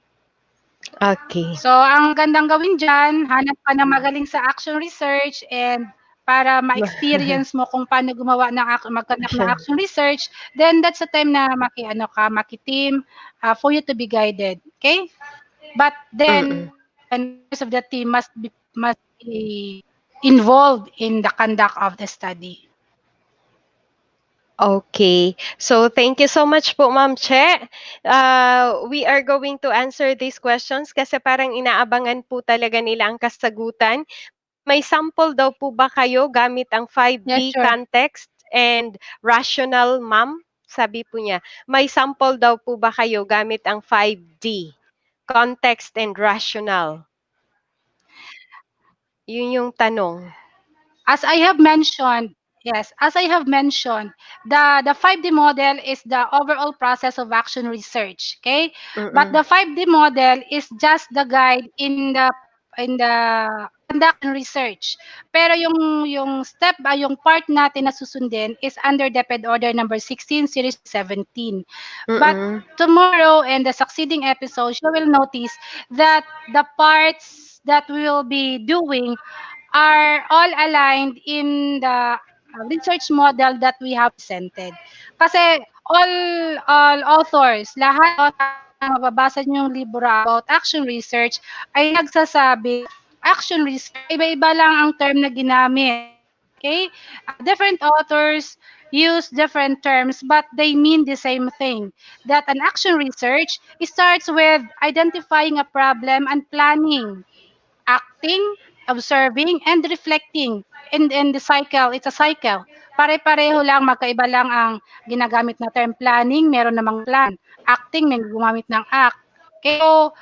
Okay.
So, ang gandang gawin diyan, hanap ka ng magaling sa action research, and para ma-experience mo kung paano gumawa ng mag-conduct ng action research, then that's the time na maki-team, for you to be guided. Okay? But then,
Mm-mm.
members of the team must be involved in the conduct of the study.
Okay. So thank you so much po, Ma'am Che. We are going to answer these questions kasi parang inaabangan po talaga nila ang kasagutan. May sample daw po ba kayo gamit ang
Yes,
5D
sure.
context and rational, Ma'am? Sabi po niya. May sample daw po ba kayo gamit ang 5D? Context and rational. Yun yung tanong.
As I have mentioned, yes, as I have mentioned, the 5D model is the overall process of action research, okay? But
Mm-mm.
the 5D model is just the guide in the conduct research. Pero yung yung part natin na susundin is under DepEd Order number 16 series 17. But
Mm-mm.
tomorrow and the succeeding episodes, you will notice that the parts that we will be doing are all aligned in the research model that we have presented. Kasi all authors, lahat authors na mababasa niyong libro about action research ay nagsasabi action research, iba-iba lang ang term na ginamit. Okay? Different authors use different terms but they mean the same thing. That an action research starts with identifying a problem and planning, acting, observing, and reflecting. And the cycle, it's a cycle. Pare-pareho lang, magkaiba lang ang ginagamit na term. Planning, meron namang plan. Acting, may gumamit ng act. Okay, so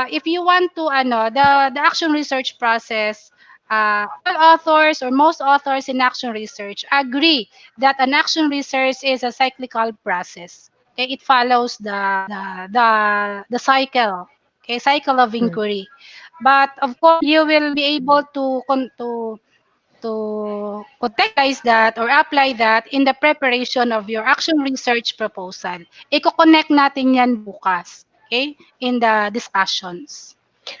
if you want to, the action research process, all authors or most authors in action research agree that an action research is a cyclical process. Okay, it follows the cycle. Okay, cycle of inquiry. But of course, you will be able to contextualize that or apply that in the preparation of your action research proposal. Iko-connect natin yan bukas, okay, in the discussions.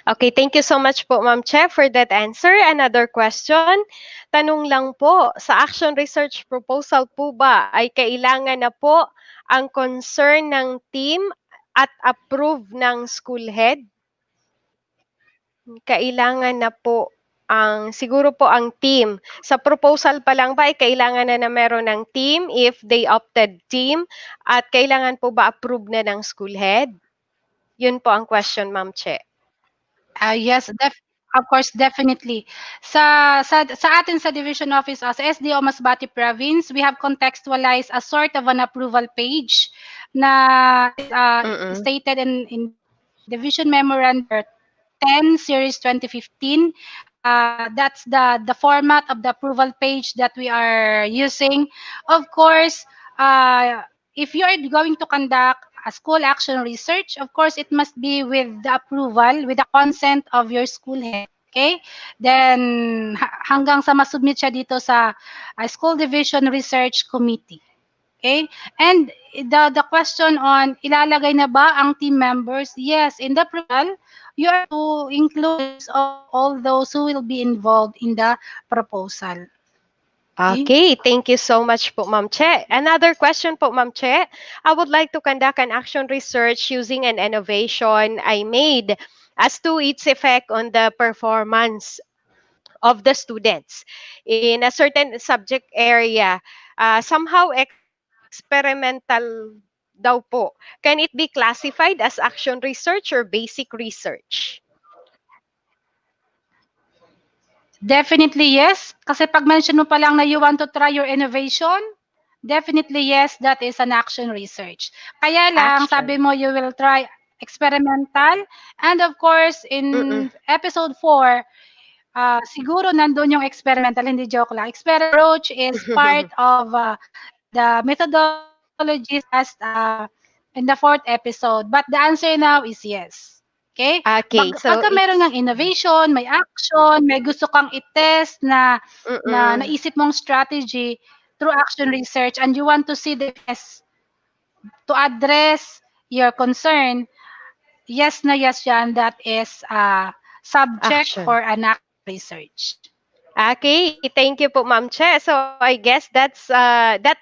Okay, thank you so much po, Ma'am Che, for that answer. Another question. Tanong lang po, sa action research proposal po ba ay kailangan na po ang concern ng team at approve ng school head? Kailangan na po. siguro po ang team. Sa proposal pa lang ba ay kailangan na meron ng team if they opted team at kailangan po ba approve na ng school head? Yun po ang question, Ma'am Che.
Yes, of course, definitely. Sa atin sa division office sa SDO Masbate Province, we have contextualized a sort of an approval page na
Mm.
stated in division memorandum 10 series 2015. That's the format of the approval page that we are using. Of course, if you are going to conduct a school action research, of course, it must be with the approval, with the consent of your school head. Okay? Then, hanggang sa masubmit siya dito sa School Division Research Committee. Okay? And the question on ilalagay na ba ang team members? Yes, in the approval, you are to include names of all those who will be involved in the proposal.
Okay, thank you so much po, Ma'am Che. Another question po, Ma'am Che. I would like to conduct an action research using an innovation I made as to its effect on the performance of the students in a certain subject area. Somehow experimental daw po. Can it be classified as action research or basic research?
Definitely yes. Kasi pag mention mo pa lang na you want to try your innovation, definitely yes, that is an action research. Kaya lang, sabi
Action.
mo you will try experimental. And of course,
Mm-mm.
in episode 4, siguro nandun yung experimental, hindi joke lang. Experimental approach is part of the methodologies discussed in the 4th episode. But the answer now is yes. Okay?
Okay, so
Pagka meron ng
it's
innovation, may action, may gusto kang i-test na
mm-mm.
naisip mong strategy through action research and you want to see the best to address your concern, yes na yes yan, that is subject
Action.
for an action research.
Okay, thank you po, Ma'am Che. So I guess that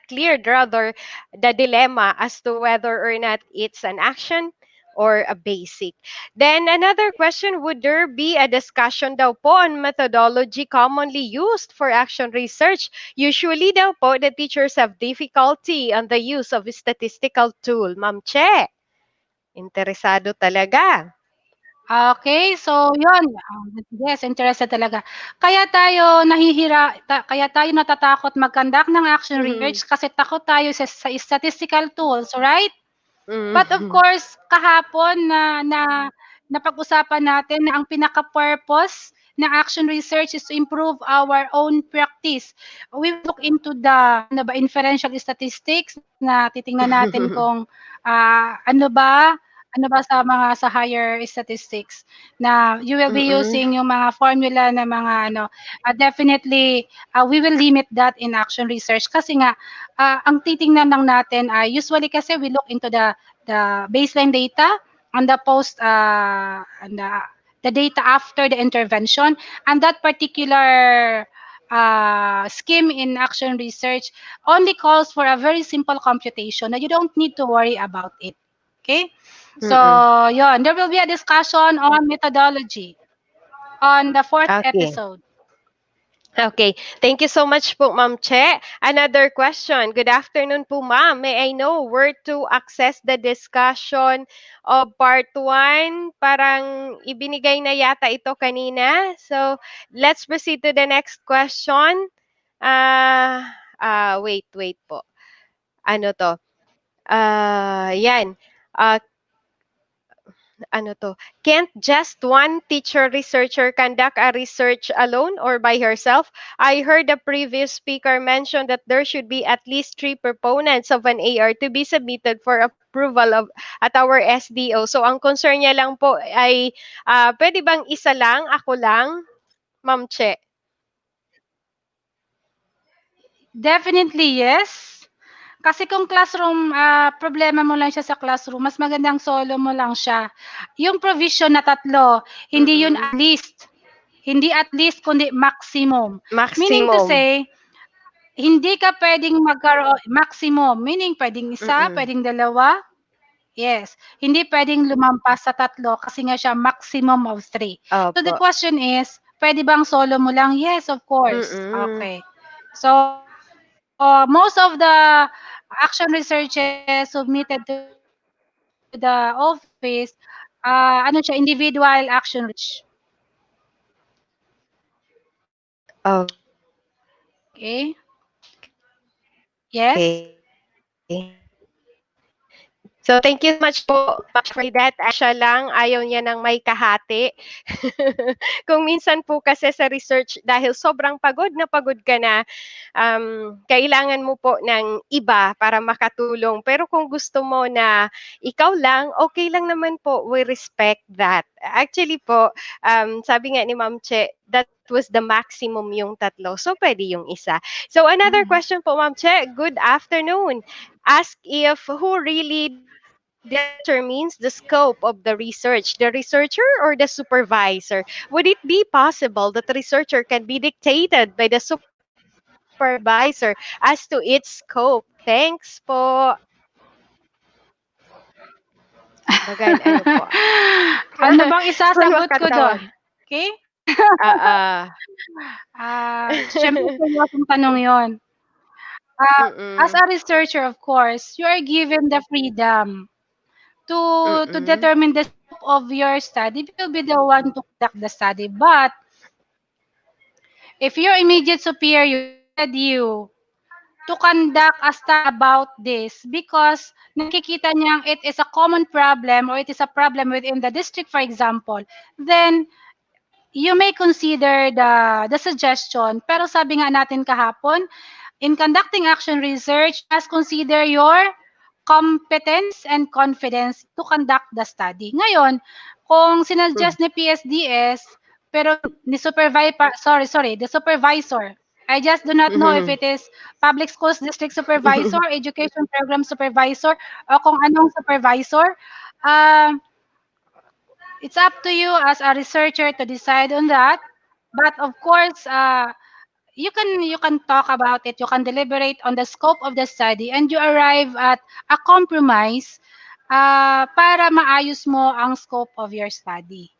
cleared rather the dilemma as to whether or not it's an action or a basic. Then another question, would there be a discussion daw po on methodology commonly used for action research? Usually daw po the teachers have difficulty on the use of statistical tool. Ma'am Che, interesado talaga.
Okay, so yun. Yes, interested talaga. Kaya tayo natatakot mag-conduct ng action research kasi takot tayo sa statistical tools, right? But of
Mm.
course, kahapon na napag-usapan natin na ang pinaka-purpose ng action research is to improve our own practice. We will look into the inferential statistics na titingnan natin kung ano ba sa higher statistics na you will be
Mm.
using yung mga formula na mga definitely we will limit that in action research kasi nga ang titingnan lang natin ay usually kasi we look into the baseline data and the data after the intervention, and that particular scheme in action research only calls for a very simple computation that you don't need to worry about it. Okay? So,
Mm.
yun, there will be a discussion on methodology on the 4th
Okay.
episode.
Okay. Thank you so much po, Ma'am Che. Another question. Good afternoon po, Ma'am. May I know where to access the discussion of part 1? Parang ibinigay na yata ito kanina. So, let's proceed to the next question. Wait po. Ano to? Yan. Ah, ano to, can't just one teacher researcher conduct a research alone or by herself? I heard the previous speaker mention that there should be at least 3 proponents of an AR to be submitted for approval of at our SDO. So ang concern niya lang po ay pwede bang isa lang, ako lang, Ma'am Che?
Definitely yes. Kasi kung classroom, problema mo lang siya sa classroom, mas magandang solo mo lang siya. Yung provision na 3, hindi yun
Mm.
at least. Hindi at least, kundi maximum. Meaning to
Maximum.
say, hindi ka pwedeng magkaroon, maximum, meaning pwedeng isa,
Mm.
pwedeng dalawa, yes. Hindi pwedeng lumampas sa 3 kasi nga siya maximum of 3. So the
Opo.
question is, Pwede bang solo mo lang? Yes, of course.
Mm.
Okay. So, most of the action researches submitted to the office, ano siya, individual action research. Okay? Yes?
So, thank you so much po, Ma'am Che, for that. Siya lang, ayaw niya ng may kahati. Kung minsan po kasi sa research, dahil sobrang pagod ka na, kailangan mo po ng iba para makatulong. Pero kung gusto mo na ikaw lang, okay lang naman po. We respect that. Actually po, sabi nga ni Ma'am Che, that was the maximum yung tatlo. So, pwede yung isa. So, another
Mm.
question po, Ma'am Che. Good afternoon. Ask if who really determines the scope of the research, the researcher or the supervisor? Would it be possible that the researcher can be dictated by the supervisor as to its scope? Thanks po. Bagan, ano po?
Ano bang
May
isasagot ko
makatawag.
doon? Okay?
Ah,
Siyempre seryosong tanong 'yon. As a
mm,
researcher, of course, you are given the freedom to
mm,
determine the scope of your study. You will be the one to conduct the study. But if your immediate superior wanted you to conduct a study about this because nakikita niyang it is a common problem or it is a problem within the district, for example, then you may consider the suggestion. Pero sabi nga natin kahapon, in conducting action research, you must consider your competence and confidence to conduct the study. Ngayon, kung sinuggest ni PSDS, pero ni the supervisor, I just do not know if it is public schools district supervisor, education program supervisor, o kung anong supervisor. Um, it's up to you as a researcher to decide on that. But of course, you can talk about it. You can deliberate on the scope of the study, and you arrive at a compromise para maayos mo ang scope of your study.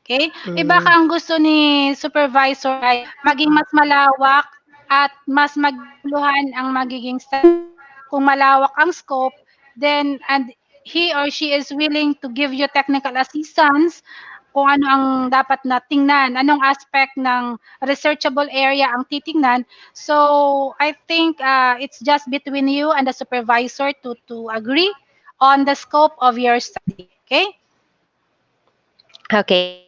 Okay? Iba
mm,
ang gusto ni supervisor ay maging mas malawak at mas maguluhan ang magiging study. Kung malawak ang scope, then and he or she is willing to give you technical assistance kung ano ang dapat na tingnan, anong aspect ng researchable area ang titingnan. So, I think it's just between you and the supervisor to agree on the scope of your study. Okay?
Okay.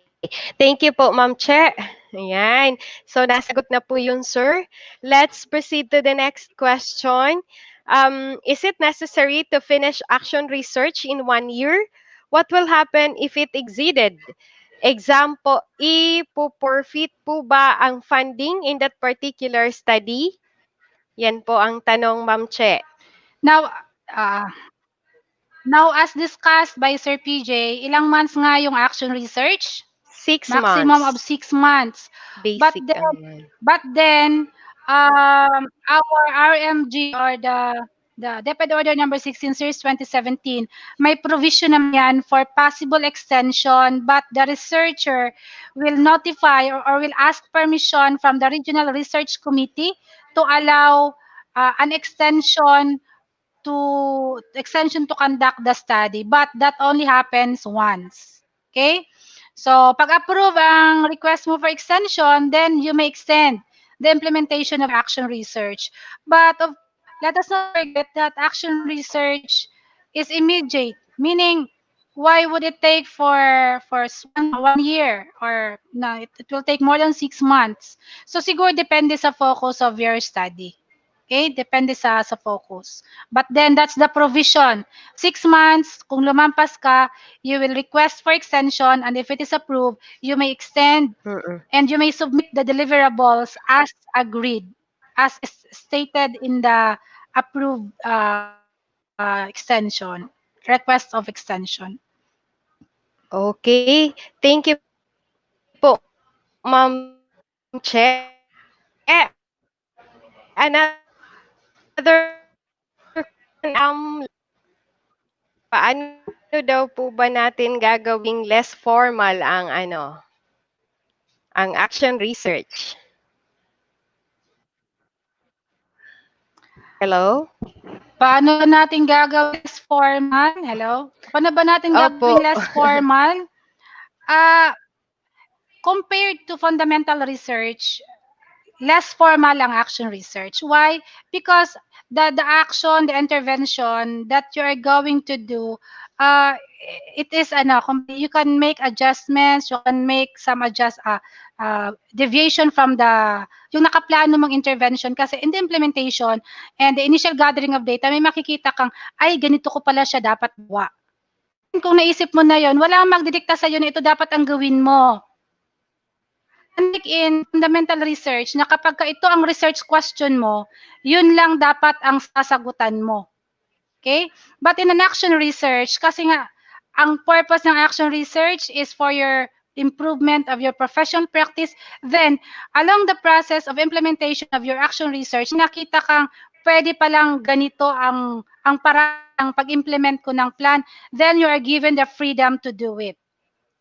Thank you po, Ma'am Che. Ayan. So, nasagot na po yun, sir. Let's proceed to the next question. Is it necessary to finish action research in 1 year? What will happen if it exceeded? Example, ipo-forfeit po ba ang funding in that particular study? Yan po ang tanong, Ma'am Che.
Now, uh, now as discussed by Sir PJ, ilang months nga yung action research?
6
Maximum of
months.
6 months. But
Basic
then,
ang yan.
our RMG or the DepEd Order number 16 series 2017, may provision naman yan for possible extension, but the researcher will notify or will ask permission from the Regional Research Committee to allow an extension to conduct the study, but that only happens once. Okay? So, pag-approve ang request mo for extension, then you may extend the implementation of action research. But let us not forget that action research is immediate, meaning why would it take for 1 year or no, it will take more than 6 months. So siguro depende sa focus of your study. Okay? Depende sa focus. But then that's the provision. 6 months, kung lumampas ka, you will request for extension, and if it is approved, you may extend
Mm-mm.
and you may submit the deliverables as agreed, as stated in the approved request of extension.
Okay. Thank you po, Ma'am Che. Another question, paano daw po ba natin gagawing less formal ang ang action research? Hello?
Paano ba natin gagawin less formal? Hello? Paano ba natin
Opo.
gagawin less formal? Ah, compared to fundamental research, less formal ang action research. Why? Because the action, the intervention that you are going to do, uh, it is you can make adjustments, you can make some deviation from yung nakaplano mong intervention kasi in the implementation and the initial gathering of data, may makikita kang, ay, ganito ko pala siya dapat gawa. Then, kung naisip mo na yon, wala kang magdidikta sa'yo na ito dapat ang gawin mo. Unlike in fundamental research, na kapag ito ang research question mo, yun lang dapat ang sasagutan mo. Okay? But in an action research, kasi nga, ang purpose ng action research is for your improvement of your professional practice. Then, along the process of implementation of your action research, nakita kang pwede palang ganito ang parang ng pag-implement ko ng plan, then you are given the freedom to do it.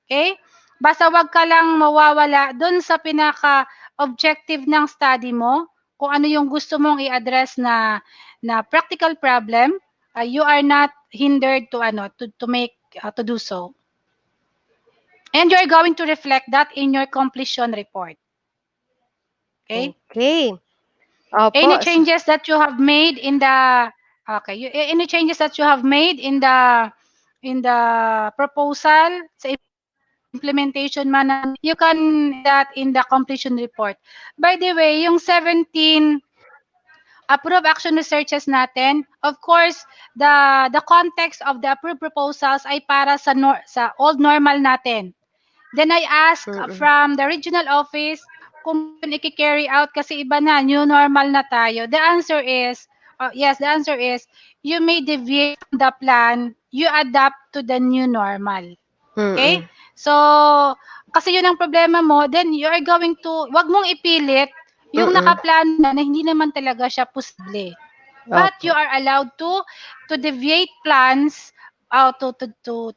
Okay? Basta wag ka lang mawawala doon sa pinaka-objective ng study mo, kung ano yung gusto mong i-address na practical problem, you are not hindered to make to do so. And you are going to reflect that in your completion report. Okay?
Okay. Opo.
Any changes that you have made in the any changes that you have made in the proposal sa implementation man, you can that in the completion report. By the way, yung 17 approved action researches natin, of course, the context of the approved proposals ay para sa old normal natin. Then I ask from the regional office kung i-carry out kasi iba na, new normal na tayo. The answer is, yes, the answer is, you may deviate from the plan, you adapt to the new normal. Okay? So, kasi yun ang problema mo, then you are going to, wag mong ipilit yung nakaplano na hindi naman talaga siya posible. But you are allowed to deviate plans, to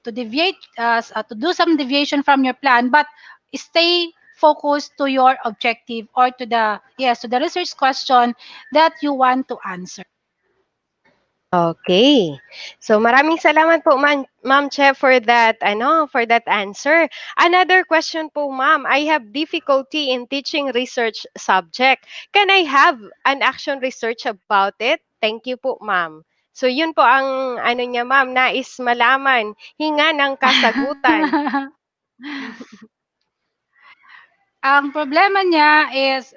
deviate, to do some deviation from your plan, but stay focused to your objective or to the research question that you want to answer.
Okay. So maraming salamat po Ma'am Che for that answer. Another question po Ma'am, I have difficulty in teaching research subject. Can I have an action research about it? Thank you po Ma'am. So yun po ang niya Ma'am, nais malaman, hinga ng kasagutan.
Ang problema niya is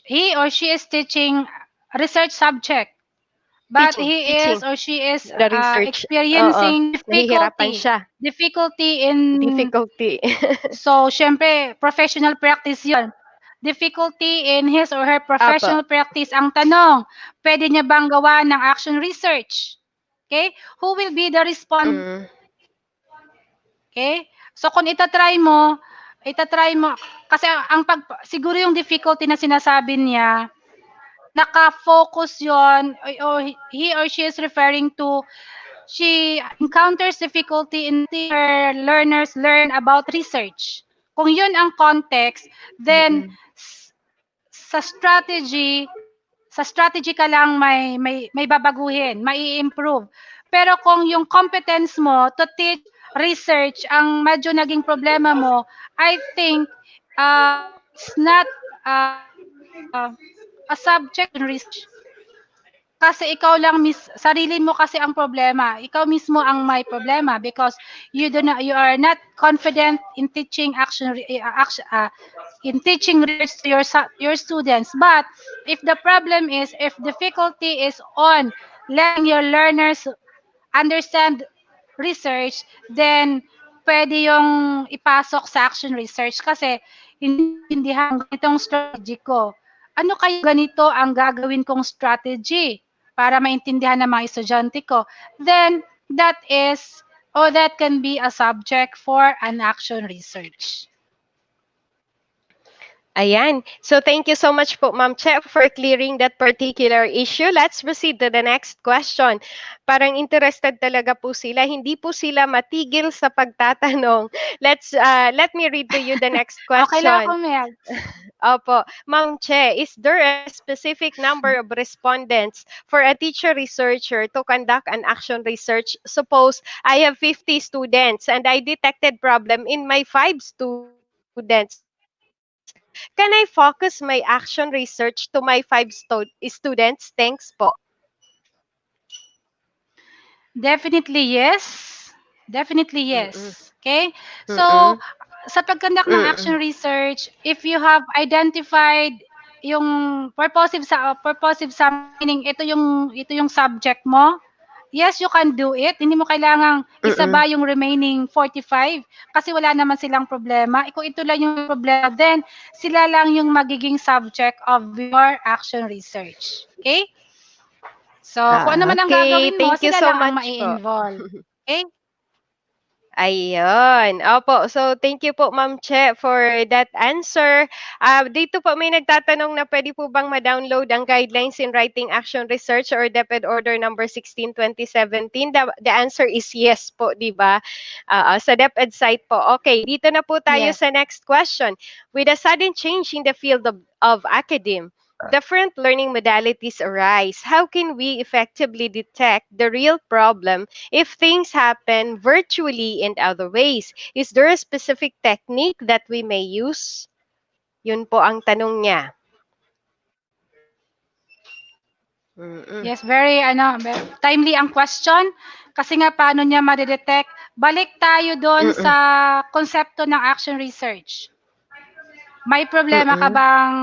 he or she is teaching research subject. But he
Teaching
is or she is
the research. Oo,
experiencing
nahihirapan siya.
difficulty in,
Difficulty.
so syempre professional practice yon, difficulty in his or her
Apo.
professional practice. Ang tanong, pwede niya bang gawa ng action research? Okay, who will be the respond? Okay, so kung itatry mo kasi siguro yung difficulty na sinasabi niya, naka-focus yon, or he or she is referring to, she encounters difficulty in letting her learners learn about research. Kung yun ang context, then sa strategy ka lang may babaguhin, mai-improve. Pero kung yung competence mo to teach research ang medyo naging problema mo, I think it's not a subject in research. Kasi ikaw lang sarili mo kasi ang problema. Ikaw mismo ang may problema because you are not confident in teaching in teaching research to your students. But if the problem is, if difficulty is on letting your learners understand research, then pwede yung ipasok sa action research kasi hindi ganitong strategy ko. Ano kaya ganito ang gagawin kong strategy para maintindihan ng mga estudyante ko? Then, that can be a subject for an action research.
Ayan. So thank you so much po, Ma'am Che, for clearing that particular issue. Let's proceed to the next question. Parang interested talaga po sila. Hindi po sila matigil sa pagtatanong. Let me read to you the next
Okay lang ako,
question.
Mel.
Opo. Ma'am Che, is there a specific number of respondents for a teacher researcher to conduct an action research? Suppose I have 50 students and I detected problem in my 5 students. Can I focus my action research to my 5 students? Thanks po.
Definitely yes. Definitely
Mm-mm.
yes. Okay? So,
Mm-mm.
sa pagkandak ng
Mm-mm.
action research, if you have identified yung purposive summary, meaning ito yung subject mo, yes, you can do it. Hindi mo kailangang
Mm-mm.
isaba yung remaining 45 kasi wala naman silang problema. Kung ito lang yung problema, then sila lang yung magiging subject of your action research. Okay? So, kung ano man ang
Okay,
gagawin mo,
thank you
sila
so
lang ang
much po.
mai-involve. Okay?
Ayun. Opo. So, thank you po, Ma'am Che, for that answer. Dito po may nagtatanong na pwede po bang ma-download ang Guidelines in Writing Action Research or DepEd Order number 16 2017? The answer is yes po, di ba? Sa DepEd site po. Okay, dito na po tayo
Yes.
sa next question. With a sudden change in the field of academe, different learning modalities arise. How can we effectively detect the real problem if things happen virtually and other ways? Is there a specific technique that we may use? Yun po ang tanong niya. Mm-mm.
Yes, timely ang question kasi nga paano niya ma-detect. Balik tayo doon sa
Mm-mm.
konsepto ng action research. May problema ka
Mm-mm.
bang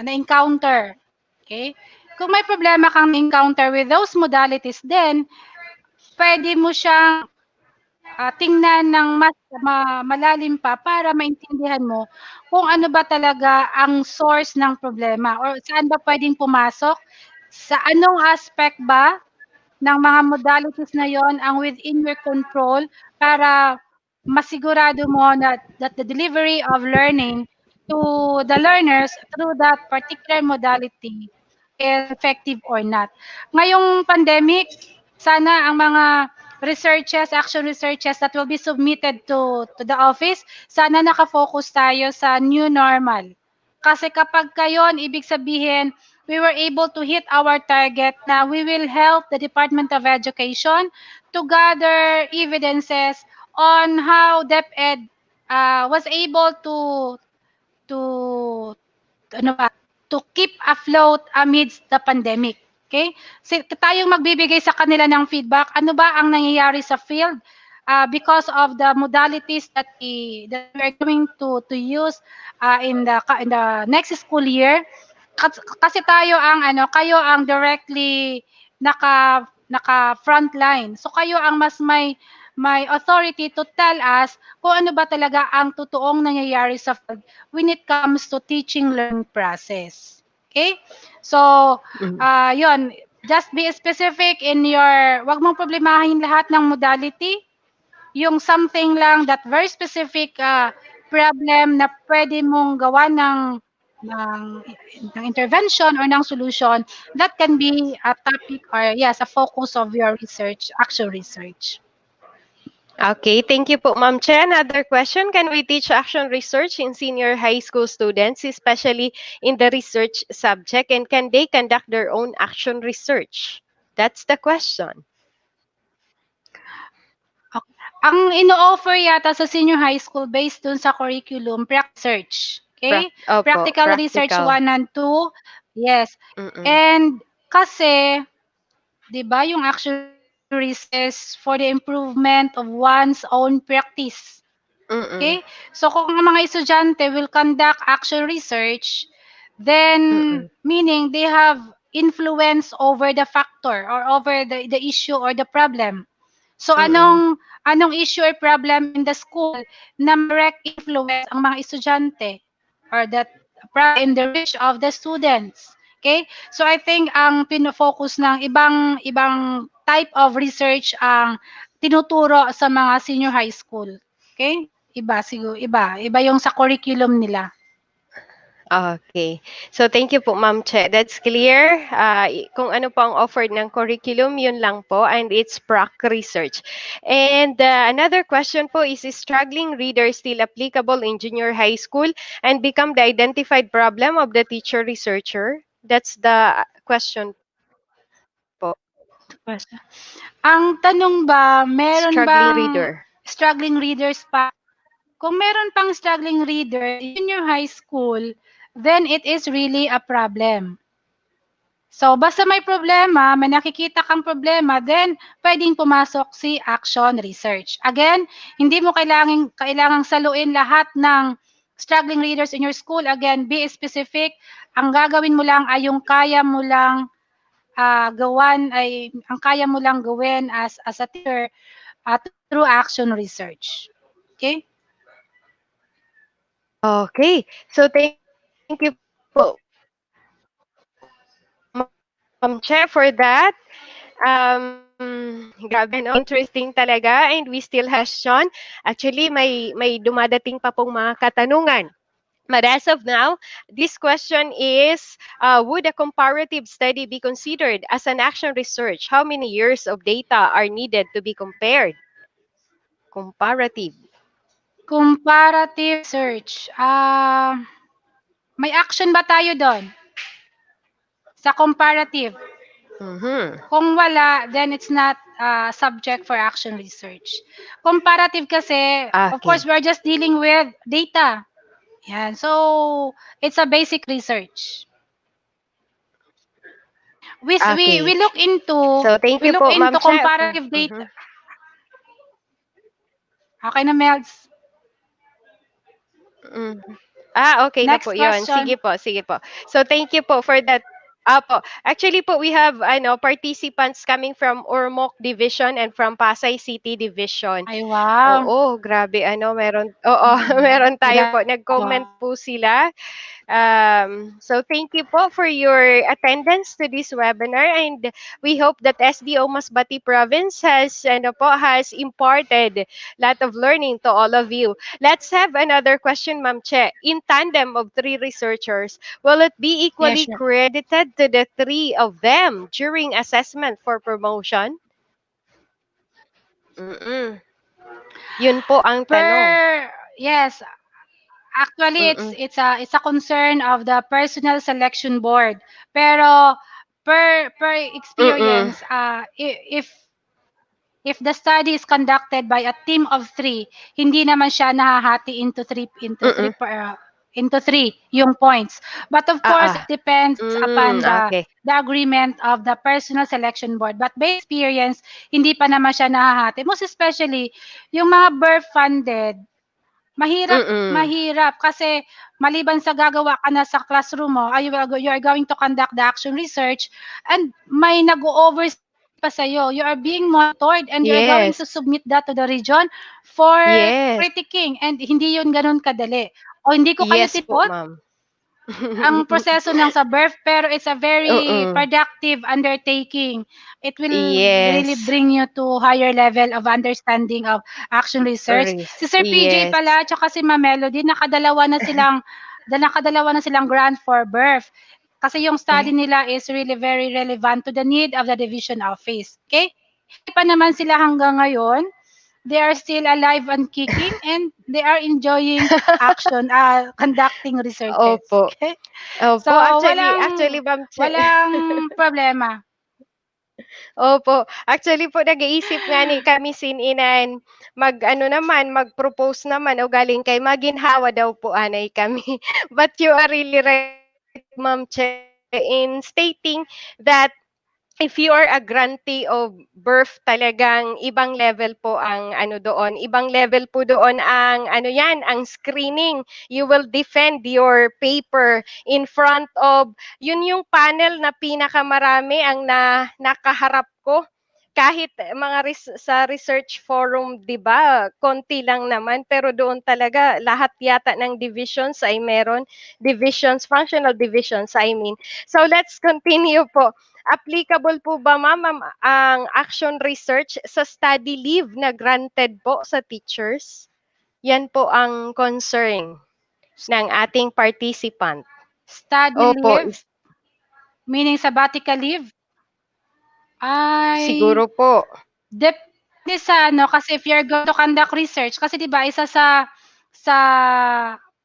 na-encounter? Okay? Kung may problema kang na-encounter with those modalities, then pwede mo siyang tingnan ng mas malalim pa para maintindihan mo kung ano ba talaga ang source ng problema or saan ba pwedeng pumasok, sa anong aspect ba ng mga modalities na yon ang within your control para masigurado mo that the delivery of learning to the learners through that particular modality is effective or not. Ngayong pandemic, sana ang mga action researches that will be submitted to the office, sana nakafocus tayo sa new normal. Kasi kapag kayon, ibig sabihin, we were able to hit our target na we will help the Department of Education to gather evidences on how DepEd was able to ano ba, to keep afloat amidst the pandemic. Okay? So, tayong magbibigay sa kanila ng feedback. Ano ba ang nangyayari sa field because of the modalities that we are going to use in the next school year. Kasi kayo ang directly naka frontline. So kayo ang mas may authority to tell us kung ano ba talaga ang totoong nangyayari sa field when it comes to teaching learning process. Okay? So,
Mm.
yon, just be specific in wag mong problemahin lahat ng modality, yung something lang that very specific problem na pwede mong gawa ng, ng intervention or ng solution that can be a topic or yes, a focus of your research, actual research.
Okay, thank you po, Ma'am Che. Another question, can we teach action research in senior high school students, especially in the research subject, and can they conduct their own action research? That's the question.
Okay. Ang ino-offer yata sa senior high school based dun sa curriculum, research. Okay?
Opo,
Practical research
practical.
1 and 2. Yes.
Mm-mm.
And kasi, 'di ba, yung action research is for the improvement of one's own practice.
Mm-mm.
Okay? So kung ang mga estudyante will conduct action research, then
Mm-mm.
meaning they have influence over the factor or over the issue or the problem. So
Mm-mm.
anong issue or problem in the school na direct influence ang mga estudyante or that problem in the reach of the students. Okay? So I think ang pino-focus ng ibang type of research ang tinuturo sa mga senior high school. Okay? Iba siguro, iba yung sa curriculum nila.
Okay. So thank you po, Ma'am Che. That's clear. Kung ano po ang offered ng curriculum, yun lang po, and it's prac research. And another question po is struggling reader still applicable in junior high school and become the identified problem of the teacher researcher? That's the question po.
Ang tanong ba, meron
Struggling
bang
reader.
struggling readers pa? Kung meron pang struggling reader in junior high school, then it is really a problem. So, basta may problema, may nakikita kang problema, then pwedeng pumasok si action research. Again, hindi mo kailangang saluin lahat ng struggling readers in your school. Again, be specific. Ang gagawin mo lang ay yung kaya mo lang ang kaya mo lang gawin as a teacher through action research. Okay?
Okay. So thank you po, Ma'am Che, for that. Grabe, no? Interesting talaga. And we still have question. Actually, may dumadating pa pong mga katanungan. But as of now, this question is, would a comparative study be considered as an action research? How many years of data are needed to be compared? Comparative.
Comparative research. May action ba tayo doon sa comparative?
Mm-hmm.
Kung wala, then it's not subject for action research. Comparative kasi, of course,
Okay.
we're just dealing with data. Yan. So, it's a basic research. We
Okay.
look into
So thank
we
you
look
po,
into
Ma'am Che.
comparative
Mhm.
data. Okay na, Melds.
Mhm. Okay na po
Next
'yon.
question.
Sige po, sige po. So thank you po for that. Apo. Actually po, we have participants coming from Ormoc Division and from Pasay City Division.
Ay, wow.
Oo, grabe meron, oo, meron tayo po. Nag-comment
Grabe.
po sila. So thank you po for your attendance to this webinar, and we hope that SDO Masbati Province has imparted a lot of learning to all of you. Let's have another question, Ma'am Che. In tandem of three researchers, will it be
Yeah,
equally
sure.
credited to the three of them during assessment for promotion? Mm-mm. Yun po ang tanong.
Yes, actually
Mm-mm.
it's a concern of the personnel selection board. Pero per
Mm-mm.
experience, if the study is conducted by a team of three, hindi naman siya nahahati
Mm-mm.
into three yung points. But of course, it
Ah, ah.
depends upon
Okay.
the agreement of the personal selection board. But by experience, hindi pa naman siya nahahati. Most especially, yung mga birth funded, mahirap
Mm-mm.
mahirap kasi maliban sa gagawa ka na sa classroom mo, you are going to conduct the action research and may nag-oversee pa sa'yo. You are being monitored and you're going to
Yes.
submit that to the region for
Yes.
critiquing and hindi yun ganun kadali. O hindi ko kayo
Yes po,
sipot
ma'am.
ang proseso ng sa birth, pero it's a very
Oo.
productive undertaking. It will really
Yes.
bring you to higher level of understanding of action research. Si Sir PJ
Yes.
pala tsaka si Ma Melody nakadalawa na silang grant for birth. Kasi yung study nila is really very relevant to the need of the division office. Okay? Pa naman sila hanggang ngayon. They are still alive and kicking and they are enjoying conducting researches.
Opo.
Okay? So,
Opo, actually,
walang
ma'am Che.
walang problema.
Opo. Actually po, nag-iisip nga ni kami sininan, mag-ano naman, mag-propose naman o galing kay maginhawa daw po anay kami. But you are really right, ma'am Che, in stating that if you are a grantee of birth, talagang ibang level po ang ano doon. Ibang level po doon ang ano yan, ang screening. You will defend your paper in front of, yun yung panel na pinakamarami ang nakaharap ko. Kahit sa research forum, 'di ba? Konti lang naman pero doon talaga lahat yata ng divisions ay meron functional divisions, I mean. So let's continue po. Applicable po ba, ma'am, ang action research sa study leave na granted po sa teachers? Yan po ang concern ng ating participant.
Study
Opo,
leave, meaning sabbatical leave, ay
siguro po.
depende sa ano, kasi if you're going to conduct research, kasi 'di ba isa sa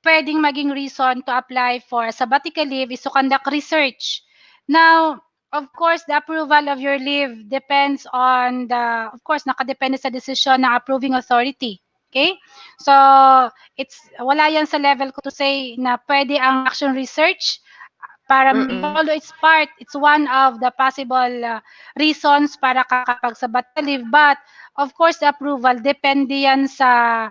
puwedeng maging reason to apply for sabbatical leave is to conduct research. Now, of course, the approval of your leave depends on of course, nakadepende sa desisyon ng approving authority. Okay? So, wala yan sa level ko to say na puwede ang action research para
Mm.
although it's one of the possible reasons para sabbatical leave, but of course the approval depende yan sa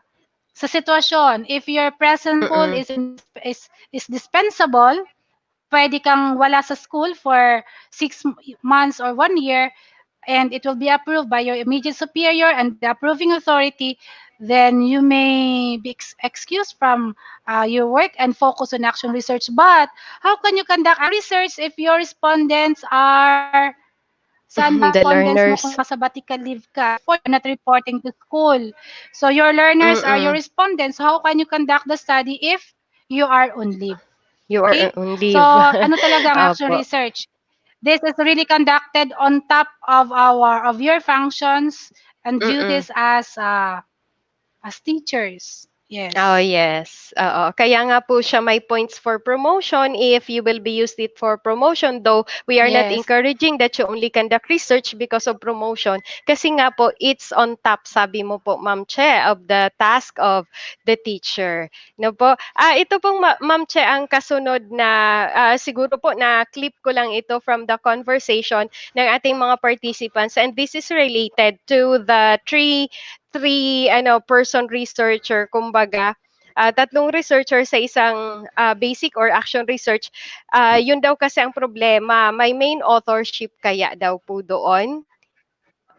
sitwasyon. If your present school
Mm.
is dispensable, pwede kang wala sa school for 6 months or 1 year, and it will be approved by your immediate superior and the approving authority, then you may be excused from your work and focus on action research. But how can you conduct a research if your respondents are saan ba
The
respondents mo kung
learners.
naka-sabbatical leave ka? Therefore, you're not reporting to school. So your learners are your
Mm.
respondents. So how can you conduct the study if you are on leave?
You
Okay?
are on
So
leave.
ano talaga ang action
Opo.
research? This is really conducted on top of your functions and
Mm.
duties as teachers.
Oh,
Yes.
yes. Oo. Kaya nga po siya may points for promotion if you will be used it for promotion. Though we are not
Yes.
encouraging that you only conduct research because of promotion. Kasi nga po, it's on top, sabi mo po, Ma'am Che, of the task of the teacher. No po? Ito pong Ma'am Che, ang kasunod na, siguro po na clip ko lang ito from the conversation ng ating mga participants. And this is related to the three person researcher, kumbaga tatlong researcher sa isang basic or action research. Yun daw kasi ang problema, may main authorship kaya daw po doon.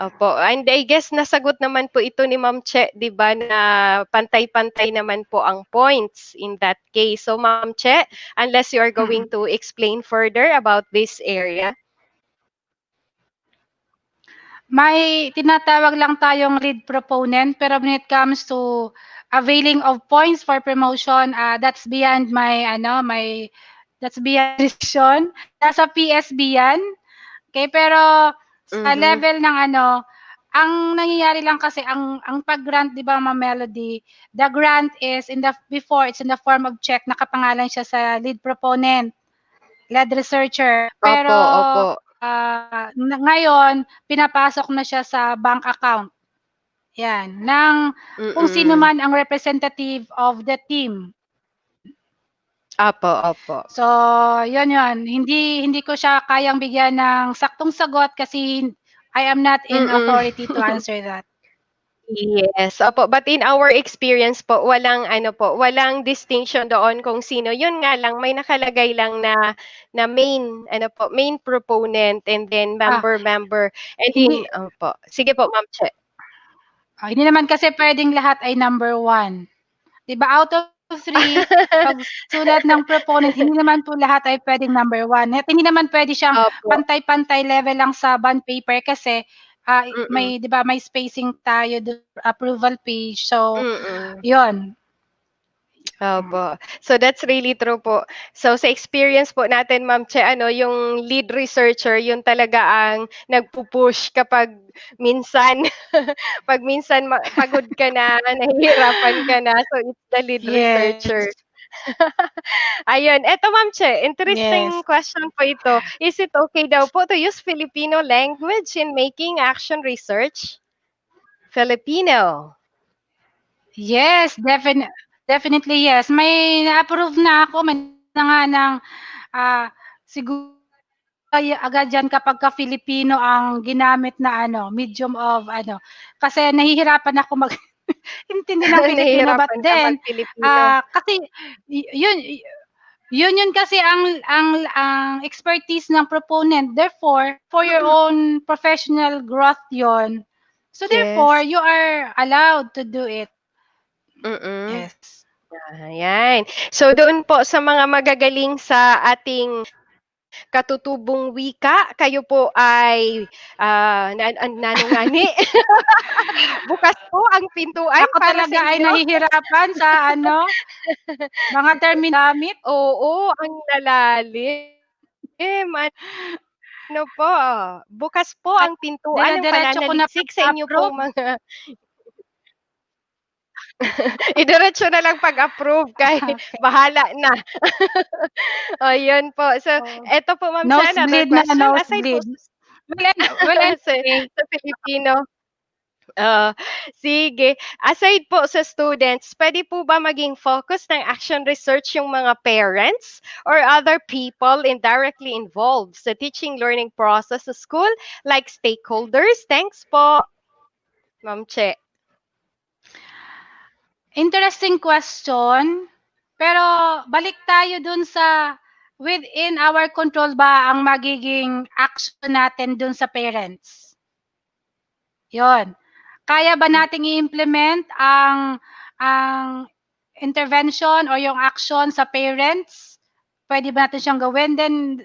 Opo, and I guess nasagot naman po ito ni Ma'am Che, 'di ba, na pantay-pantay naman po ang points in that case. So Ma'am Che, unless you are going
Mm-mm.
to explain further about this area.
May tinatawag lang tayong lead proponent, pero when it comes to availing of points for promotion, that's beyond that's beyond decision. Nasa PSB yan. Okay, pero sa
Mhm.
level ng ang nangyayari lang kasi ang pag-grant, 'di ba, Ma'am Melody, the grant is before it's in the form of check, nakapangalan siya sa lead proponent, lead researcher. Pero
Opo, opo.
ngayon pinapasok na siya sa bank account. Yan, ng kung sino
Mm.
man ang representative of the team.
Opo, opo.
So, yun. Hindi ko siya kayang bigyan ng saktong sagot kasi I am not in
Mm.
authority to answer that.
Yes, opo. But in our experience po, walang distinction doon kung sino. Yun nga lang, may nakalagay lang na main proponent and then
Ah,
member. And
hindi
then, opo. Sige po, Ma'am Che.
hindi naman kasi puwedeng lahat ay number 1. 'Di ba, out of 3, pagsulat ng proponent, hindi naman po lahat ay puwedeng number 1. At hindi naman puwede siyang
Opo.
pantay-pantay level lang sa bond paper kasi,
Mm.
'di ba, may spacing tayo dun sa approval page. So,
Mm.
'yun. Hmm.
Opo. So that's really true po. So sa experience po natin, Ma'am Che, yung lead researcher, yun talaga ang nagpu-push kapag minsan pag minsan pagod ka na, nahihirapan ka na, so it's the lead researcher.
Yes.
Ayun, eto Ma'am Che,
Yes.
interesting question po ito. Is it okay daw po to use Filipino language in making action research? Filipino.
Yes, definitely yes. May na-approve na ako, may na nga ng, siguro agad yan kapagka Filipino ang ginamit na medium of kasi nahihirapan ako intindi ng Filipino, but
Nahihirapan ka
then,
mag-Filipino.
kasi yun yun kasi ang expertise ng proponent. Therefore, for your
Mm.
own professional growth yon. So therefore,
Yes.
you are allowed to do it.
Mm.
Yes.
Ayan. So doon po sa mga magagaling sa ating katutubong wika, kayo po ay nanungani. Bukas po ang pintuan
Ako
para sa
talaga ay
inyo.
nahihirapan sa mga gamit.
Oo, ang lalalim. Ano po, bukas po
Kaya
ang pintuan ng
dire-diretso ko na
pananaliksik sa inyo
pagka-approve.
pong mga idiretso na lang pag-approve kahit
Okay.
bahala na. Ayun po. So,
Oh.
eto po Ma'am Cha, another
Nosebleed na
question. Aside po
nosebleed. Well,
sa
anyway,
sa Filipino, sige. Aside po sa students, puwede po ba maging focus ng action research yung mga parents or other people indirectly involved sa teaching learning process sa school, like stakeholders? Thanks po, Ma'am Che.
interesting question. Pero balik tayo dun sa within our control ba ang magiging action natin dun sa parents? Yon. Kaya ba nating i-implement ang intervention o yung action sa parents? Pwede ba natin siyang gawin? Then,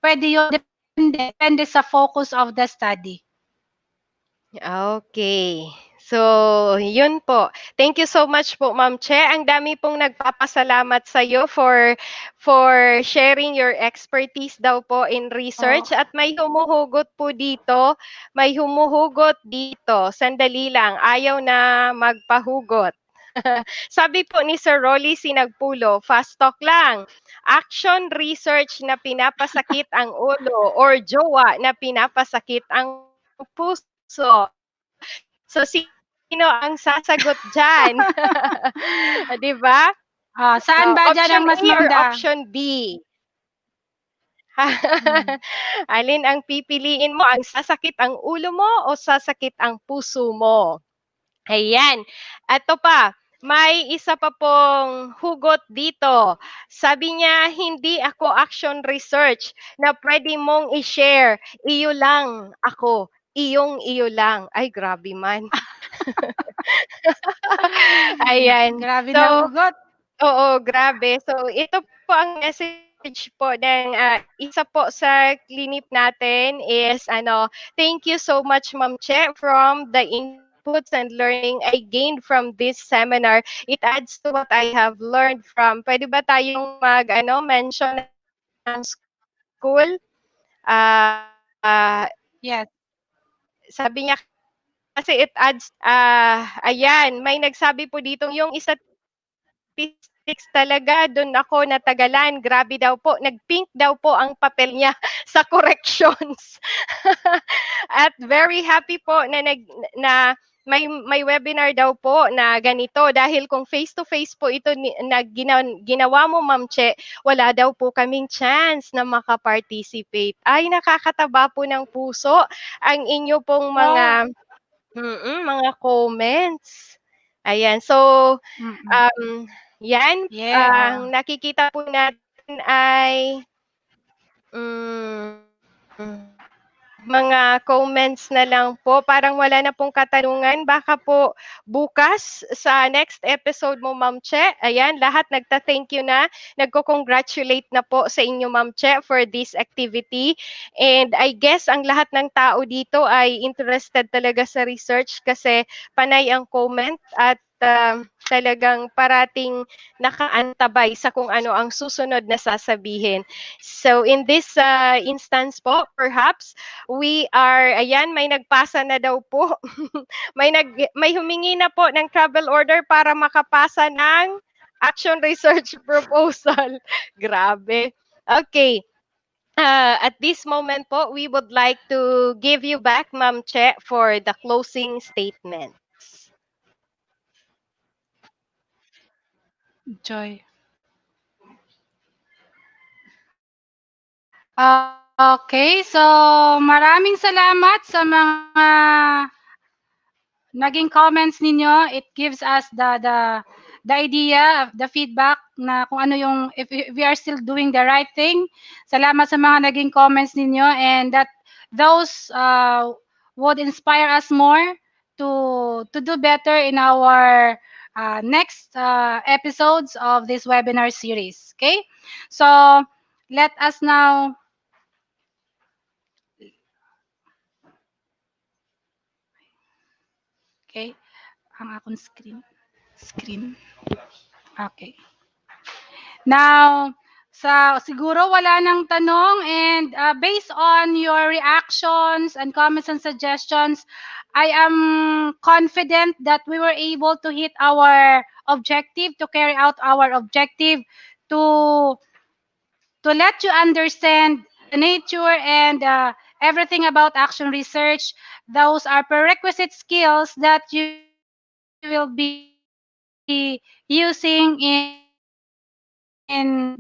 pwede yun, depende sa focus of the study.
Okay. So, yun po. Thank you so much po, Ma'am Che. Ang dami pong nagpapasalamat sa iyo for sharing your expertise daw po in research
Oh,
at may humuhugot po dito. May humuhugot dito. Sandali lang, ayaw na magpahugot. Sabi po ni Sir Rolly Sinagpulo, fast talk lang. Action research na pinapasakit ang ulo or jowa na pinapasakit ang puso. So, sino ang sasagot dyan? Di ba?
saan ba
Option
dyan ang
A
mas
or
maganda?
option B?
Hmm.
Alin ang pipiliin mo? Ang sasakit ang ulo mo o sasakit ang puso mo? Ayan. Eto pa, may isa pa pong hugot dito. Sabi niya, hindi ako action research na pwede mong i-share. Iyo lang ako. Iyong iyo lang. Ay, grabe man. Ayan.
Grabe na
So,
hugot.
oo, grabe. So, ito po ang message po ng isa po sa clinic natin is thank you so much Ma'am Che from the inputs and learning I gained from this seminar. It adds to what I have learned from. Pwede ba tayong mention ng school?
Yes.
Sabi niya kasi it adds ayan, may nagsabi po dito yung statistics talaga, dun ako natagalan. Grabe daw po, nag-pink daw po ang papel niya sa corrections. At very happy po na may webinar daw po na ganito dahil kung face to face po ito na ginawa mo Ma'am Che, wala daw po kaming chance na makaparticipate. Ay nakakataba po ng puso ang inyo pong
Oh.
mga comments. Ayan, so,
Mm-mm.
yan,
Yeah.
ang nakikita po natin ay mm, mga comments na lang po. Parang wala na pong katanungan. Baka po bukas sa next episode mo, Ma'am Che. Ayan, lahat nagta-thank you na. Nagko-congratulate na po sa inyo, Ma'am Che, for this activity. And I guess ang lahat ng tao dito ay interested talaga sa research kasi panay ang comment at talagang parating nakaantabay sa kung ano ang susunod na sasabihin. So in this instance po, perhaps ayan, may nagpasa na daw po. may humingi na po ng travel order para makapasa ng action research proposal. Grabe. Okay. At this moment po, we would like to give you back, Ma'am Che, for the closing statements.
Joy. Okay, so maraming salamat sa mga naging comments ninyo. It gives us the idea, the feedback na kung ano yung if we are still doing the right thing. Salamat sa mga naging comments ninyo and that those would inspire us more to do better in our next episodes of this webinar series. Okay, so let us now Okay? Ang akong screen. Screen. Okay. Now, siguro wala nang tanong, and based on your reactions and comments and suggestions, I am confident that we were able to hit our objective, to carry out our objective, to let you understand the nature and everything about action research. Those are prerequisite skills that you will be using in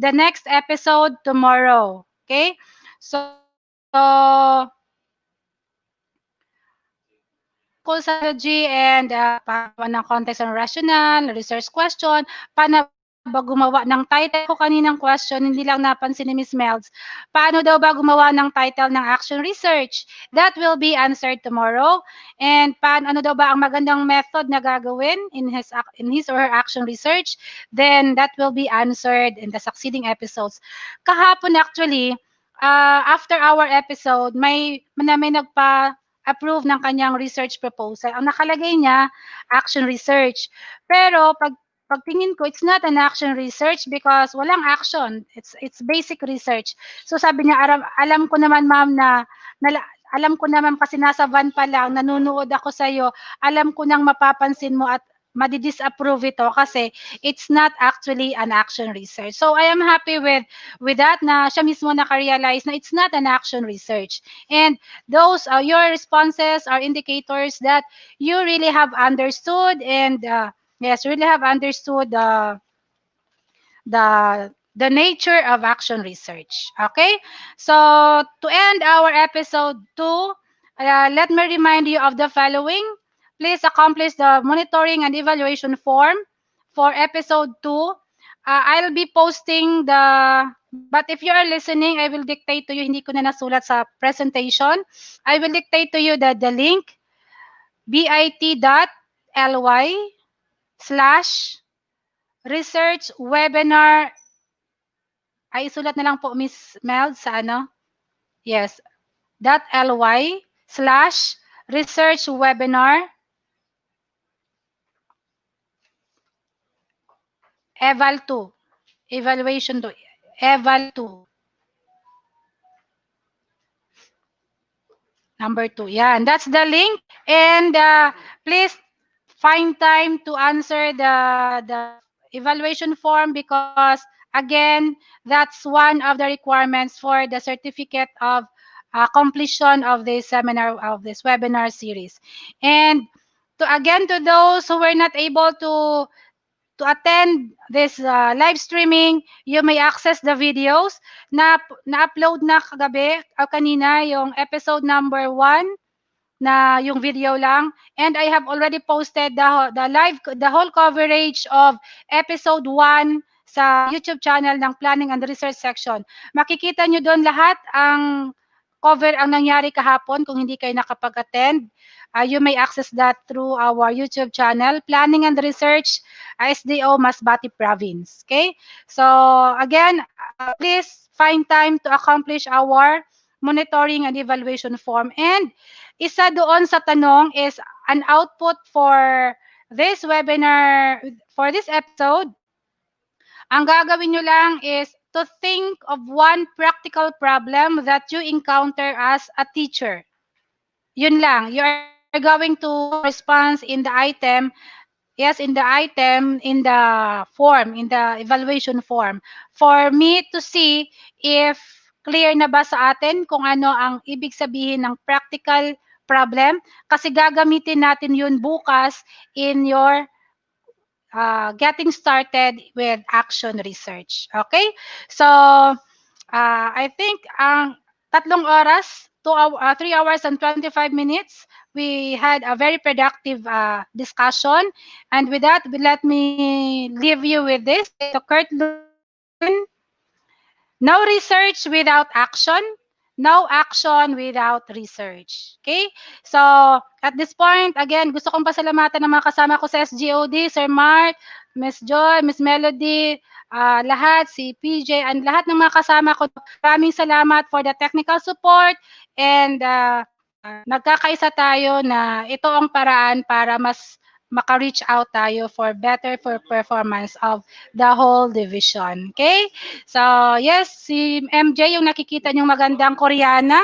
the next episode tomorrow. Okay? So, focus sa methodology and paggawa ng context and rational, research question, paano ba gumawa ng title ko kaninang question, hindi lang napansin ni Miss Melds. Paano daw ba gumawa ng title ng action research? That will be answered tomorrow. And ano daw ba ang magandang method na gagawin in his or her action research? Then that will be answered in the succeeding episodes. Kahapon actually, after our episode, may nagpa-approve ng kanyang research proposal. Ang nakalagay niya, action research. Pero pagtingin ko, it's not an action research because walang action. It's basic research. So sabi niya, alam ko naman ma'am alam ko naman kasi nasa van pa lang, nanonood ako sa iyo, alam ko nang mapapansin mo at madi-disapprove ito kasi it's not actually an action research. So I am happy with that na siya mismo naka-realize na it's not an action research. And those your responses are indicators that you really have understood and yes, really have understood the nature of action research. Okay? So to end our episode 2, let me remind you of the following. Please accomplish the monitoring and evaluation form for episode 2. I'll be posting but if you are listening, I will dictate to you, hindi ko na nasulat sa presentation. I will dictate to you the link, bit.ly/research webinar. Ay, isulat na lang po, Miss Mel, sa ano? Yes. .ly/research webinar eval 2. Evaluation 2. Eval 2. Number 2. Yan. That's the link. And please find time to answer the evaluation form because, again, that's one of the requirements for the certificate of completion of this seminar, of this webinar series. And to those who were not able to attend this live streaming, you may access the videos na-upload na kagabi o kanina yung episode number 1 na yung video lang, and I have already posted the whole coverage of episode 1 sa YouTube channel ng Planning and Research section. Makikita nyo doon lahat ang cover ang nangyari kahapon kung hindi kayo nakapag-attend. You may access that through our YouTube channel, Planning and Research, SDO Masbate Province. Okay? So, again, please find time to accomplish our monitoring and evaluation form. And isa doon sa tanong is an output for this webinar, for this episode. Ang gagawin nyo lang is to think of one practical problem that you encounter as a teacher. Yun lang. You are going to respond in the item. Yes, in the item, in the form, in the evaluation form. For me to see if clear na ba sa atin kung ano ang ibig sabihin ng practical problem. Kasi gagamitin natin yun bukas in your getting started with action research. Okay? So, I think ang 3 hours and 25 minutes, we had a very productive discussion. And with that, let me leave you with this. To Kurt Lewin, no research without action. No action without research. Okay? So, at this point, again, gusto kong pasalamatan ng mga kasama ko sa SGOD, Sir Mark, Miss Joy, Miss Melody, lahat, si PJ, and lahat ng mga kasama ko. Maraming salamat for the technical support and nagkakaisa tayo na ito ang paraan para mas maka-reach out tayo for better for performance of the whole division. Okay? So, yes, si MJ yung nakikita niyong magandang Koreana.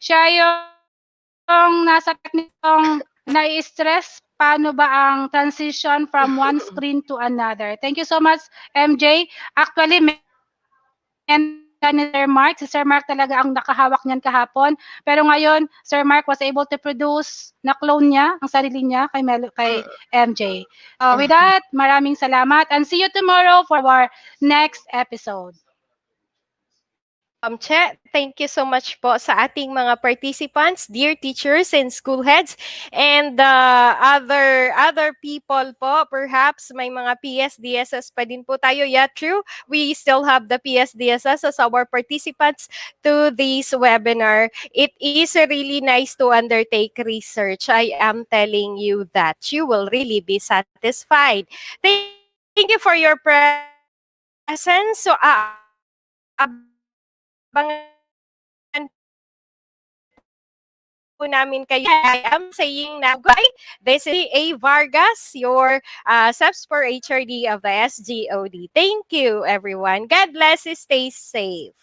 Siya yung nasa teknikong nai-stress paano ba ang transition from one screen to another. Thank you so much, MJ. Actually, mentor ni Sir Mark. Si Sir Mark talaga ang nakahawak niyan kahapon. Pero ngayon, Sir Mark was able to produce na clone niya, ang sarili niya kay MJ. With that, maraming salamat and see you tomorrow for our next episode.
Che, thank you so much po sa ating mga participants, dear teachers and school heads, and other people po. Perhaps may mga PSDSS pa din po tayo. Yeah, true. We still have the PSDSS as our participants to this webinar. It is really nice to undertake research. I am telling you that you will really be satisfied. Thank you for your presence. So, abangan po namin kayo. I am saying now, goodbye. This is A. Vargas, your SEPS for HRD of the SGOD. Thank you, everyone. God bless you. Stay safe.